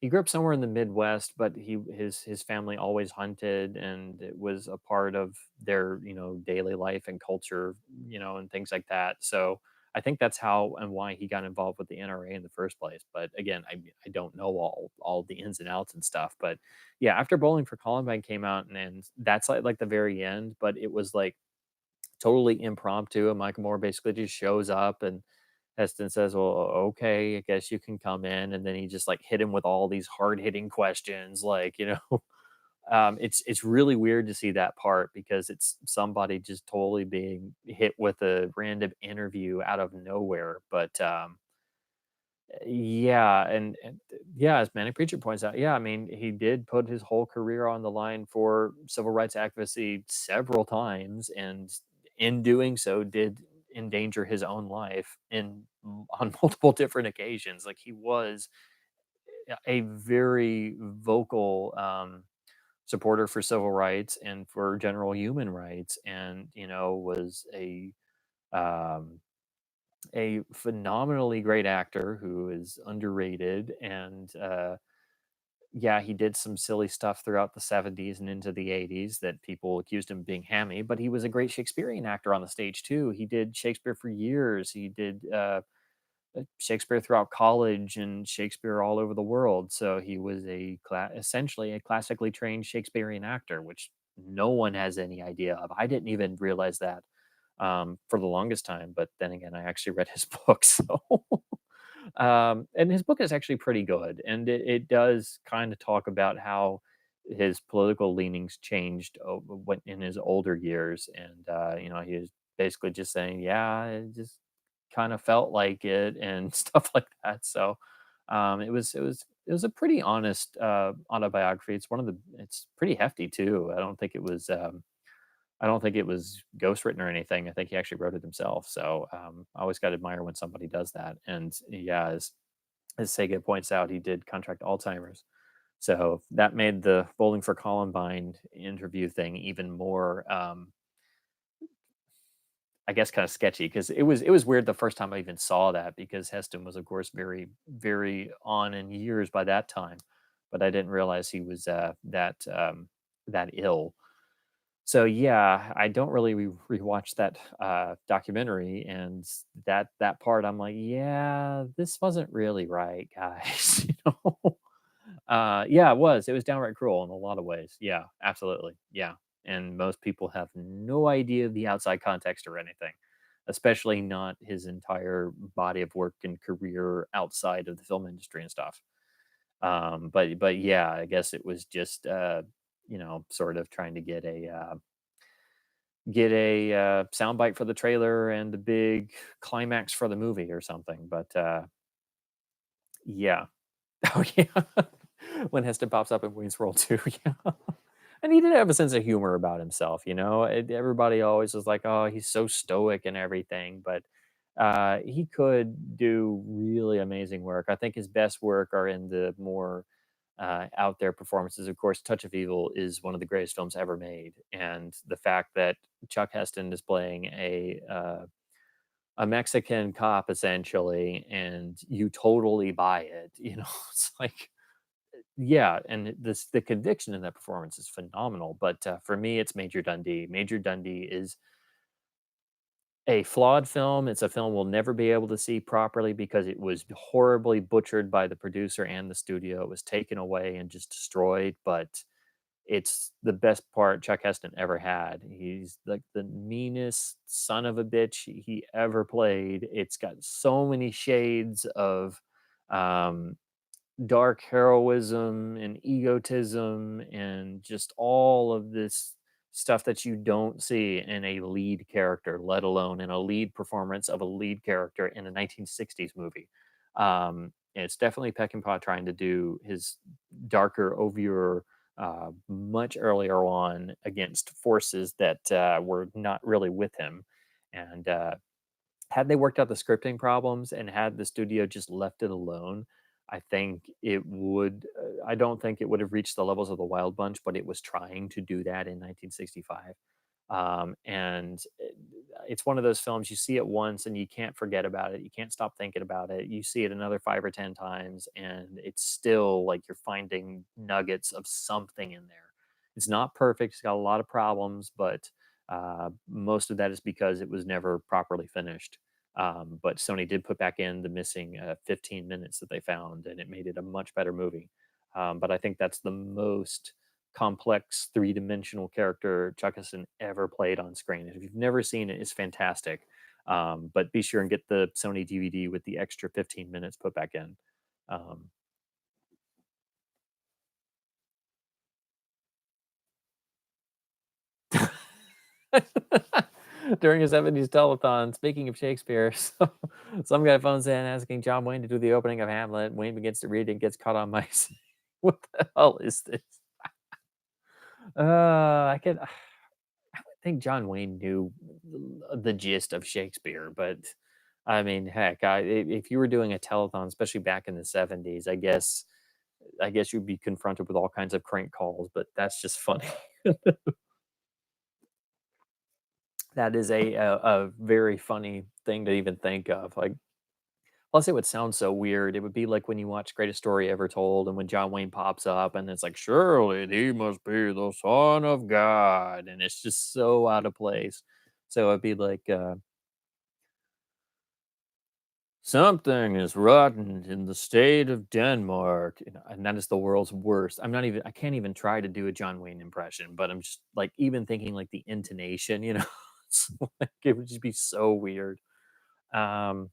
he grew up somewhere in the Midwest, but his family always hunted, and it was a part of their daily life and culture, and things like that. So I think that's how and why he got involved with the NRA in the first place. But again, I don't know all the ins and outs and stuff. But yeah, after Bowling for Columbine came out, and that's like the very end, but it was like totally impromptu, and Michael Moore basically just shows up, and Heston says, "Well, okay, I guess you can come in," and then he just like hit him with all these hard hitting questions, like it's really weird to see that part because it's somebody just totally being hit with a random interview out of nowhere, but yeah, yeah, as Manic Preacher points out, yeah, I mean, he did put his whole career on the line for civil rights advocacy several times, and in doing so, did endanger his own life on multiple different occasions. Like he was a very vocal supporter for civil rights and for general human rights, and was um, a phenomenally great actor who is underrated. And yeah, he did some silly stuff throughout the 70s and into the 80s that people accused him of being hammy, but he was a great Shakespearean actor on the stage too. He did Shakespeare for years. He did Shakespeare throughout college and Shakespeare all over the world. So he was essentially a classically trained Shakespearean actor, which no one has any idea of. I didn't even realize that for the longest time, but then again, I actually read his book, so and his book is actually pretty good, and it does kind of talk about how his political leanings changed when in his older years, and he was basically just saying, yeah, it just kind of felt like it and stuff like that. So it was a pretty honest autobiography. It's pretty hefty too. I don't think it was ghostwritten or anything. I think he actually wrote it himself. So I always got to admire when somebody does that. And yeah, as Sega points out, he did contract Alzheimer's. So that made the Bowling for Columbine interview thing even more, I guess, kind of sketchy because it was weird the first time I even saw that because Heston was, of course, very very on in years by that time, but I didn't realize he was that ill. So yeah, I don't really rewatch that documentary, and that part I'm like, yeah, this wasn't really right, guys. Yeah, it was downright cruel in a lot of ways. Yeah, absolutely. Yeah, and most people have no idea the outside context or anything, especially not his entire body of work and career outside of the film industry and stuff. But yeah, I guess it was just sort of trying to get a soundbite for the trailer and the big climax for the movie or something. But yeah, oh yeah, when Heston pops up in Wayne's World too, yeah. And he did have a sense of humor about himself, everybody always was like, "Oh, he's so stoic and everything," but he could do really amazing work. I think his best work are in the more out there performances. Of course, Touch of Evil is one of the greatest films ever made, and the fact that Chuck Heston is playing a Mexican cop essentially, and you totally buy it. It's like, yeah, and the conviction in that performance is phenomenal. But for me, it's Major Dundee. Major Dundee is a flawed film. It's a film we'll never be able to see properly because it was horribly butchered by the producer and the studio. It was taken away and just destroyed, but it's the best part Chuck Heston ever had. He's like the meanest son of a bitch he ever played. It's got so many shades of um, dark heroism and egotism and just all of this stuff that you don't see in a lead character, let alone in a lead performance of a lead character in a 1960s movie. It's definitely Peckinpah trying to do his darker, ovier much earlier on against forces that were not really with him. And had they worked out the scripting problems and had the studio just left it alone, I think it would. I don't think it would have reached the levels of the Wild Bunch, but it was trying to do that in 1965. And it's one of those films you see it once and you can't forget about it. You can't stop thinking about it. You see it another 5 or 10 times, and it's still like you're finding nuggets of something in there. It's not perfect. It's got a lot of problems, but most of that is because it was never properly finished. But Sony did put back in the missing 15 minutes that they found, and it made it a much better movie. But I think that's the most complex three-dimensional character Chuck ever played on screen. If you've never seen it, it's fantastic. But be sure and get the Sony DVD with the extra 15 minutes put back in. Um, during a 70s telethon, speaking of Shakespeare, some guy phones in asking John Wayne to do the opening of Hamlet. Wayne begins to read and gets caught on mic. What the hell is this? I can. I would think John Wayne knew the gist of Shakespeare, but I mean, heck, if you were doing a telethon, especially back in the 70s, I guess you'd be confronted with all kinds of crank calls. But that's just funny. That is a very funny thing to even think of. Like, plus, it would sound so weird. It would be like when you watch Greatest Story Ever Told, and when John Wayne pops up, and it's like, surely he must be the son of God, and it's just so out of place. So it'd be like, something is rotten in the state of Denmark, and that is the world's worst. I can't even try to do a John Wayne impression, but I'm just like, even thinking like the intonation, it's like, it would just be so weird. Um,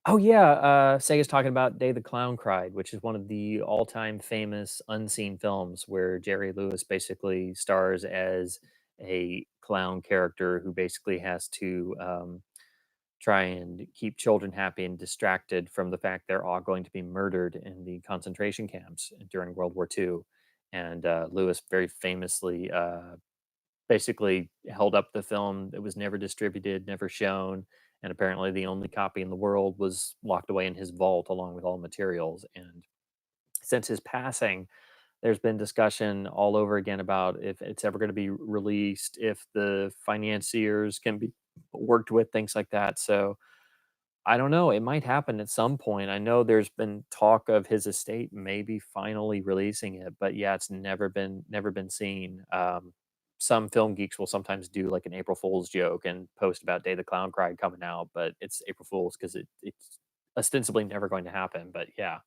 Oh yeah, Sega's talking about Day the Clown Cried, which is one of the all-time famous unseen films where Jerry Lewis basically stars as a clown character who basically has to try and keep children happy and distracted from the fact they're all going to be murdered in the concentration camps during World War II. And Lewis very famously basically held up the film. It was never distributed, never shown, and apparently the only copy in the world was locked away in his vault along with all materials. And since his passing, there's been discussion all over again about if it's ever going to be released, if the financiers can be worked with, things like that. So I don't know. It might happen at some point. I know there's been talk of his estate maybe finally releasing it, but yeah, it's never been seen. Some film geeks will sometimes do like an April Fool's joke and post about Day the Clown Cried coming out, but it's April Fool's because it's ostensibly never going to happen. But yeah,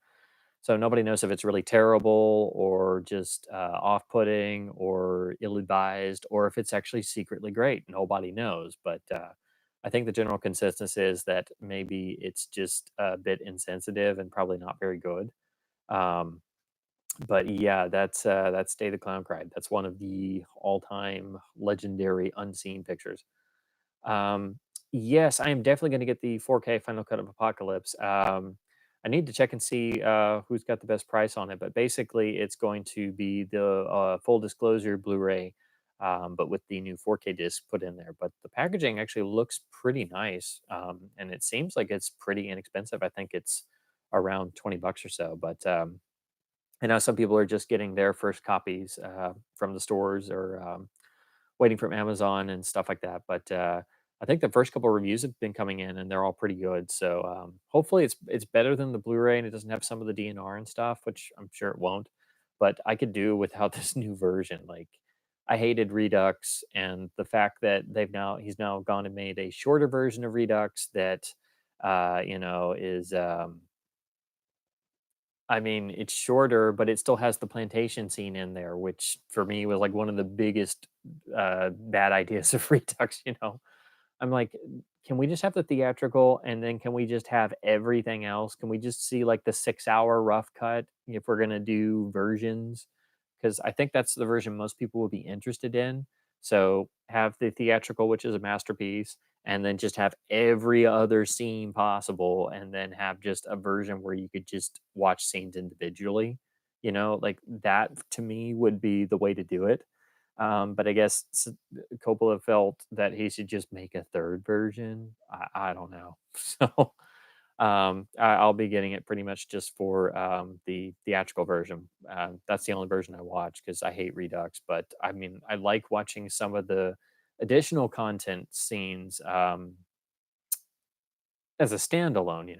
so nobody knows if it's really terrible or just off-putting or ill-advised, or if it's actually secretly great. Nobody knows, but I think the general consensus is that maybe it's just a bit insensitive and probably not very good. Um, but yeah, that's Day the Clown Cried. That's one of the all-time legendary unseen pictures. Um, yes, I am definitely going to get the 4K Final Cut of Apocalypse. I need to check and see who's got the best price on it, but basically, it's going to be the full disclosure Blu-ray, but with the new 4K disc put in there. But the packaging actually looks pretty nice, and it seems like it's pretty inexpensive. I think it's around $20 or so. But I know some people are just getting their first copies from the stores or waiting from Amazon and stuff like that. But I think the first couple reviews have been coming in, and they're all pretty good. So hopefully it's better than the Blu-ray, and it doesn't have some of the DNR and stuff, which I'm sure it won't. But I could do without this new version. Like, I hated Redux, and the fact that he's now gone and made a shorter version of Redux that is I mean, it's shorter, but it still has the plantation scene in there, which for me was like one of the biggest bad ideas of Redux. I'm like, can we just have the theatrical, and then can we just have everything else? Can we just see like the 6 hour rough cut if we're gonna do versions? Because I think that's the version most people will be interested in. So have the theatrical, which is a masterpiece, and then just have every other scene possible, and then have just a version where you could just watch scenes individually. like that to me would be the way to do it. But I guess Coppola felt that he should just make a third version. I don't know. So I'll be getting it pretty much just for the theatrical version. That's the only version I watch because I hate Redux. But I mean, I like watching some of the additional content scenes as a standalone.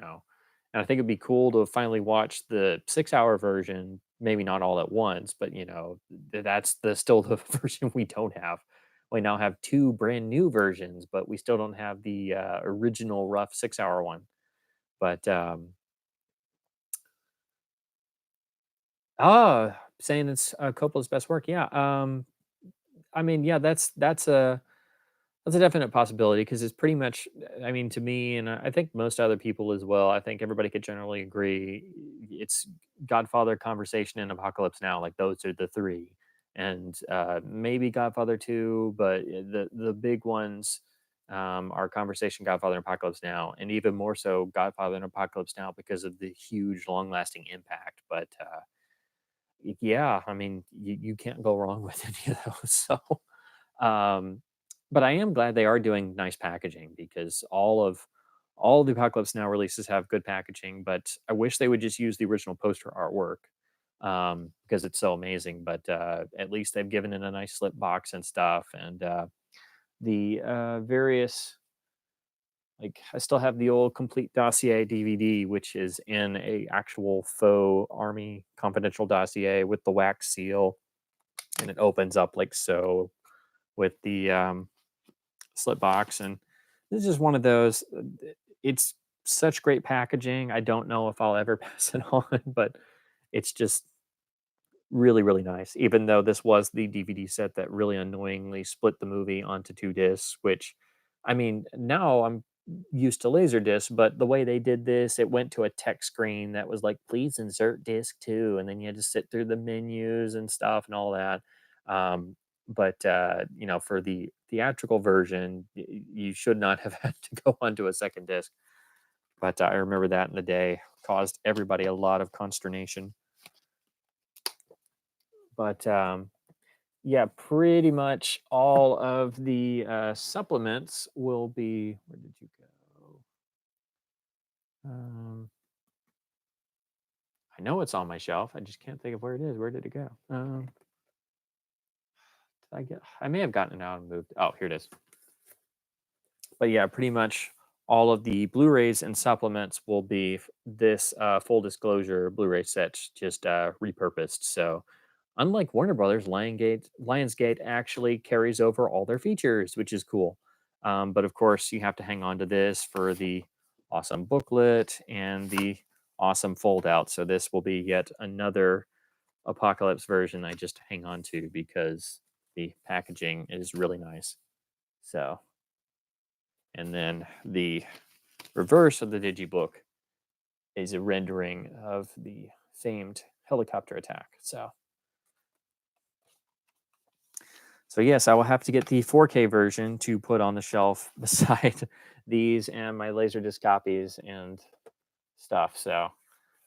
And I think it'd be cool to finally watch the 6-hour version, maybe not all at once, but that's still the version we don't have. We now have two brand new versions, but we still don't have the original rough 6-hour one. But saying it's Coppola's best work, yeah. I mean, yeah, that's a definite possibility because it's pretty much, I mean, to me, and I think most other people as well, I think everybody could generally agree it's Godfather, Conversation, and Apocalypse Now. Like those are the three. And maybe Godfather 2, but the big ones are Conversation, Godfather, and Apocalypse Now. And even more so, Godfather and Apocalypse Now because of the huge, long lasting impact. But yeah, I mean, you can't go wrong with any of those. So. Um, but I am glad they are doing nice packaging because all the Apocalypse Now releases have good packaging, but I wish they would just use the original poster artwork because it's so amazing. But at least they've given it a nice slip box and stuff, and the various like I still have the old complete dossier DVD, which is in a actual faux Army confidential dossier with the wax seal, and it opens up like so with the slip box. And this is just one of those. It's such great packaging. I don't know if I'll ever pass it on, but it's just really, really nice. Even though this was the DVD set that really annoyingly split the movie onto two discs, which, I mean, now I'm used to Laserdisc, but the way they did this, it went to a text screen that was like, please insert disc two. And then you had to sit through the menus and stuff and all that. But for the theatrical version, you should not have had to go onto a second disc. But I remember that in the day caused everybody a lot of consternation. But yeah, pretty much all of the supplements will be. Where did you go? I know it's on my shelf. I just can't think of where it is. Where did it go? Did I get? I may have gotten it out and moved. Oh, here it is. But yeah, pretty much all of the Blu-rays and supplements will be this full disclosure Blu-ray set, just repurposed. So unlike Warner Brothers, Lionsgate actually carries over all their features, which is cool. But of course, you have to hang on to this for the awesome booklet and the awesome fold out. So this will be yet another Apocalypse version I just hang on to because the packaging is really nice. So, and then the reverse of the digibook is a rendering of the famed helicopter attack. So yes, I will have to get the 4K version to put on the shelf beside these and my Laserdisc copies and stuff. So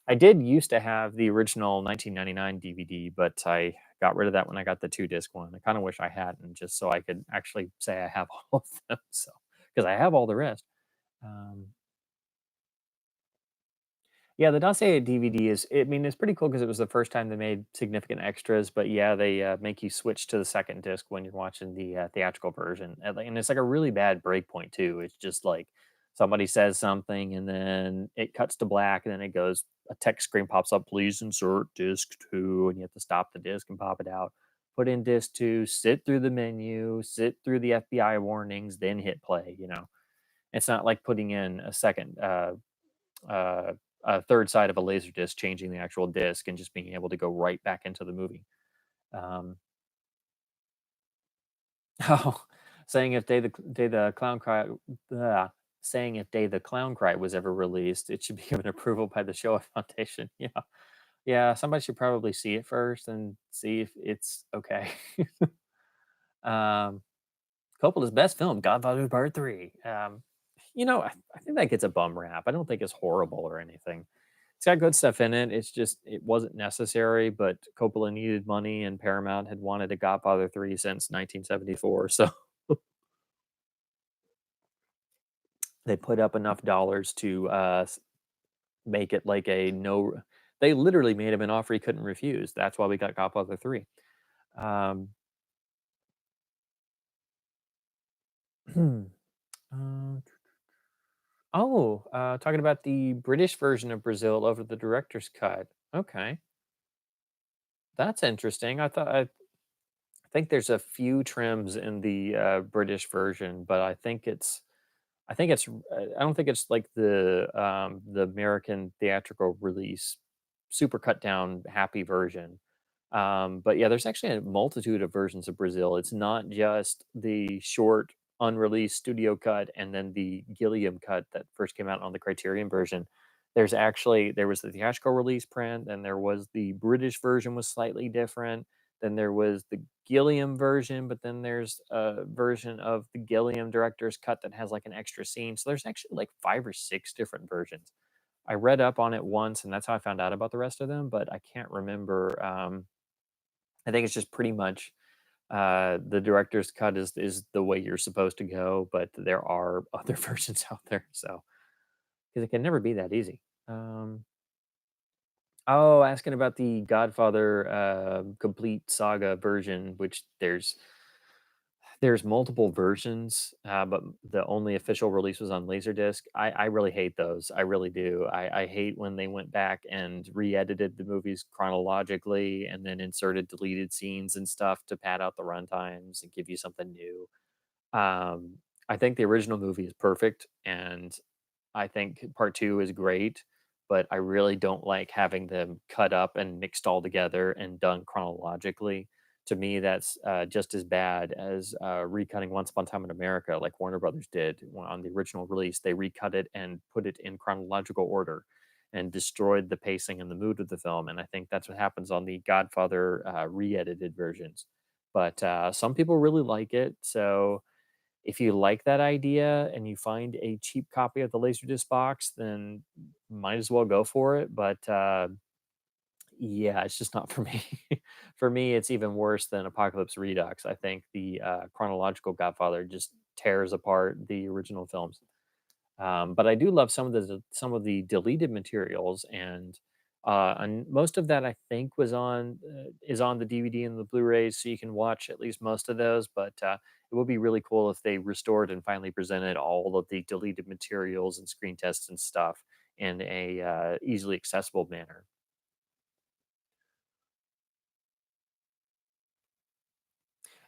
I did used to have the original 1999 DVD, but I got rid of that when I got the 2-disc one. I kind of wish I hadn't, just so I could actually say I have all of them. So because I have all the rest. Um, Yeah, the Dossier DVD is, I mean, it's pretty cool because it was the first time they made significant extras. But yeah, they make you switch to the second disc when you're watching the theatrical version. And it's like a really bad breakpoint, too. It's just like somebody says something and then it cuts to black and then it goes, a text screen pops up, please insert disc two. And you have to stop the disc and pop it out. Put in disc two, sit through the menu, sit through the FBI warnings, then hit play. It's not like putting in uh, a third side of a laser disc, changing the actual disc and just being able to go right back into the movie. Um, oh, saying if Day the Clown Cry, saying if Day the Clown Cry was ever released, it should be given approval by the Showa Foundation. Yeah, yeah. Somebody should probably see it first and see if it's okay. um, Coppola's best film, Godfather Part Three. I think that gets a bum rap. I don't think it's horrible or anything. It's got good stuff in it. It's just it wasn't necessary, but Coppola needed money, and Paramount had wanted a Godfather 3 since 1974, so they put up enough dollars to make it like a no. They literally made him an offer he couldn't refuse. That's why we got Godfather 3. Um, uh, talking about the British version of Brazil over the director's cut. Okay, that's interesting. I think there's a few trims in the British version, but I don't think it's like the American theatrical release, super cut down, happy version. But yeah, there's actually a multitude of versions of Brazil. It's not just the short, unreleased studio cut and then the Gilliam cut that first came out on the Criterion version. There was the theatrical release print, and there was the British version was slightly different. Then there was the Gilliam version, but then there's a version of the Gilliam director's cut that has like an extra scene. So there's actually like 5 or 6 different versions. I read up on it once, and that's how I found out about the rest of them, but I can't remember. I think it's just pretty much the director's cut is the way you're supposed to go, but there are other versions out there, so because it can never be that easy. Um, oh, asking about the Godfather complete saga version, which there's multiple versions, but the only official release was on Laserdisc. I really hate those. I really do. I hate when they went back and re-edited the movies chronologically and then inserted deleted scenes and stuff to pad out the runtimes and give you something new. I think the original movie is perfect, and I think part 2 is great, but I really don't like having them cut up and mixed all together and done chronologically. To me, that's just as bad as recutting Once Upon a Time in America, like Warner Brothers did on the original release. They recut it and put it in chronological order and destroyed the pacing and the mood of the film. And I think that's what happens on the Godfather re-edited versions. But some people really like it, so if you like that idea and you find a cheap copy of the Laserdisc box, then might as well go for it. But yeah, it's just not for me. For me, it's even worse than Apocalypse Redux. I think the chronological Godfather just tears apart the original films. But I do love some of the deleted materials, and most of that I think was on is on the DVD and the Blu-rays, so you can watch at least most of those. But it would be really cool if they restored and finally presented all of the deleted materials and screen tests and stuff in a easily accessible manner.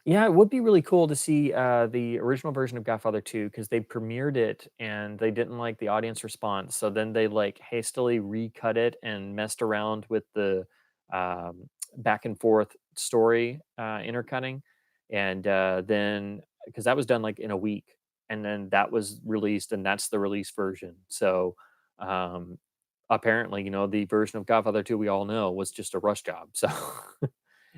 Yeah, it would be really cool to see the original version of Godfather 2 because they premiered it and they didn't like the audience response. So then they like hastily recut it and messed around with the back and forth story intercutting. And then, because that was done like in a week, and then that was released, and that's the release version. So um, apparently, the version of Godfather 2 we all know was just a rush job. So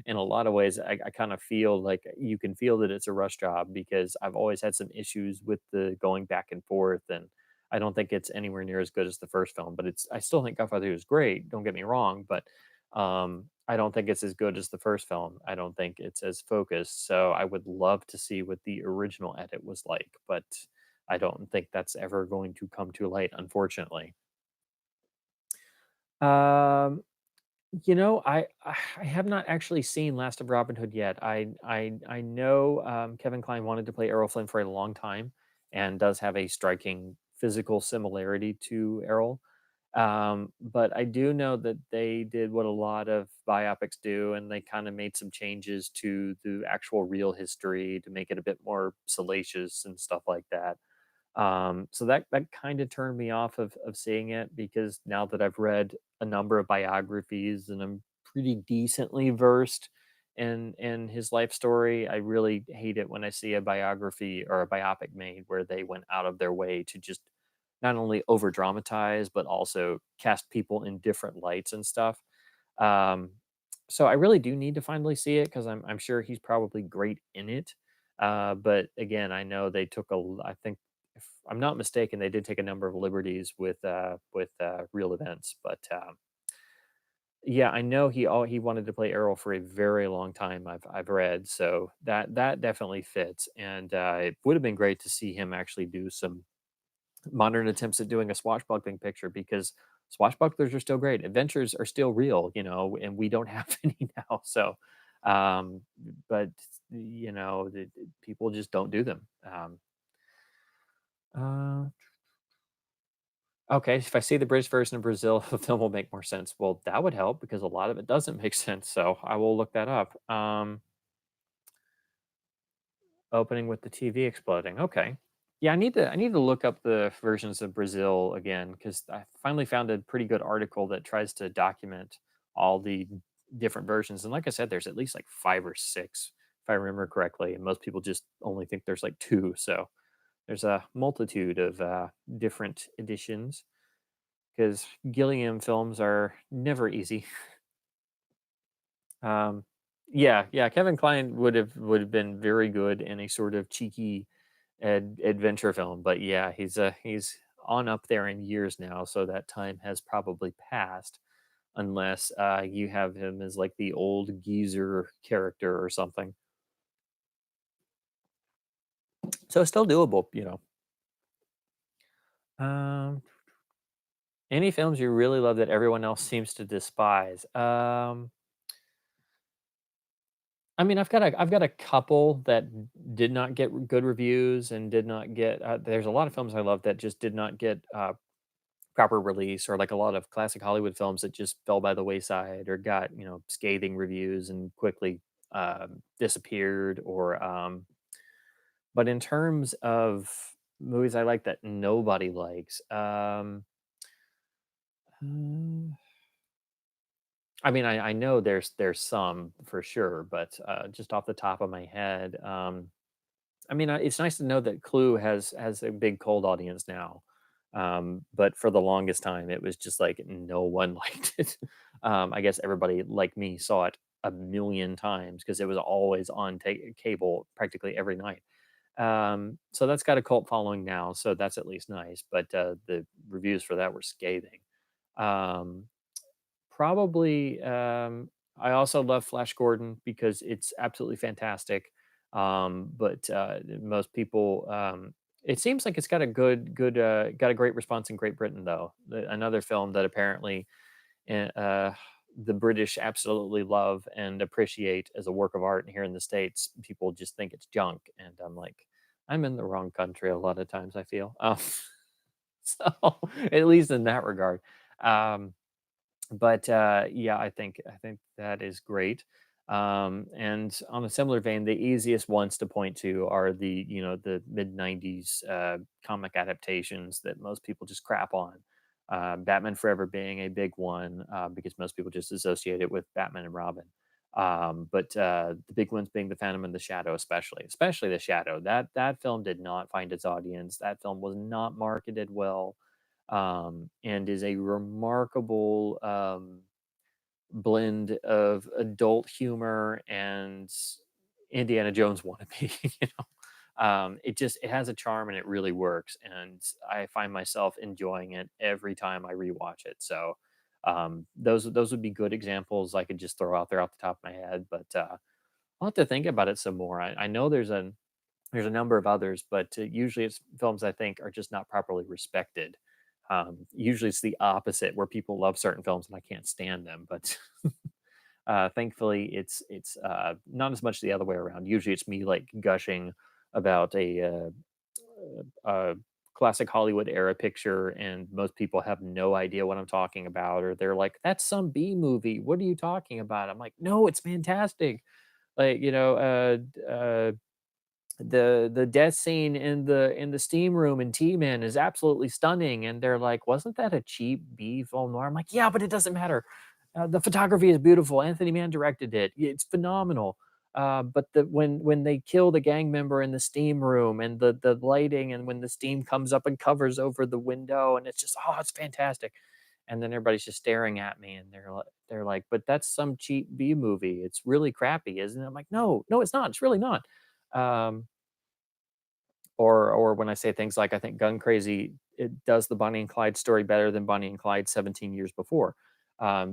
in a lot of ways, I kind of feel like you can feel that it's a rush job because I've always had some issues with the going back and forth, and I don't think it's anywhere near as good as the first film. But I still think Godfather 2 is great. Don't get me wrong, but I don't think it's as good as the first film. I don't think it's as focused. So I would love to see what the original edit was like, but I don't think that's ever going to come to light, unfortunately. Um, I have not actually seen Last of Robin Hood yet. I know Kevin Kline wanted to play Errol Flynn for a long time, and does have a striking physical similarity to Errol. But I do know that they did what a lot of biopics do, and they kind of made some changes to the actual real history to make it a bit more salacious and stuff like that. So that kind of turned me off of seeing it, because now that I've read a number of biographies and I'm pretty decently versed in his life story, I really hate it when I see a biography or a biopic made where they went out of their way to just not only over dramatize but also cast people in different lights and stuff. Um, so I really do need to finally see it because I'm sure he's probably great in it. But again, I know they took I think I'm not mistaken, they did take a number of liberties with real events, but yeah, I know he wanted to play Errol for a very long time. I've read, so that definitely fits, and it would have been great to see him actually do some modern attempts at doing a swashbuckling picture because swashbucklers are still great. Adventures are still real, and we don't have any now. So, um, but people just don't do them. Uh, okay, if I see the British version of Brazil, the film will make more sense. Well, that would help because a lot of it doesn't make sense. So I will look that up. Opening with the TV exploding. Okay. Yeah, I need to look up the versions of Brazil again because I finally found a pretty good article that tries to document all the different versions. And like I said, there's at least like five or six, if I remember correctly. And most people just only think there's like two. So there's a multitude of different editions because Gilliam films are never easy. Um, yeah, Kevin Kline would have been very good in a sort of cheeky adventure film, but yeah, he's on up there in years now, so that time has probably passed, unless you have him as like the old geezer character or something. So it's still doable. Um, any films you really love that everyone else seems to despise? I mean, I've got a couple that did not get good reviews and did not get. There's a lot of films I love that just did not get proper release, or like a lot of classic Hollywood films that just fell by the wayside or got scathing reviews and quickly disappeared. Or but in terms of movies I like that nobody likes, uh, I mean, I know there's some for sure, but just off the top of my head. I mean, it's nice to know that Clue has a big cold audience now, but for the longest time, it was just like no one liked it. I guess everybody like me saw it a million times because it was always on cable practically every night. So that's got a cult following now, so that's at least nice. But the reviews for that were scathing. Um, Probably, I also love Flash Gordon because it's absolutely fantastic. But most people, it seems like it's got a got a great response in Great Britain, though. Another film that apparently the British absolutely love and appreciate as a work of art, and here in the States, people just think it's junk. And I'm like, I'm in the wrong country a lot of times, I feel. So, at least in that regard. Um, but yeah, I think that is great. And on a similar vein, the easiest ones to point to are the mid '90s comic adaptations that most people just crap on. Batman Forever being a big one because most people just associate it with Batman and Robin. But the big ones being the Phantom and the Shadow, especially the Shadow. That film did not find its audience. That film was not marketed well, and is a remarkable blend of adult humor and Indiana Jones wannabe. It has a charm and it really works, and I find myself enjoying it every time I rewatch it. So those would be good examples I could just throw out there off the top of my head, but I'll have to think about it some more. I know there's a number of others, but usually it's films I think are just not properly respected. Usually it's the opposite, where people love certain films and I can't stand them. But thankfully, it's not as much the other way around. Usually it's me like gushing about a classic Hollywood era picture, and most people have no idea what I'm talking about, or they're like, "That's some B movie. What are you talking about?" I'm like, "No, it's fantastic." Like the death scene in the steam room in T-Man is absolutely stunning, and they're like, "Wasn't that a cheap B film noir?" I'm like, "Yeah, but it doesn't matter. The photography is beautiful. Anthony Mann directed it. It's phenomenal." But when they kill the gang member in the steam room, and the lighting, and when the steam comes up and covers over the window, and it's just, oh, it's fantastic. And then everybody's just staring at me, and they're like, "But that's some cheap B movie. It's really crappy, isn't it?" I'm like, "No, no, it's not. It's really not." Um, Or when I say things like I think Gun Crazy, it does the Bonnie and Clyde story better than Bonnie and Clyde 17 years before,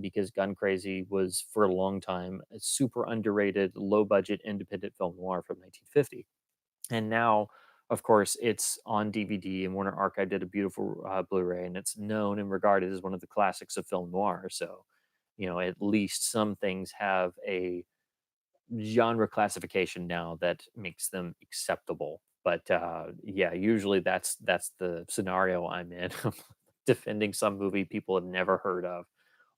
because Gun Crazy was for a long time a super underrated, low budget independent film noir from 1950. And now, of course, it's on DVD, and Warner Archive did a beautiful Blu-ray, and it's known and regarded as one of the classics of film noir. So, at least some things have a genre classification now that makes them acceptable. But yeah, usually that's the scenario I'm in, defending some movie people have never heard of,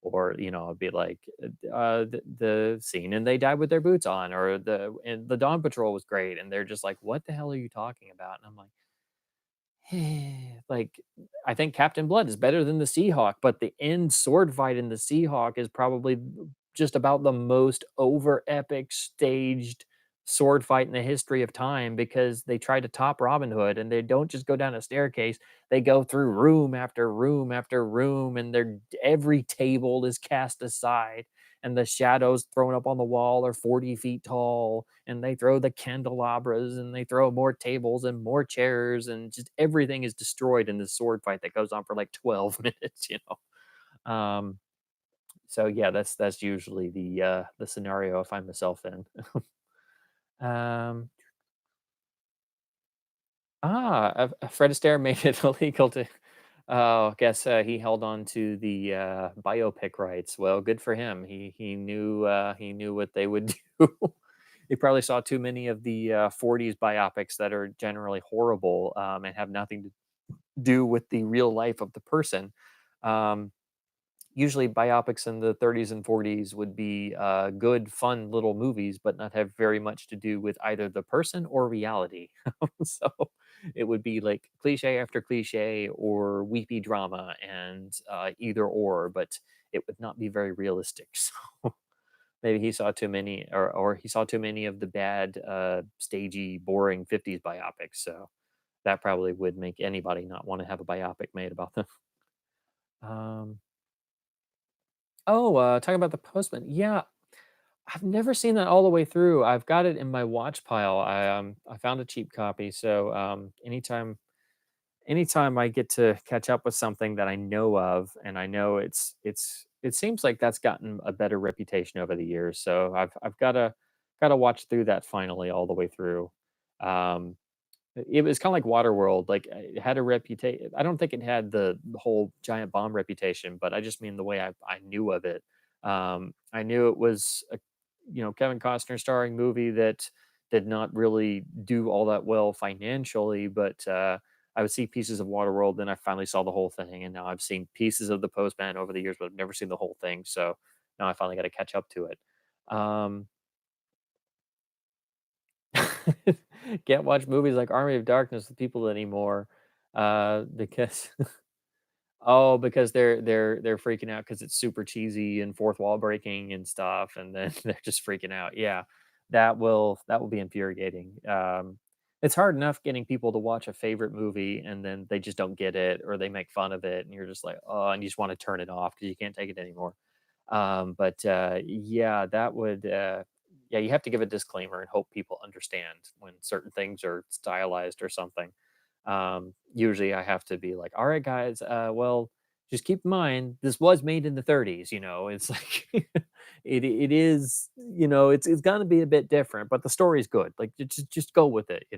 or I'll be like, the scene and they died with their boots on, or the Dawn Patrol was great, and they're just like, what the hell are you talking about? And I'm like, like, I think Captain Blood is better than the Seahawk, but the end sword fight in the Seahawk is probably just about the most over epic staged sword fight in the history of time, because they try to top Robin Hood and they don't just go down a staircase, they go through room after room after room, and every table is cast aside, and the shadows thrown up on the wall are 40 feet tall, and they throw the candelabras, and they throw more tables and more chairs, and just everything is destroyed in this sword fight that goes on for like 12 minutes. So yeah, that's usually the scenario I find myself in. um Fred Astaire made it illegal to. Oh, I guess he held on to the biopic rights. Well, good for him. He knew what they would do. He probably saw too many of the 40s biopics that are generally horrible, and have nothing to do with the real life of the person. Um, Usually biopics in the 30s and 40s would be good, fun little movies, but not have very much to do with either the person or reality. So it would be like cliche after cliche or weepy drama, and either or, but it would not be very realistic. So maybe he saw too many, or he saw too many of the bad, stagey, boring 50s biopics. So that probably would make anybody not want to have a biopic made about them. Um, talking about The Postman. Yeah, I've never seen that all the way through. I've got it in my watch pile. I found a cheap copy, so anytime I get to catch up with something that I know of, and I know it seems like that's gotten a better reputation over the years. So I've gotta watch through that finally all the way through. Um, it was kind of like Waterworld. Like, it had a reputation. I don't think it had the whole giant bomb reputation, but I just mean the way I knew of it. I knew it was a Kevin Costner starring movie that did not really do all that well financially, but I would see pieces of Waterworld, then I finally saw the whole thing, and now I've seen pieces of The Postman over the years, but I've never seen the whole thing. So now I finally got to catch up to it. Um, Can't watch movies like Army of Darkness with people anymore, because because they're freaking out because it's super cheesy and fourth wall breaking and stuff, and then they're just freaking out. Yeah, that will be infuriating. It's hard enough getting people to watch a favorite movie and then they just don't get it, or they make fun of it, and you're just like, oh, and you just want to turn it off because you can't take it anymore. But yeah, that would. Yeah, you have to give a disclaimer and hope people understand when certain things are stylized or something. Usually I have to be like, all right, guys, well, just keep in mind this was made in the 30s. It's like it is, it's gonna be a bit different, but the story's good. Like, just go with it.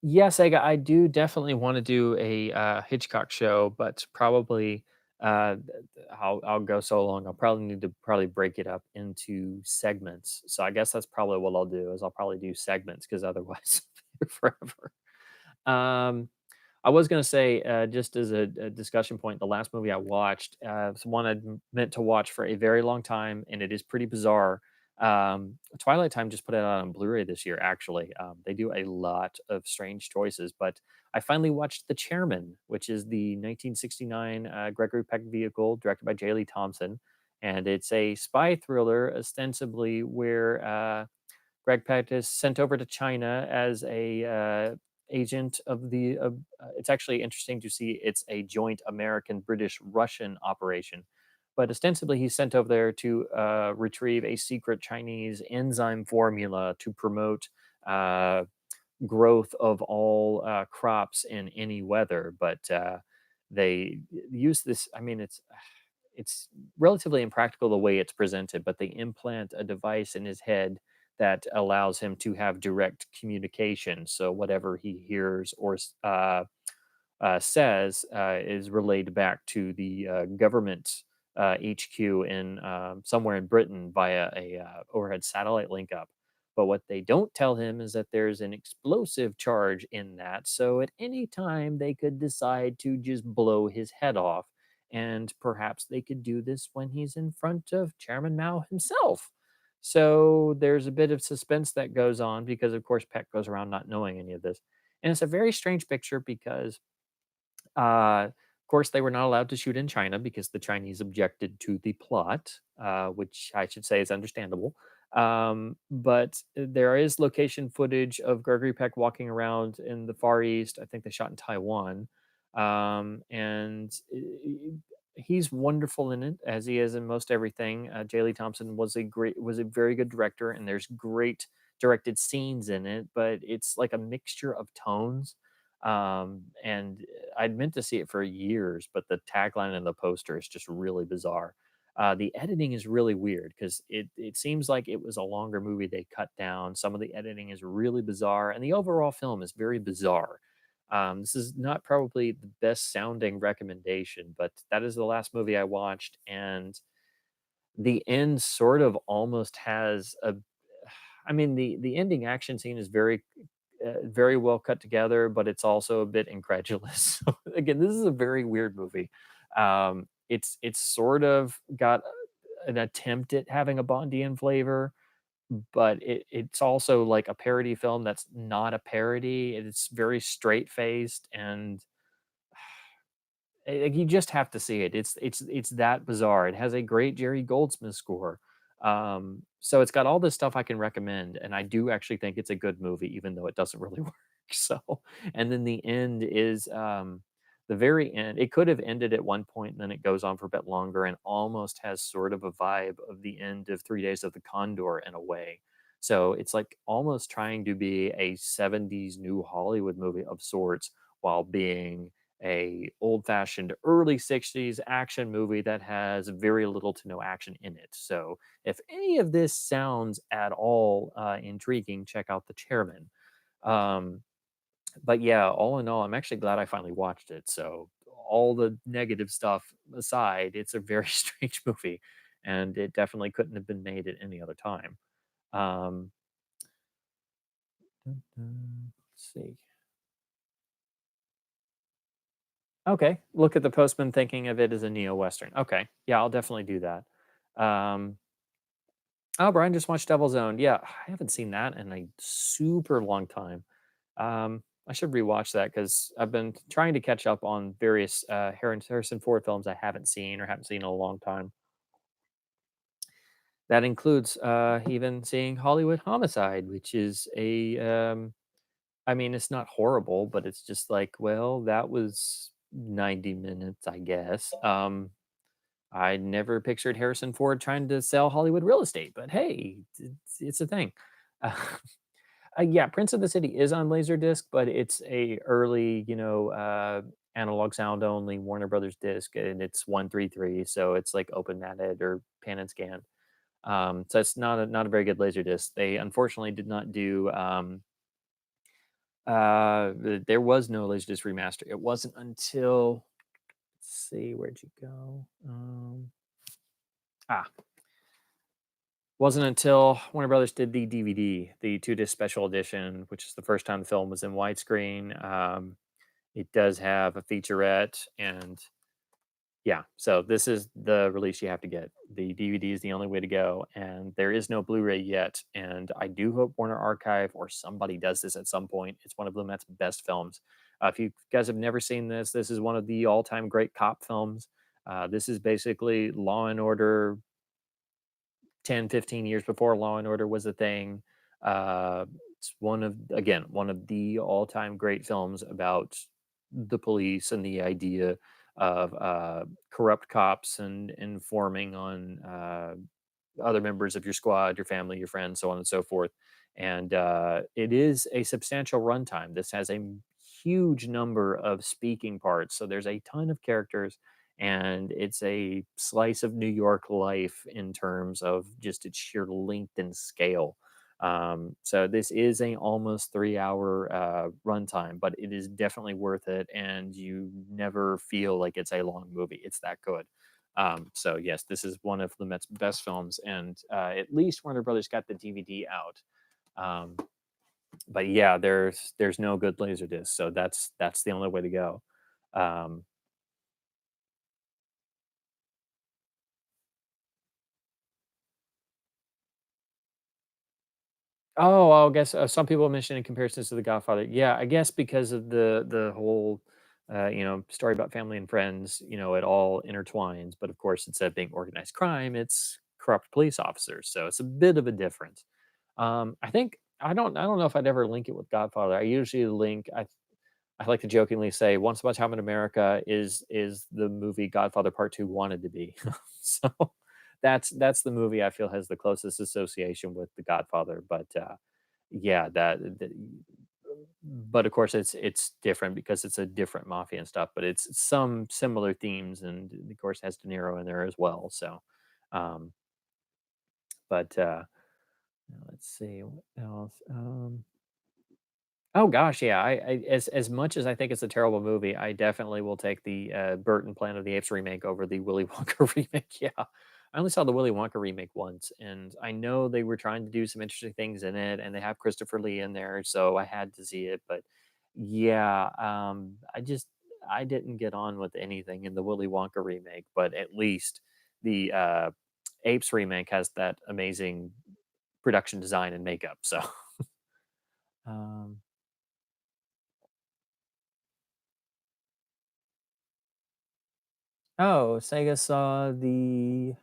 Yes, I do definitely want to do a Hitchcock show, but probably I'll go so long. I'll probably need to probably break it up into segments. So I guess that's probably what I'll do, is I'll probably do segments, because otherwise forever. Um, I was gonna say, just as a discussion point, the last movie I watched, it's one I'd meant to watch for a very long time, and it is pretty bizarre. Twilight Time just put it out on Blu-ray this year. Actually, they do a lot of strange choices, but I finally watched The Chairman, which is the 1969 Gregory Peck vehicle directed by J. Lee Thompson, and it's a spy thriller, ostensibly, where Greg Peck is sent over to China as a agent of the. It's actually interesting to see it's a joint American British Russian operation, but ostensibly he's sent over there to retrieve a secret Chinese enzyme formula to promote uh, growth of all crops in any weather. But they use this. I mean, it's relatively impractical the way it's presented, but they implant a device in his head that allows him to have direct communication. So whatever he hears or says is relayed back to the government HQ in somewhere in Britain via a overhead satellite link up. But what they don't tell him is that there's an explosive charge in that. So at any time, they could decide to just blow his head off. And perhaps they could do this when he's in front of Chairman Mao himself. So there's a bit of suspense that goes on because, of course, Peck goes around not knowing any of this. And it's a very strange picture because of course, they were not allowed to shoot in China because the Chinese objected to the plot, which I should say is understandable. But there is location footage of Gregory Peck walking around in the Far East. I think they shot in Taiwan, and he's wonderful in it, as he is in most everything. J. Lee Thompson was a very good director, and there's great directed scenes in it. But it's like a mixture of tones, and I'd meant to see it for years, but the tagline and the poster is just really bizarre. The editing is really weird because it seems like it was a longer movie they cut down. Some of the editing is really bizarre, and the overall film is very bizarre. This is not probably the best sounding recommendation, but that is the last movie I watched, and the end sort of almost has a. I mean, the ending action scene is very well cut together, but it's also a bit incredulous. So again, this is a very weird movie. It's sort of got an attempt at having a Bondian flavor, but it's also like a parody film that's not a parody. It's very straight faced, and like, you just have to see it. It's that bizarre. It has a great Jerry Goldsmith score. So it's got all this stuff I can recommend, and I do actually think it's a good movie, even though it doesn't really work. So, and then the end is the very end. It could have ended at one point, and then it goes on for a bit longer, and almost has sort of a vibe of the end of 3 Days of the Condor in a way. So it's like almost trying to be a 70s new Hollywood movie of sorts while being a old-fashioned early 60s action movie that has very little to no action in it. So if any of this sounds at all intriguing, check out The Chairman. Um, but yeah, all in all, I'm actually glad I finally watched it. So all the negative stuff aside, it's a very strange movie, and it definitely couldn't have been made at any other time. Um, let's see. Okay, look at the Postman, thinking of it as a neo-Western. Okay, yeah, I'll definitely do that. Um, oh, Brian just watched Devil's Own. Yeah, I haven't seen that in a super long time. I should rewatch that because I've been trying to catch up on various Harrison Ford films I haven't seen or haven't seen in a long time. That includes even seeing Hollywood Homicide, which is I mean, it's not horrible, but it's just like, well, that was 90 minutes, I guess. I never pictured Harrison Ford trying to sell Hollywood real estate, but hey, it's a thing. Uh, yeah, Prince of the City is on Laserdisc, but it's a early, analog sound only Warner Brothers disc, and it's 133, so it's like open matted or pan and scan. So it's not a very good Laserdisc. They unfortunately did not do. There was no Laserdisc remaster. It wasn't until, let's see, where'd you go? Ah, wasn't until Warner Brothers did the DVD, the 2 disc special edition, which is the first time the film was in widescreen. It does have a featurette, and yeah, so this is the release you have to get. The DVD is the only way to go, and there is no Blu-ray yet. And I do hope Warner Archive or somebody does this at some point. It's one of Lumet's best films. If you guys have never seen this, this is one of the all-time great cop films. This is basically Law and Order 10, 15 years before Law and Order was a thing. It's one of the all-time great films about the police and the idea of corrupt cops and informing on other members of your squad, your family, your friends, so on and so forth. And it is a substantial runtime. This has a huge number of speaking parts, so there's a ton of characters, and it's a slice of New York life in terms of just its sheer length and scale. So this is a almost 3 hour runtime, but it is definitely worth it, and you never feel like it's a long movie. It's that good. So yes, this is one of Lumet's best films, and at least Warner Brothers got the DVD out. Um, but yeah, there's no good Laserdisc, so that's the only way to go. Um, oh, I guess some people mention in comparisons to The Godfather. Yeah, I guess because of the whole story about family and friends. It all intertwines. But of course, instead of being organized crime, it's corrupt police officers. So it's a bit of a difference. I think I don't know if I'd ever link it with Godfather. I usually link I like to jokingly say Once Upon a Time in America is the movie Godfather Part 2 wanted to be. So that's the movie I feel has the closest association with The Godfather. But yeah, but of course it's different because it's a different mafia and stuff, but it's some similar themes, and of course has De Niro in there as well. So um but let's see what else. Oh gosh, yeah. As much as I think it's a terrible movie, I definitely will take the Burton Planet of the Apes remake over the Willy Wonka remake. Yeah, I only saw the Willy Wonka remake once, and I know they were trying to do some interesting things in it, and they have Christopher Lee in there, so I had to see it. But yeah, I didn't get on with anything in the Willy Wonka remake, but at least the Apes remake has that amazing production design and makeup. So. Um, Oh, Sega saw the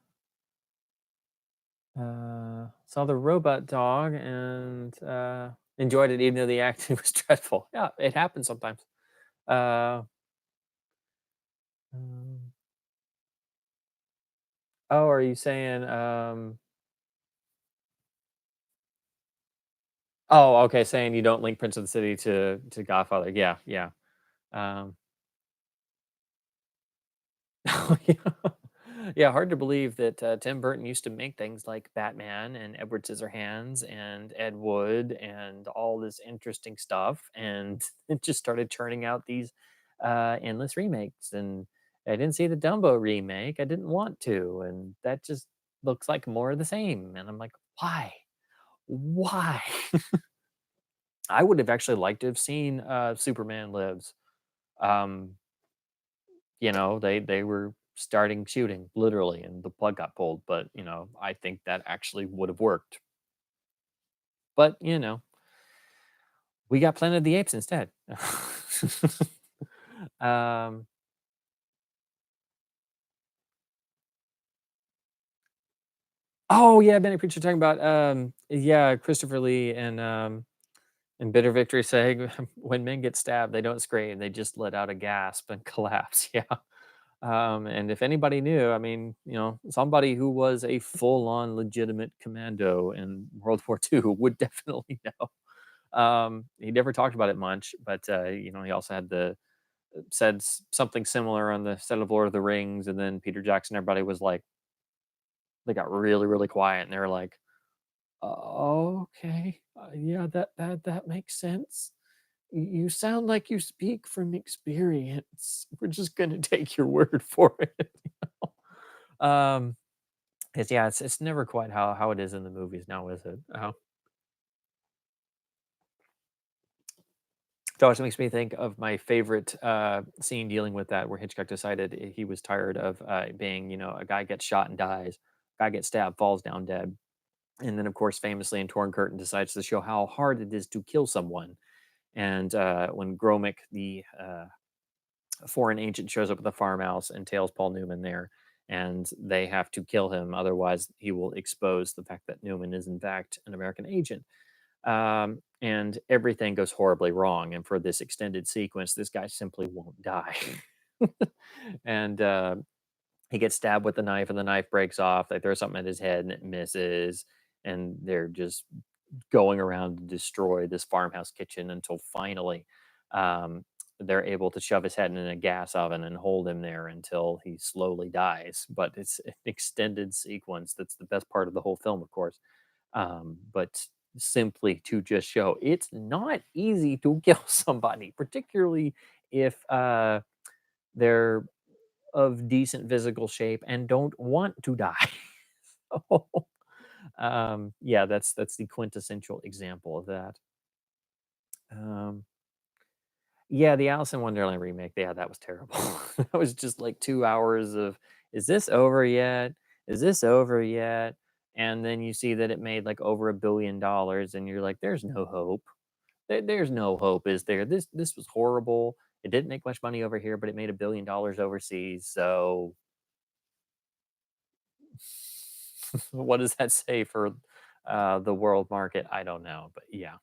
robot dog and enjoyed it even though the acting was dreadful. Yeah, it happens sometimes. Uh, um, oh, are you saying oh, okay, saying you don't link Prince of the City to Godfather. Yeah, yeah. Um Oh, yeah. Yeah, hard to believe that Tim Burton used to make things like Batman and Edward Scissorhands and Ed Wood and all this interesting stuff, and it just started churning out these endless remakes. And I didn't see the Dumbo remake. I didn't want to, and that just looks like more of the same. And I'm like, why? Why? I would have actually liked to have seen Superman Lives. Um, they were starting shooting literally, and the plug got pulled. But I think that actually would have worked. But we got Planet of the Apes instead. um oh yeah, Benny Preacher talking about yeah, Christopher Lee and Bitter Victory saying when men get stabbed they don't scream, they just let out a gasp and collapse. Yeah. And if anybody knew, I mean, somebody who was a full-on legitimate commando in World War II would definitely know. He never talked about it much, but he also had said something similar on the set of Lord of the Rings, and then Peter Jackson. Everybody was like, they got really, really quiet, and they were like, okay, yeah, that makes sense. You sound like you speak from experience. We're just gonna take your word for it." Um, yeah, it's never quite how it is in the movies now, is it? It always makes me think of my favorite scene dealing with that, where Hitchcock decided he was tired of being, a guy gets shot and dies, guy gets stabbed, falls down dead, and then of course, famously in Torn Curtain, decides to show how hard it is to kill someone. And when Gromick, the foreign agent, shows up at the farmhouse and tails Paul Newman there, and they have to kill him, otherwise he will expose the fact that Newman is in fact an American agent. And everything goes horribly wrong. And for this extended sequence, this guy simply won't die. And he gets stabbed with the knife, and the knife breaks off. They throw something at his head, and it misses. And they're just going around to destroy this farmhouse kitchen until finally um, they're able to shove his head in a gas oven and hold him there until he slowly dies. But it's an extended sequence that's the best part of the whole film, of course. But simply to just show it's not easy to kill somebody, particularly if they're of decent physical shape and don't want to die. So, yeah, that's the quintessential example of that. Um, yeah, the Alice in Wonderland remake, yeah, that was terrible. That was just like 2 hours of, is this over yet? Is this over yet? And then you see that it made like over $1 billion, and you're like, there's no hope. There's no hope, is there? This was horrible. It didn't make much money over here, but it made $1 billion overseas. So what does that say for the world market? I don't know, but yeah.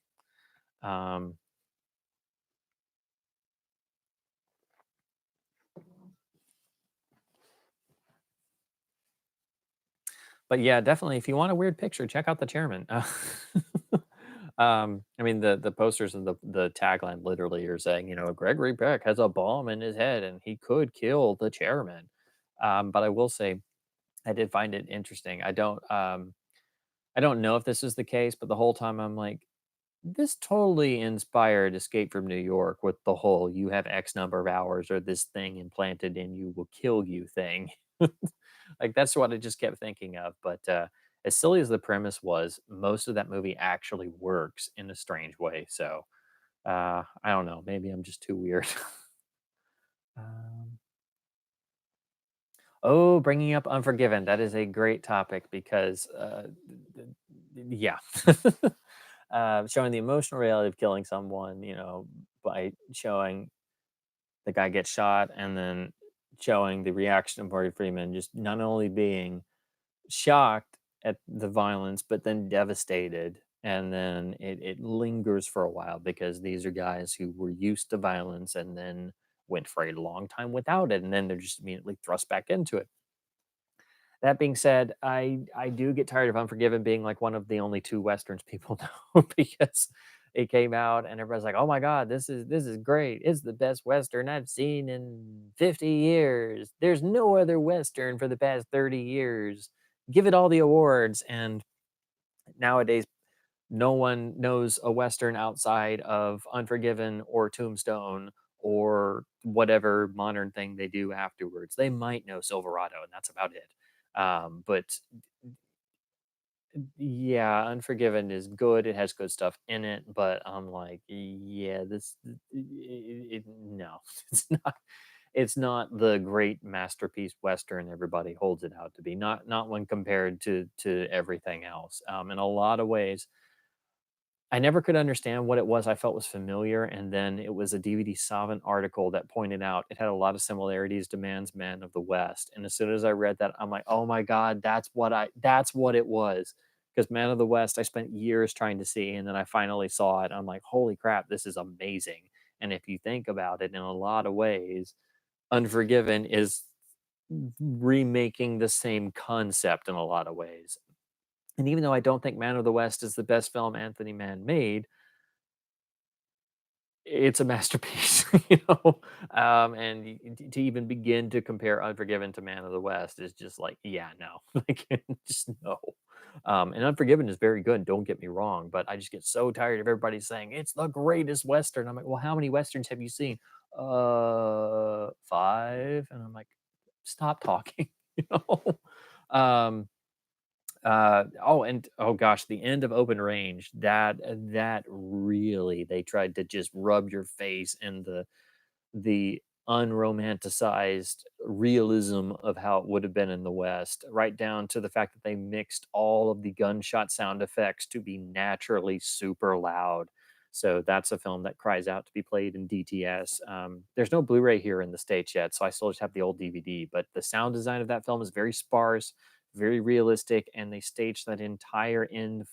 Um, but yeah, definitely, if you want a weird picture, check out the chairman. I mean, the posters and the tagline literally are saying, Gregory Peck has a bomb in his head and he could kill the chairman. But I will say, I did find it interesting. I don't know if this is the case, but the whole time I'm like, this totally inspired Escape from New York with the whole "you have X number of hours or this thing implanted in you will kill you" thing. Like, that's what I just kept thinking of, but, as silly as the premise was, most of that movie actually works in a strange way, so, I don't know, maybe I'm just too weird. Um, oh, bringing up Unforgiven, that is a great topic because, yeah. Showing the emotional reality of killing someone, by showing the guy get shot and then showing the reaction of Morgan Freeman just not only being shocked at the violence, but then devastated. And then it lingers for a while because these are guys who were used to violence and then went for a long time without it. And then they're just immediately thrust back into it. That being said, I do get tired of Unforgiven being like one of the only two westerns people know because it came out and everybody's like, "Oh my god, this is great. It's the best western I've seen in 50 years. There's no other western for the past 30 years. Give it all the awards." And nowadays no one knows a western outside of Unforgiven or Tombstone or whatever modern thing they do afterwards. They might know Silverado, and that's about it. But yeah, Unforgiven is good. It has good stuff in it, but I'm like, yeah, no, it's not. It's not the great masterpiece Western everybody holds it out to be. Not when compared to everything else. In a lot of ways, I never could understand what it was I felt was familiar, and then it was a DVD Savant article that pointed out it had a lot of similarities to Man's Men of the West, and as soon as I read that, I'm like, "Oh my god, that's what it was." Because Man of the West, I spent years trying to see, and then I finally saw it, I'm like, "Holy crap, this is amazing." And if you think about it in a lot of ways, Unforgiven is remaking the same concept in a lot of ways. And even though I don't think Man of the West is the best film Anthony Mann made, it's a masterpiece, and to even begin to compare Unforgiven to Man of the West is just like, yeah, no, like, just no. And Unforgiven is very good. Don't get me wrong, but I just get so tired of everybody saying it's the greatest Western. I'm like, well, how many Westerns have you seen? Five, and I'm like, stop talking, you know. Um, and oh gosh, the end of Open Range, that really, they tried to just rub your face in the unromanticized realism of how it would have been in the West, right down to the fact that they mixed all of the gunshot sound effects to be naturally super loud. So that's a film that cries out to be played in DTS. There's no Blu-ray here in the States yet, so I still just have the old DVD. But the sound design of that film is very sparse, very realistic, and they staged that entire end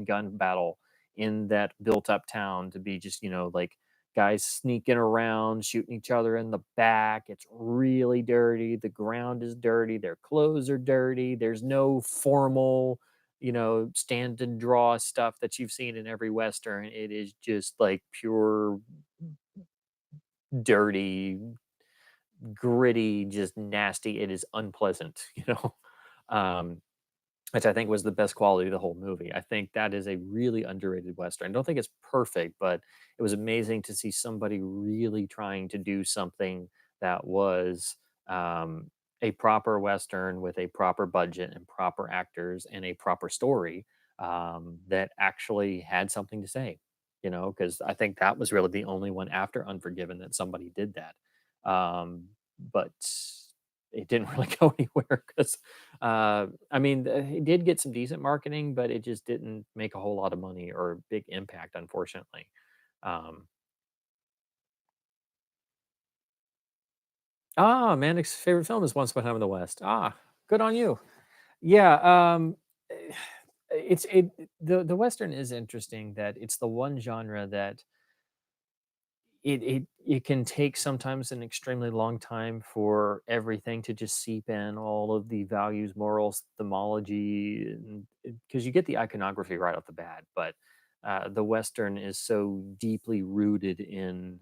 gun battle in that built-up town to be just like guys sneaking around, shooting each other in the back. It's really dirty. The ground is dirty. Their clothes are dirty. There's no formal, stand and draw stuff that you've seen in every Western. It is just like pure, dirty, gritty, just nasty. It is unpleasant, um, which I think was the best quality of the whole movie. I think that is a really underrated Western. I don't think it's perfect, but it was amazing to see somebody really trying to do something that was a proper Western with a proper budget and proper actors and a proper story that actually had something to say, because I think that was really the only one after Unforgiven that somebody did that. But it didn't really go anywhere because I mean, it did get some decent marketing, but it just didn't make a whole lot of money or big impact, unfortunately. Um, Manic's favorite film is Once Upon a Time in the West. Good on you. Yeah, eh, the Western is interesting that it's the one genre that it can take sometimes an extremely long time for everything to just seep in, all of the values, morals, themology, because you get the iconography right off the bat, but the Western is so deeply rooted in,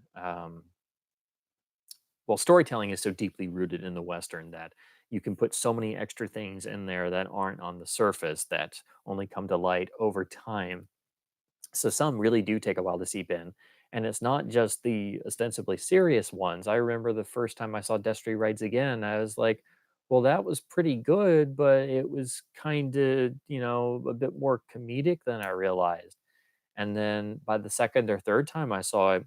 well, storytelling is so deeply rooted in the Western that you can put so many extra things in there that aren't on the surface that only come to light over time. So some really do take a while to seep in. And it's not just the ostensibly serious ones. I remember the first time I saw Destry Rides Again, I was like, well, that was pretty good, but it was kind of, a bit more comedic than I realized. And then by the second or third time I saw it,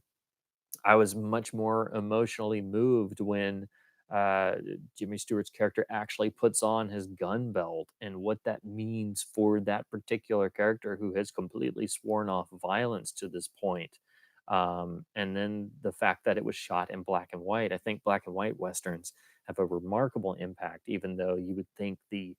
I was much more emotionally moved when uh, Jimmy Stewart's character actually puts on his gun belt and what that means for that particular character who has completely sworn off violence to this point. And then the fact that it was shot in black and white. I think black and white westerns have a remarkable impact, even though you would think the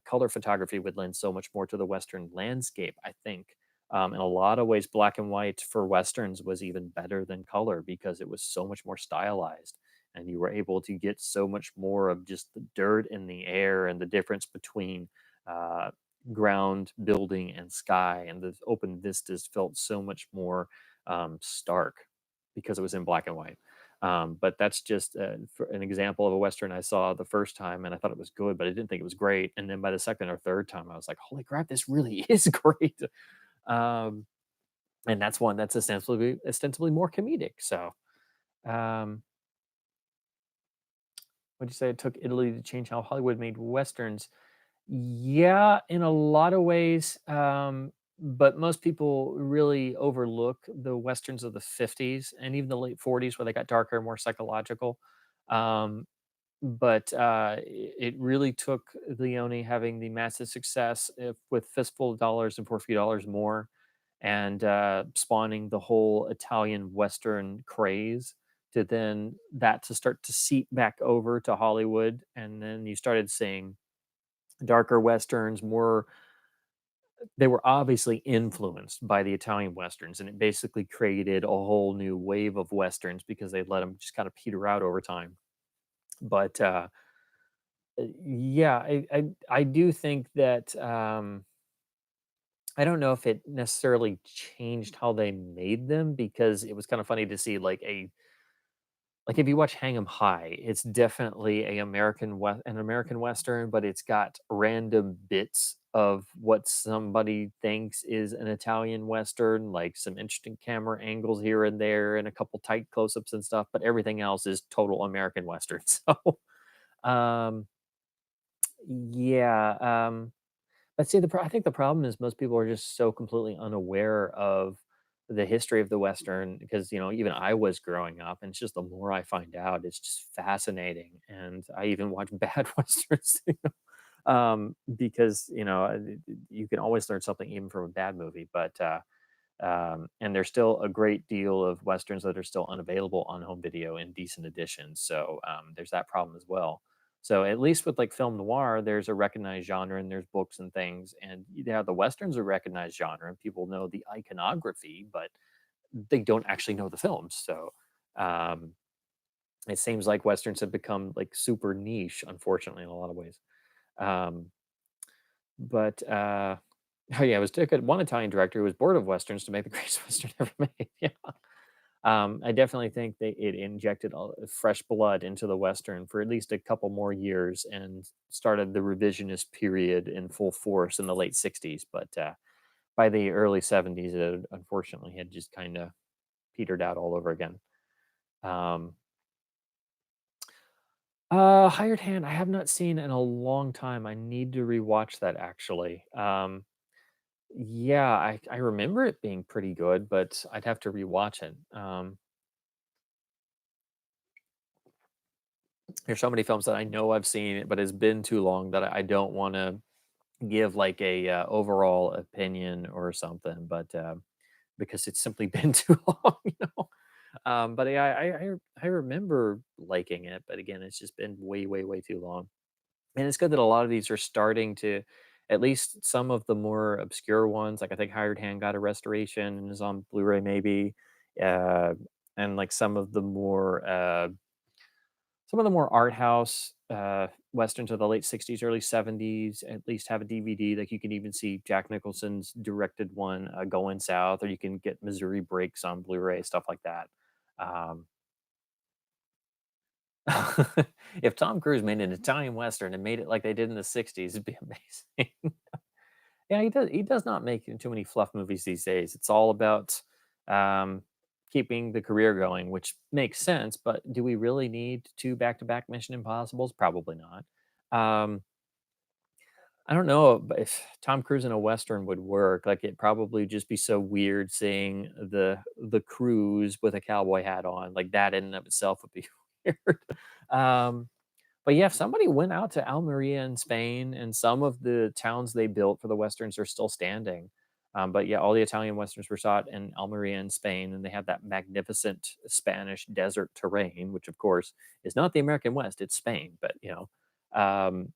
color photography would lend so much more to the western landscape. I think in a lot of ways, black and white for westerns was even better than color because it was so much more stylized, and you were able to get so much more of just the dirt in the air and the difference between uh, ground, building, and sky. And the open vistas felt so much more stark because it was in black and white. But that's just for an example of a western I saw the first time, and I thought it was good, but I didn't think it was great. And then by the second or third time, I was like, "Holy crap, this really is great!" um, and that's one that's ostensibly more comedic. So, um, would you say it took Italy to change how Hollywood made westerns? Yeah, in a lot of ways, but most people really overlook the westerns of the '50s and even the late '40s, where they got darker and more psychological. Um, but it really took Leone having the massive success with Fistful of Dollars and For a Few Dollars More, and spawning the whole Italian Western craze to then that to start to seep back over to Hollywood. And then you started seeing darker Westerns, more, they were obviously influenced by the Italian Westerns. And it basically created a whole new wave of Westerns because they let them just kind of peter out over time. But yeah, I do think that I don't know if it necessarily changed how they made them because it was kind of funny to see like if you watch Hang 'em High, it's definitely an American Western, but it's got random bits of what somebody thinks is an Italian Western, like some interesting camera angles here and there and a couple tight close-ups and stuff, but everything else is total American Western. So, um, yeah, but see, I think the problem is most people are just so completely unaware of the history of the Western because, even I was growing up, and it's just the more I find out, it's just fascinating. And I even watch bad Westerns, because, you can always learn something even from a bad movie. But and there's still a great deal of westerns that are still unavailable on home video in decent editions. So there's that problem as well. So at least with like film noir, there's a recognized genre and there's books and things. And yeah, the westerns are recognized genre and people know the iconography, but they don't actually know the films. So um, it seems like westerns have become like super niche, unfortunately, in a lot of ways. Um, but oh yeah, it was took one Italian director who was bored of westerns to make the greatest western ever made. Yeah. I definitely think that it injected fresh blood into the Western for at least a couple more years and started the revisionist period in full force in the late 60s. But by the early 70s, it unfortunately had just kind of petered out all over again. Um, Hired Hand, I have not seen in a long time. I need to rewatch that actually. Yeah, I remember it being pretty good, but I'd have to rewatch it. There's so many films that I know I've seen, but it's been too long that I don't want to give like a overall opinion or something. But because it's simply been too long, you know. But yeah, I remember liking it, but again, it's just been way, way, way too long. And it's good that a lot of these are starting to, at least some of the more obscure ones, like I think Hired Hand got a restoration and is on Blu-ray maybe, uh, and like some of the more art house westerns of the late 60s, early 70s at least have a DVD. Like you can even see Jack Nicholson's directed one, Going South, or you can get Missouri Breaks on Blu-ray, stuff like that. Um, if Tom Cruise made an Italian western and made it like they did in the 60s, it'd be amazing. Yeah, he does not make too many fluff movies these days. It's all about um, keeping the career going, which makes sense. But do we really need two back-to-back Mission Impossibles? Probably not. Um, I don't know if Tom Cruise in a western would work. Like it'd probably just be so weird seeing the cruise with a cowboy hat on. Like that in and of itself would be weird. Um, but yeah, if somebody went out to Almeria in Spain, and some of the towns they built for the westerns are still standing. But yeah, all the Italian westerns were shot in Almeria in Spain, and they have that magnificent Spanish desert terrain, which of course is not the American West; it's Spain. But um,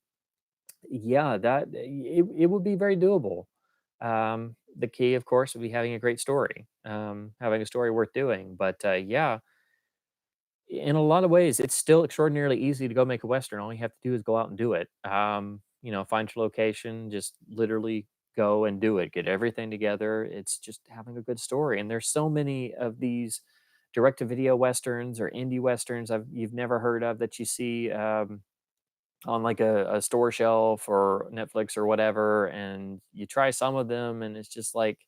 yeah, it would be very doable. The key, of course, would be having a great story, having a story worth doing. But yeah, in a lot of ways, it's still extraordinarily easy to go make a Western. All you have to do is go out and do it. Find your location, just literally go and do it. Get everything together. It's just having a good story. And there's so many of these direct to video Westerns or indie Westerns you've never heard of that you see on like a store shelf or Netflix or whatever. And you try some of them and it's just like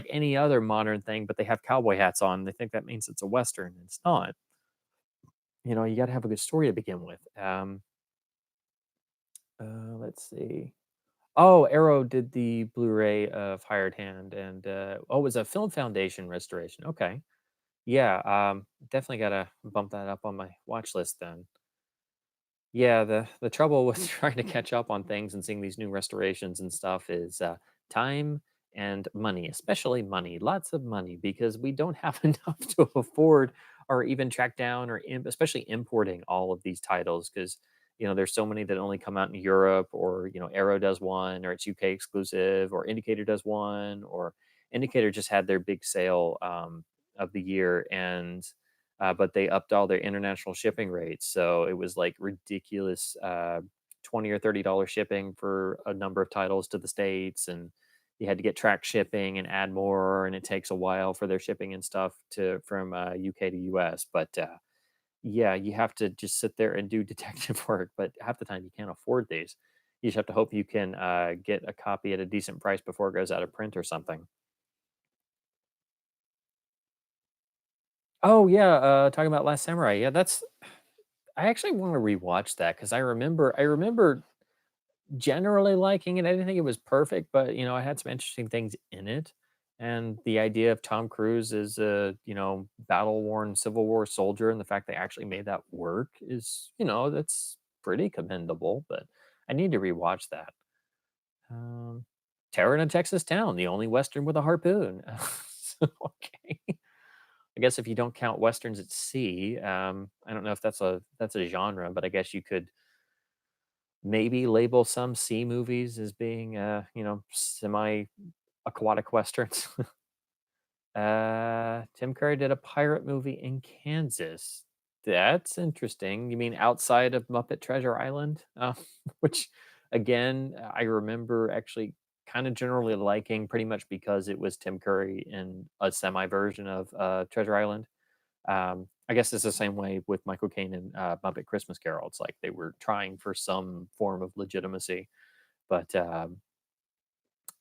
any other modern thing, but they have cowboy hats on. They think that means it's a Western. It's not. You got to have a good story to begin with. Let's see. Oh, Arrow did the Blu-ray of Hired Hand, and oh, it was a Film Foundation restoration. Okay, yeah, definitely gotta bump that up on my watch list then. Yeah, the trouble with trying to catch up on things and seeing these new restorations and stuff is time and money, especially money, lots of money, because we don't have enough to afford or even track down or especially importing all of these titles because there's so many that only come out in Europe or Arrow does one or it's UK exclusive or Indicator does one or Indicator just had their big sale of the year and but they upped all their international shipping rates. So it was like ridiculous 20 or $30 shipping for a number of titles to the States. And you had to get track shipping and add more. And it takes a while for their shipping and stuff from UK to US. But yeah, you have to just sit there and do detective work. But half the time you can't afford these. You just have to hope you can get a copy at a decent price before it goes out of print or something. Oh yeah, talking about Last Samurai. Yeah, I actually want to rewatch that because I remember generally liking it. I didn't think it was perfect, but I had some interesting things in it. And the idea of Tom Cruise as a, battle worn Civil War soldier and the fact they actually made that work is, that's pretty commendable. But I need to rewatch that. Um, Terror in a Texas Town, the only Western with a harpoon. So, okay. I guess if you don't count westerns at sea, I don't know if that's a genre, but I guess you could maybe label some sea movies as being, semi aquatic westerns. Tim Curry did a pirate movie in Kansas. That's interesting. You mean outside of Muppet Treasure Island? Which, again, I remember actually kind of generally liking pretty much because it was Tim Curry in a semi version of Treasure Island. I guess it's the same way with Michael Caine and Muppet Christmas Carol. It's like they were trying for some form of legitimacy. But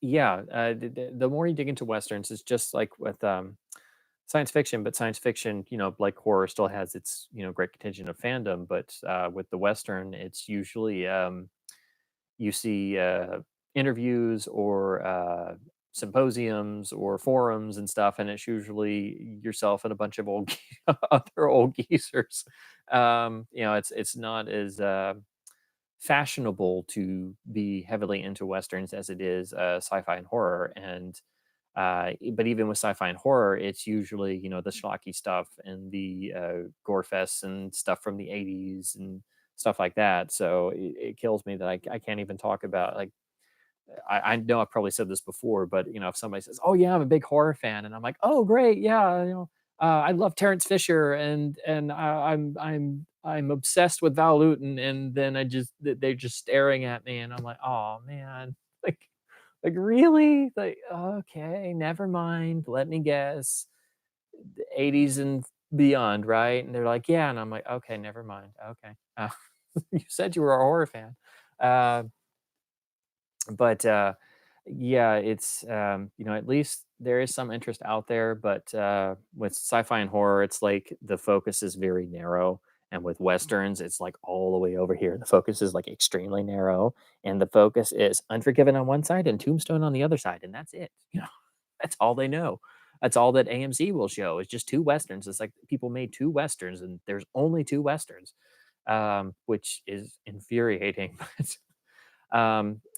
yeah, the more you dig into westerns, it's just like with science fiction, but science fiction, like horror, still has its great contingent of fandom. But with the western, it's usually you see interviews or symposiums or forums and stuff, and it's usually yourself and a bunch of old other old geezers. It's not as fashionable to be heavily into westerns as it is sci-fi and horror. And but even with sci-fi and horror, it's usually the schlocky stuff and the gore fests and stuff from the 80s and stuff like that. So it kills me that I can't even talk about like I know I've probably said this before, but if somebody says, "Oh yeah, I'm a big horror fan," and I'm like, "Oh great, yeah, I love Terrence Fisher and I'm obsessed with Val Lewton," and then they're just staring at me, and I'm like, "Oh man, like really? Like okay, never mind. Let me guess, the 80s and beyond, right?" And they're like, "Yeah," and I'm like, "Okay, never mind. Okay, you said you were a horror fan." Uh, but yeah, it's at least there is some interest out there. But with sci-fi and horror, it's like the focus is very narrow, and with westerns it's like all the way over here. The focus is like extremely narrow, and the focus is Unforgiven on one side and Tombstone on the other side, and that's it. That's all they know. That's all that AMC will show is just two westerns. It's like people made two westerns and there's only two westerns, which is infuriating.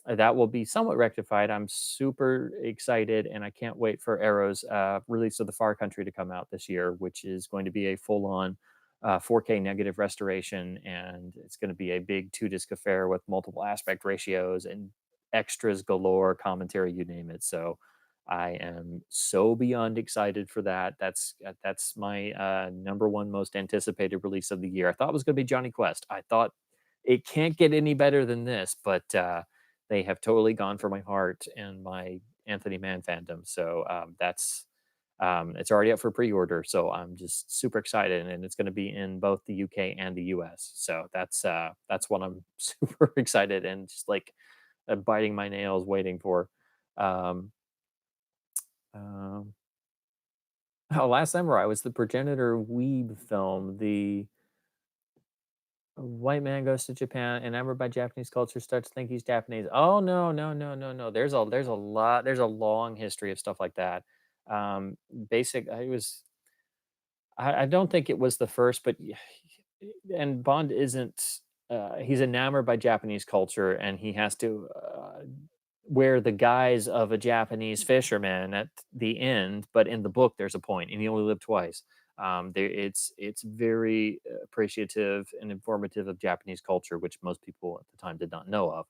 That will be somewhat rectified. I'm super excited, and I can't wait for Arrow's release of The Far Country to come out this year, which is going to be a full-on 4K negative restoration, and it's going to be a big two-disc affair with multiple aspect ratios and extras galore, commentary, you name it. So I am so beyond excited for that. That's my number one most anticipated release of the year. I thought it was going to be Johnny Quest. I thought it can't get any better than this, but they have totally gone for my heart and my Anthony Mann fandom. So that's it's already up for pre-order. So I'm just super excited, and it's going to be in both the UK and the US. So that's what I'm super excited and just like biting my nails waiting for. Um, um, oh, Last Samurai was the progenitor weeb film. The A white man goes to Japan, enamored by Japanese culture, starts to think he's Japanese. Oh no, no, no, no, no. There's a long history of stuff like that. Basic. I was. I don't think it was the first, but and Bond isn't. He's enamored by Japanese culture, and he has to wear the guise of a Japanese fisherman at the end. But in the book, there's a point, and he only lived twice. It's very appreciative and informative of Japanese culture, which most people at the time did not know of.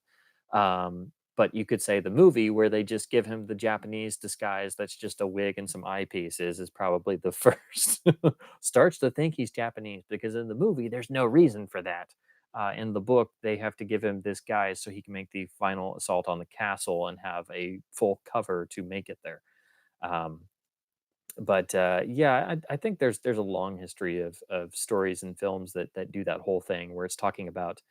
But you could say the movie where they just give him the Japanese disguise that's just a wig and some eyepieces is probably the first. Starts to think he's Japanese because in the movie there's no reason for that. In the book, they have to give him this guise so he can make the final assault on the castle and have a full cover to make it there. Um, but yeah, I think there's a long history of stories and films that do that whole thing where it's talking about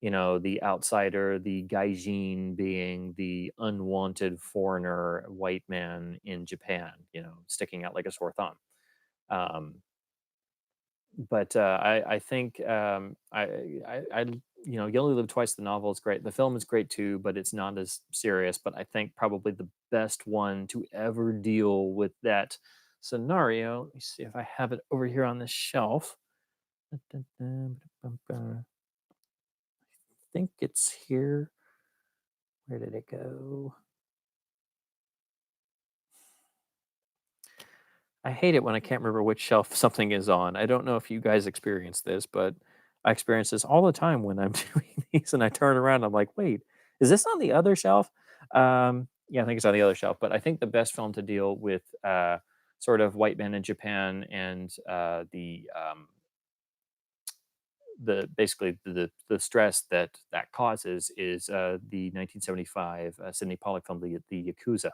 the outsider, the gaijin being the unwanted foreigner white man in Japan, sticking out like a sore thumb. Um, but I think You Only Live Twice. The novel is great. The film is great too, but it's not as serious. But I think probably the best one to ever deal with that scenario. Let me see if I have it over here on the shelf. I think it's here. Where did it go? I hate it when I can't remember which shelf something is on. I don't know if you guys experience this, but I experience this all the time when I'm doing these and I turn around, I'm like, wait, is this on the other shelf? Yeah, I think it's on the other shelf. But I think the best film to deal with sort of white man in Japan and the basically the stress that that causes is the 1975 Sidney Pollack film, the Yakuza,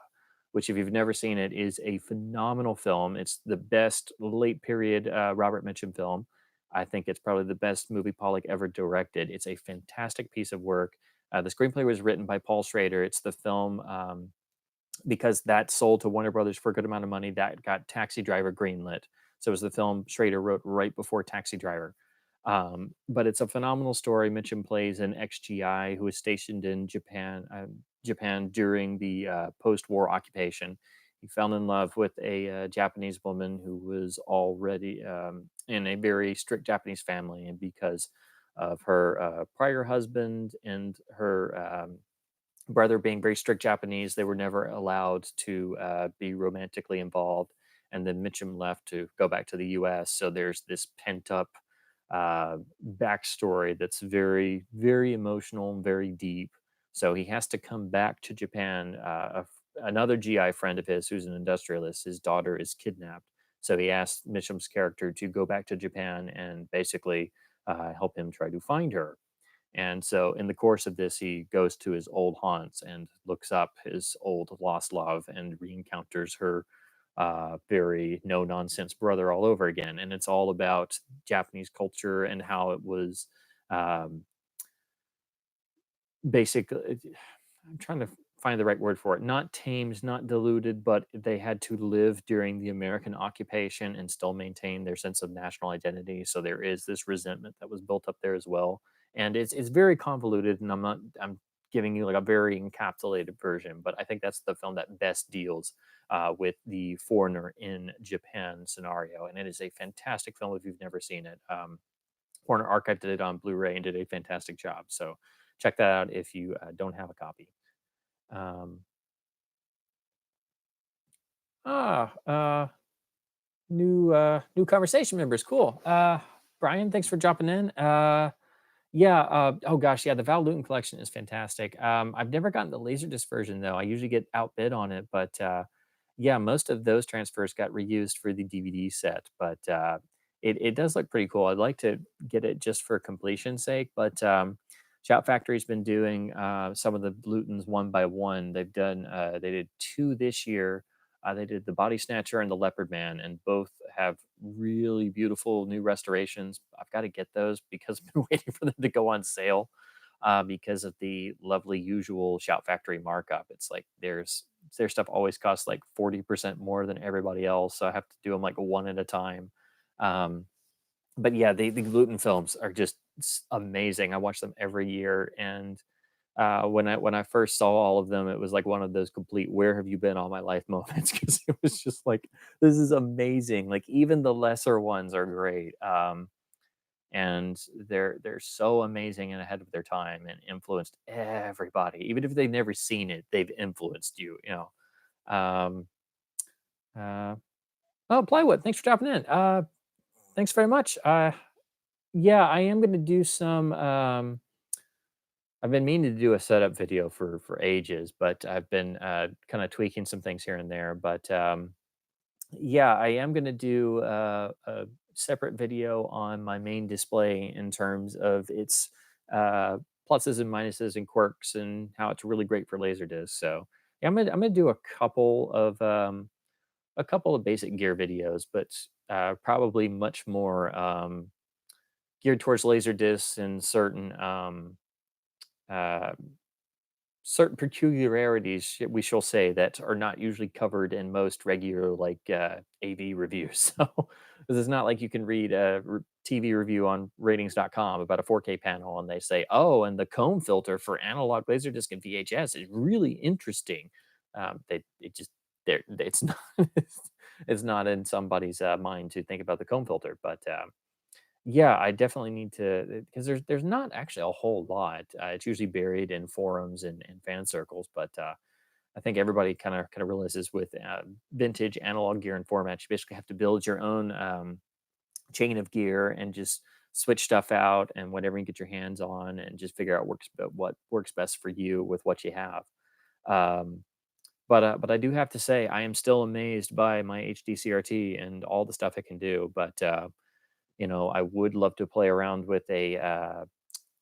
which if you've never seen it is a phenomenal film. It's the best late period Robert Mitchum film. I think it's probably the best movie Pollack ever directed. It's a fantastic piece of work. The screenplay was written by Paul Schrader. It's the film because that sold to Warner Brothers for a good amount of money. That got Taxi Driver greenlit. So it was the film Schrader wrote right before Taxi Driver. But it's a phenomenal story. Mitchum plays an ex-GI who was stationed in Japan during the post-war occupation. He fell in love with a Japanese woman who was already in a very strict Japanese family, and because of her prior husband and her brother being very strict Japanese, they were never allowed to be romantically involved. And then Mitchum left to go back to the U.S. So there's this pent up backstory that's very, very emotional and very deep. So he has to come back to Japan. Another GI friend of his, who's an industrialist, his daughter is kidnapped. So he asked Mitchum's character to go back to Japan and basically help him try to find her. And so, in the course of this, he goes to his old haunts and looks up his old lost love and re-encounters her very no nonsense brother all over again. And it's all about Japanese culture and how it was um, basically, I'm trying to find the right word for it. Not tamed, not diluted, but they had to live during the American occupation and still maintain their sense of national identity. So there is this resentment that was built up there as well, and it's very convoluted. And I'm giving you like a very encapsulated version, but I think that's the film that best deals with the foreigner in Japan scenario, and it is a fantastic film if you've never seen it. Warner archived it on Blu-ray and did a fantastic job. So check that out if you don't have a copy. Um, ah, new conversation members. Cool. Brian, thanks for dropping in. Yeah. Oh gosh, yeah. The Val Lewton collection is fantastic. I've never gotten the Laserdisc version though. I usually get outbid on it, but yeah, most of those transfers got reused for the DVD set. But it does look pretty cool. I'd like to get it just for completion's sake, but Shout Factory's been doing some of the Lutons one by one. They did two this year. They did the Body Snatcher and the Leopard Man, and both have really beautiful new restorations. I've got to get those because I've been waiting for them to go on sale because of the lovely usual Shout Factory markup. It's like their stuff always costs like 40% more than everybody else, so I have to do them like one at a time. Um, but yeah, the gluten films are just amazing. I watch them every year, and when I first saw all of them, it was like one of those complete "Where have you been all my life" moments because it was just like this is amazing. Like even the lesser ones are great, and they're so amazing and ahead of their time and influenced everybody. Even if they've never seen it, they've influenced you. You know. Uh, oh, Plywood, thanks for dropping in. Thanks very much. Yeah, I am going to do some. I've been meaning to do a setup video for ages, but I've been kind of tweaking some things here and there. But yeah, I am going to do a separate video on my main display in terms of its uh, pluses and minuses and quirks and how it's really great for Laserdisc. So yeah, I'm gonna do a couple of basic gear videos, but probably much more geared towards Laserdiscs and uh, certain peculiarities we shall say that are not usually covered in most regular like AV reviews. So this is not like you can read a TV review on ratings.com about a 4K panel and they say, "Oh, and the comb filter for analog laserdisc and VHS is really interesting." They it just there it's not it's not in somebody's mind to think about the comb filter, but yeah, I definitely need to because there's not actually a whole lot. It's usually buried in forums and fan circles, but I think everybody kind of realizes with vintage analog gear and formats, you basically have to build your own chain of gear and just switch stuff out and whatever you get your hands on, and just figure out what works best for you with what you have. Um, But I do have to say I am still amazed by my HD CRT and all the stuff it can do. But I would love to play around with a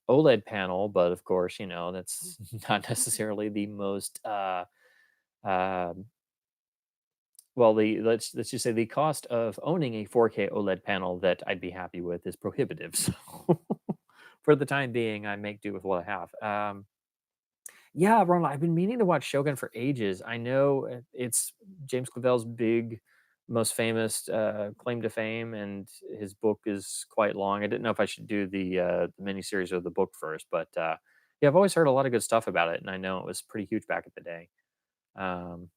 OLED panel, but of course, that's not necessarily the most um well, let's just say the cost of owning a 4K OLED panel that I'd be happy with is prohibitive. So for the time being, I make do with what I have. Yeah, Ron, I've been meaning to watch Shogun for ages. I know it's James Clavell's big, most famous claim to fame, and his book is quite long. I didn't know if I should do the miniseries or the book first, but yeah, I've always heard a lot of good stuff about it, and I know it was pretty huge back in the day. Um,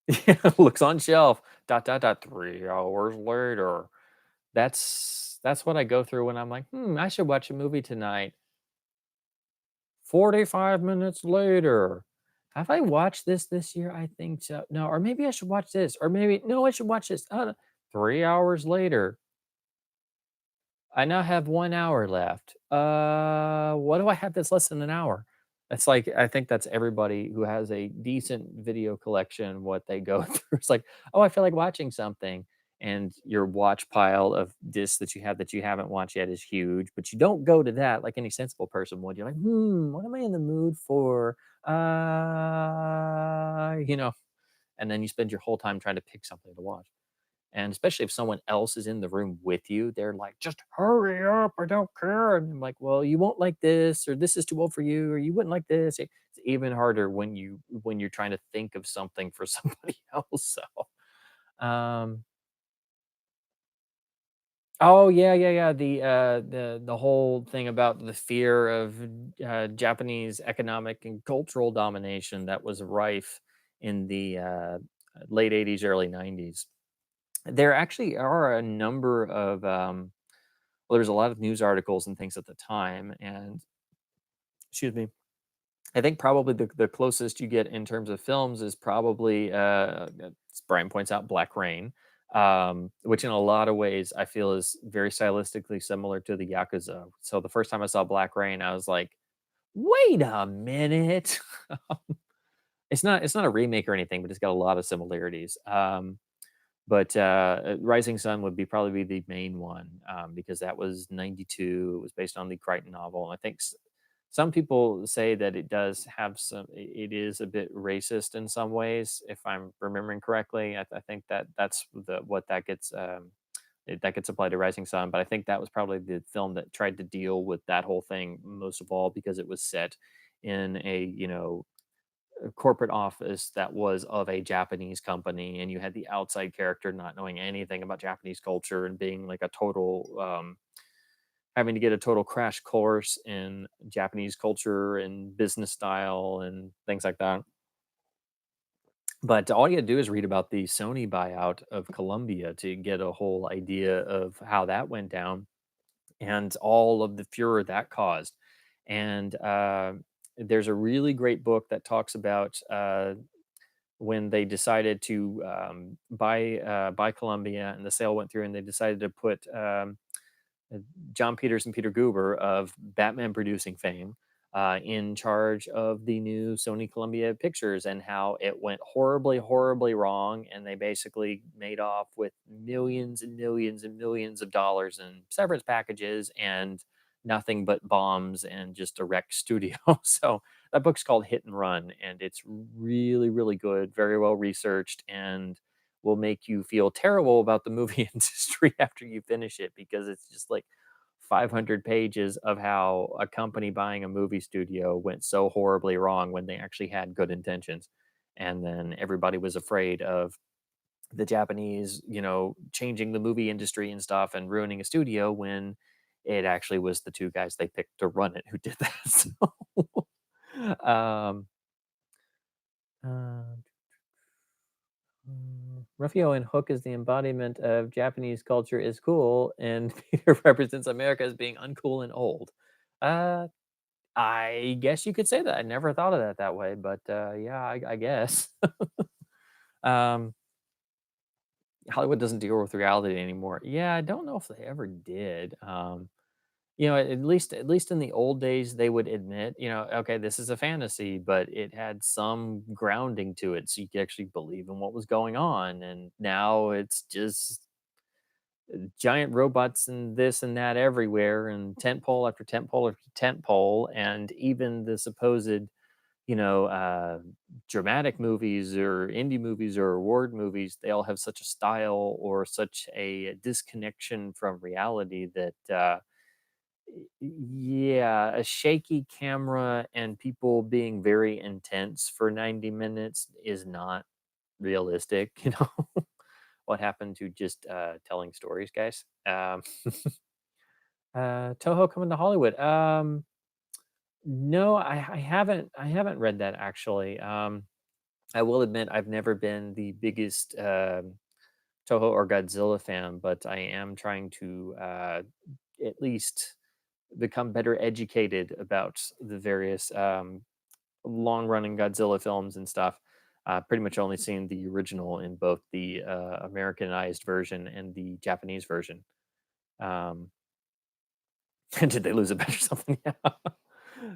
yeah, looks on shelf. Dot dot dot. 3 hours later. That's what I go through when I'm like, I should watch a movie tonight. 45 minutes later. Have I watched this year? I think so. No, or maybe I should watch this, or maybe no, I should watch this. 3 hours later. I now have 1 hour left. What do I have that's less than an hour? It's like I think that's everybody who has a decent video collection, what they go through. It's like, oh, I feel like watching something. And your watch pile of discs that you have that you haven't watched yet is huge, but you don't go to that like any sensible person would. You're like, what am I in the mood for? You know, and then you spend your whole time trying to pick something to watch. And especially if someone else is in the room with you, they're like, just hurry up, I don't care. And I'm like, well, you won't like this, or this is too old for you, or you wouldn't like this. It's even harder when you're trying to think of something for somebody else. So oh yeah, yeah, yeah. The whole thing about the fear of Japanese economic and cultural domination that was rife in the late '80s, early '90s. There actually are a number of well, there was a lot of news articles and things at the time, and excuse me, I think probably the closest you get in terms of films is probably as Brian points out, Black Rain, which in a lot of ways I feel is very stylistically similar to the Yakuza. So the first time I saw Black Rain, I was like, wait a minute. It's not a remake or anything, but it's got a lot of similarities. But Rising Sun would be probably be the main one, because that was '92. It was based on the Crichton novel. I think some people say that it does have it is a bit racist in some ways, if I'm remembering correctly. I think that's what that gets that gets applied to Rising Sun. But I think that was probably the film that tried to deal with that whole thing most of all, because it was set in a corporate office that was of a Japanese company, and you had the outside character not knowing anything about Japanese culture and being like a total having to get a total crash course in Japanese culture and business style and things like that. But all you had to do is read about the Sony buyout of Columbia to get a whole idea of how that went down and all of the furor that caused. And there's a really great book that talks about when they decided to buy Columbia, and the sale went through, and they decided to put uh, John Peters and Peter Guber of Batman producing fame in charge of the new Sony Columbia Pictures, and how it went horribly, horribly wrong. And they basically made off with millions and millions and millions of dollars in severance packages and nothing but bombs and just a wrecked studio. So that book's called Hit and Run, and it's really, really good, very well researched, and will make you feel terrible about the movie industry after you finish it, because it's just like 500 pages of how a company buying a movie studio went so horribly wrong when they actually had good intentions. And then everybody was afraid of the Japanese, changing the movie industry and stuff and ruining a studio, when it actually was the two guys they picked to run it who did that. So, uh, Rufio and Hook is the embodiment of Japanese culture is cool, and Peter represents America as being uncool and old. Uh, I guess you could say that. I never thought of that way, but yeah, I guess. um, Hollywood doesn't deal with reality anymore. Yeah, I don't know if they ever did. at least in the old days, they would admit, okay, this is a fantasy, but it had some grounding to it, so you could actually believe in what was going on. And now it's just giant robots and this and that everywhere, and tent pole after tent pole after tent pole, and even the supposed, you know, uh, dramatic movies or indie movies or award movies, they all have such a style or such a disconnection from reality that, yeah, a shaky camera and people being very intense for 90 minutes is not realistic. What happened to just telling stories, guys? Toho coming to Hollywood. No, I haven't read that actually. I will admit I've never been the biggest Toho or Godzilla fan, but I am trying to at least become better educated about the various long running Godzilla films and stuff. Pretty much only seen the original in both the Americanized version and the Japanese version. Um, did they lose a bet or something? Yeah.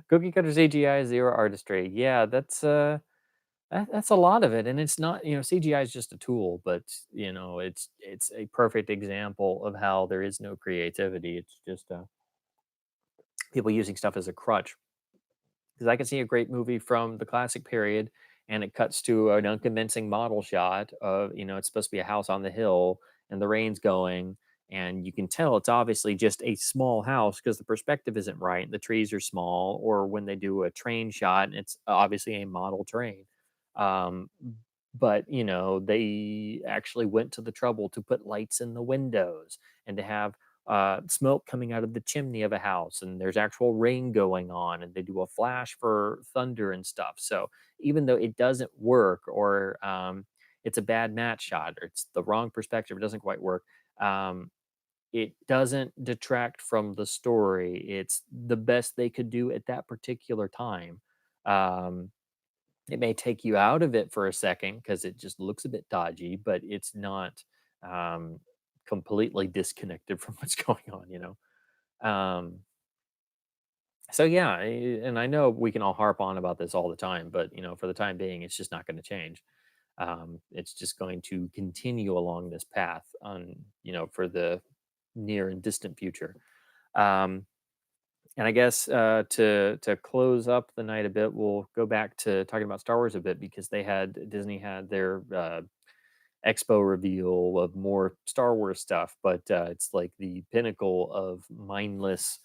Cookie cutter CGI, zero artistry. Yeah, that's a lot of it, and it's not. CGI is just a tool, but it's a perfect example of how there is no creativity. It's just people using stuff as a crutch. Because I can see a great movie from the classic period, and it cuts to an unconvincing model shot of, it's supposed to be a house on the hill, and the rain's going, and you can tell it's obviously just a small house because the perspective isn't right. The trees are small, or when they do a train shot, and it's obviously a model train. Um, but they actually went to the trouble to put lights in the windows and to have smoke coming out of the chimney of a house, and there's actual rain going on, and they do a flash for thunder and stuff. So even though it doesn't work, or it's a bad match shot, or it's the wrong perspective, it doesn't quite work. um, it doesn't detract from the story. It's the best they could do at that particular time. um, it may take you out of it for a second because it just looks a bit dodgy, but it's not um, completely disconnected from what's going on. So yeah, and I know we can all harp on about this all the time, but for the time being, it's just not going to change. It's just going to continue along this path for the near and distant future. Um, and I guess to close up the night a bit, we'll go back to talking about Star Wars a bit because Disney had their expo reveal of more Star Wars stuff, but it's like the pinnacle of mindless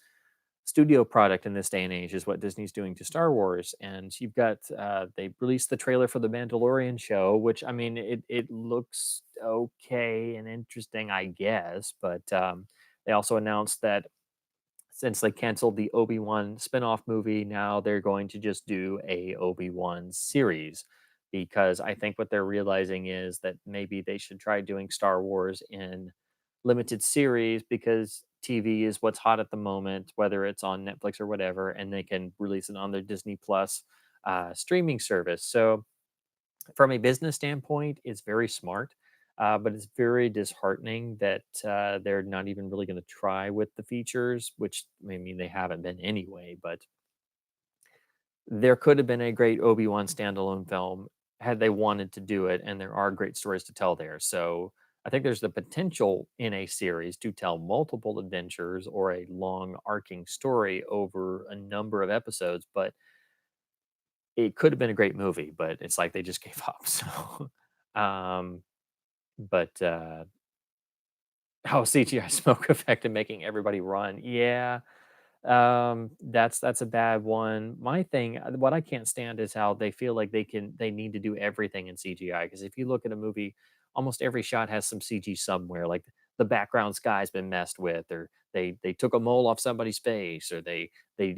studio product in this day and age is what Disney's doing to Star Wars. And you've got they released the trailer for the Mandalorian show, which I mean it looks okay and interesting, I guess, but they also announced that since they canceled the Obi-Wan spin-off movie, now they're going to just do a Obi-Wan series because I think what they're realizing is that maybe they should try doing Star Wars in limited series because TV is what's hot at the moment, whether it's on Netflix or whatever, and they can release it on their Disney Plus streaming service. So from a business standpoint, it's very smart, but it's very disheartening that they're not even really going to try with the features, which I mean, they haven't been anyway. But there could have been a great Obi-Wan standalone film had they wanted to do it, and there are great stories to tell there. So I think there's the potential in a series to tell multiple adventures or a long arcing story over a number of episodes, but it could have been a great movie, but it's like they just gave up. So, um, but oh, CGI smoke effect and making everybody run. Yeah, that's a bad one. My thing, what I can't stand is how they feel like they need to do everything in CGI. Because if you look at a movie, almost every shot has some CG somewhere. Like the background sky's been messed with, or they took a mole off somebody's face, or they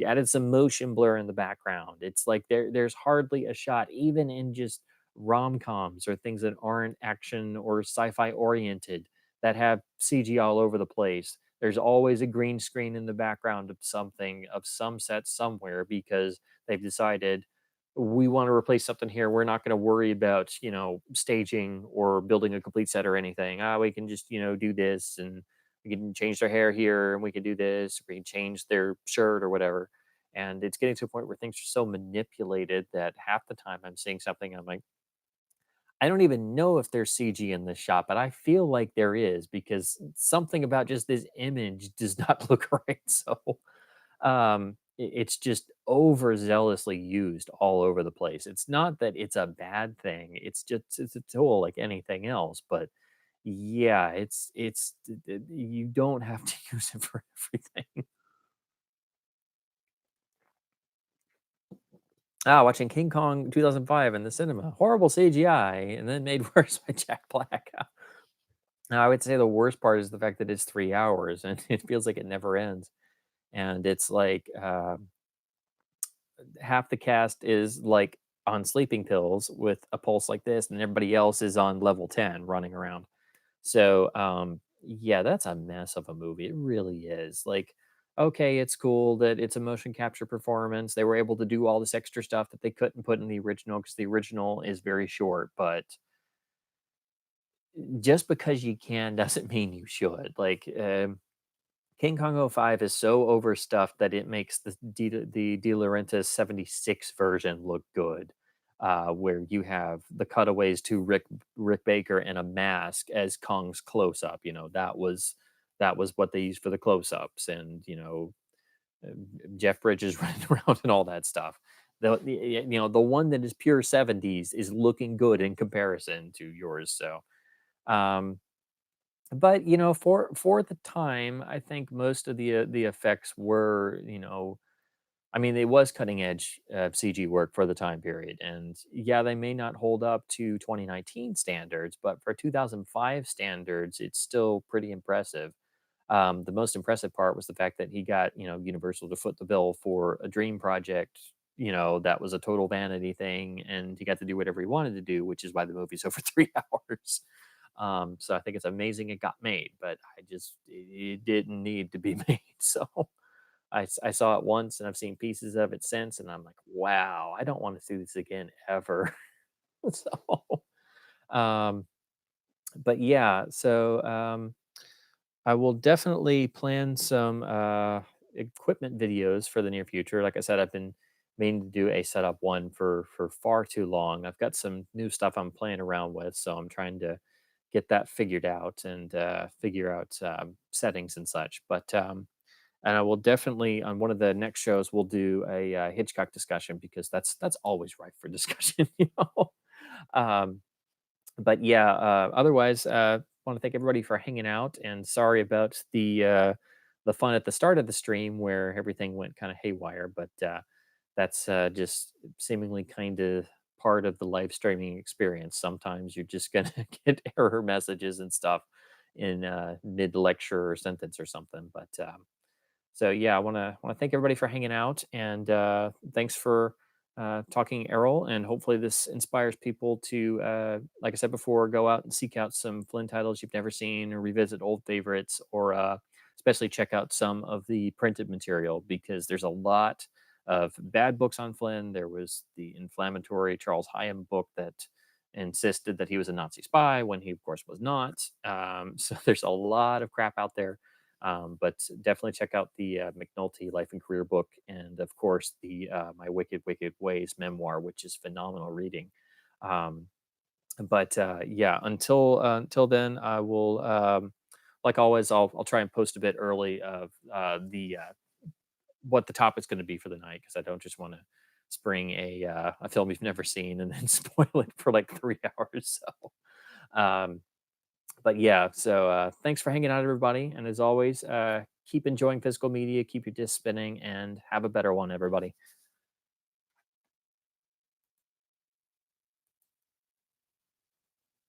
added some motion blur in the background. It's like there's hardly a shot, even in just rom coms or things that aren't action or sci-fi oriented, that have CG all over the place. There's always a green screen in the background of something, of some set somewhere, because they've decided we want to replace something here. We're not going to worry about, staging or building a complete set or anything. We can just, do this. And We can change their hair here, and we can do this. We can change their shirt or whatever. And it's getting to a point where things are so manipulated that half the time I'm seeing something, I'm like, I don't even know if there's CG in this shot, but I feel like there is because something about just this image does not look right. So it's just overzealously used all over the place. It's not that it's a bad thing. It's a tool like anything else. But yeah, you don't have to use it for everything. Watching King Kong 2005 in the cinema, horrible CGI, and then made worse by Jack Black. Now, I would say the worst part is the fact that it's 3 hours and it feels like it never ends. And it's like half the cast is like on sleeping pills with a pulse like this, and everybody else is on level 10 running around. So, yeah, that's a mess of a movie. It really is. Like, okay, it's cool that it's a motion capture performance. They were able to do all this extra stuff that they couldn't put in the original because the original is very short, but just because you can doesn't mean you should. Like, King Kong '05 is so overstuffed that it makes the De Laurentiis '76 version look good, where you have the cutaways to Rick Baker in a mask as Kong's close up. That was what they used for the close ups, and uh, Jeff Bridges running around and all that stuff. The one that is pure '70s is looking good in comparison to yours. So. Um, but for the time, I think most of the effects were, I mean, it was cutting edge CG work for the time period. And yeah, they may not hold up to 2019 standards, but for 2005 standards, it's still pretty impressive. The most impressive part was the fact that he got, Universal to foot the bill for a dream project, that was a total vanity thing, and he got to do whatever he wanted to do, which is why the movie's over 3 hours. So I think it's amazing it got made, but it didn't need to be made. So I saw it once and I've seen pieces of it since, and I'm like, wow, I don't want to see this again ever. So, um, but yeah, so I will definitely plan some equipment videos for the near future. Like I said, I've been meaning to do a setup one for far too long. I've got some new stuff I'm playing around with, so I'm trying to get that figured out and figure out settings and such. But and I will definitely on one of the next shows we'll do a Hitchcock discussion because that's always ripe for discussion. Um, but yeah, otherwise, want to thank everybody for hanging out, and sorry about the fun at the start of the stream where everything went kind of haywire. But that's just seemingly kind of part of the live streaming experience. Sometimes you're just gonna get error messages and stuff in mid lecture or sentence or something. But so yeah, I want to thank everybody for hanging out, and thanks for talking Errol. And hopefully this inspires people to, like I said before, go out and seek out some Flynn titles you've never seen, or revisit old favorites, or especially check out some of the printed material because there's a lot of bad books on Flynn. There was the inflammatory Charles Hyam book that insisted that he was a Nazi spy when he, of course, was not. So there's a lot of crap out there, but definitely check out the McNulty Life and Career book, and of course the My Wicked Wicked Ways memoir, which is phenomenal reading. Um, but yeah, until then, I will, like always, I'll try and post a bit early of the what the topic's going to be for the night because I don't just want to spring a film you've never seen and then spoil it for like 3 hours. So. Um, but yeah, so thanks for hanging out, everybody. And as always, keep enjoying physical media, keep your disc spinning, and have a better one, everybody.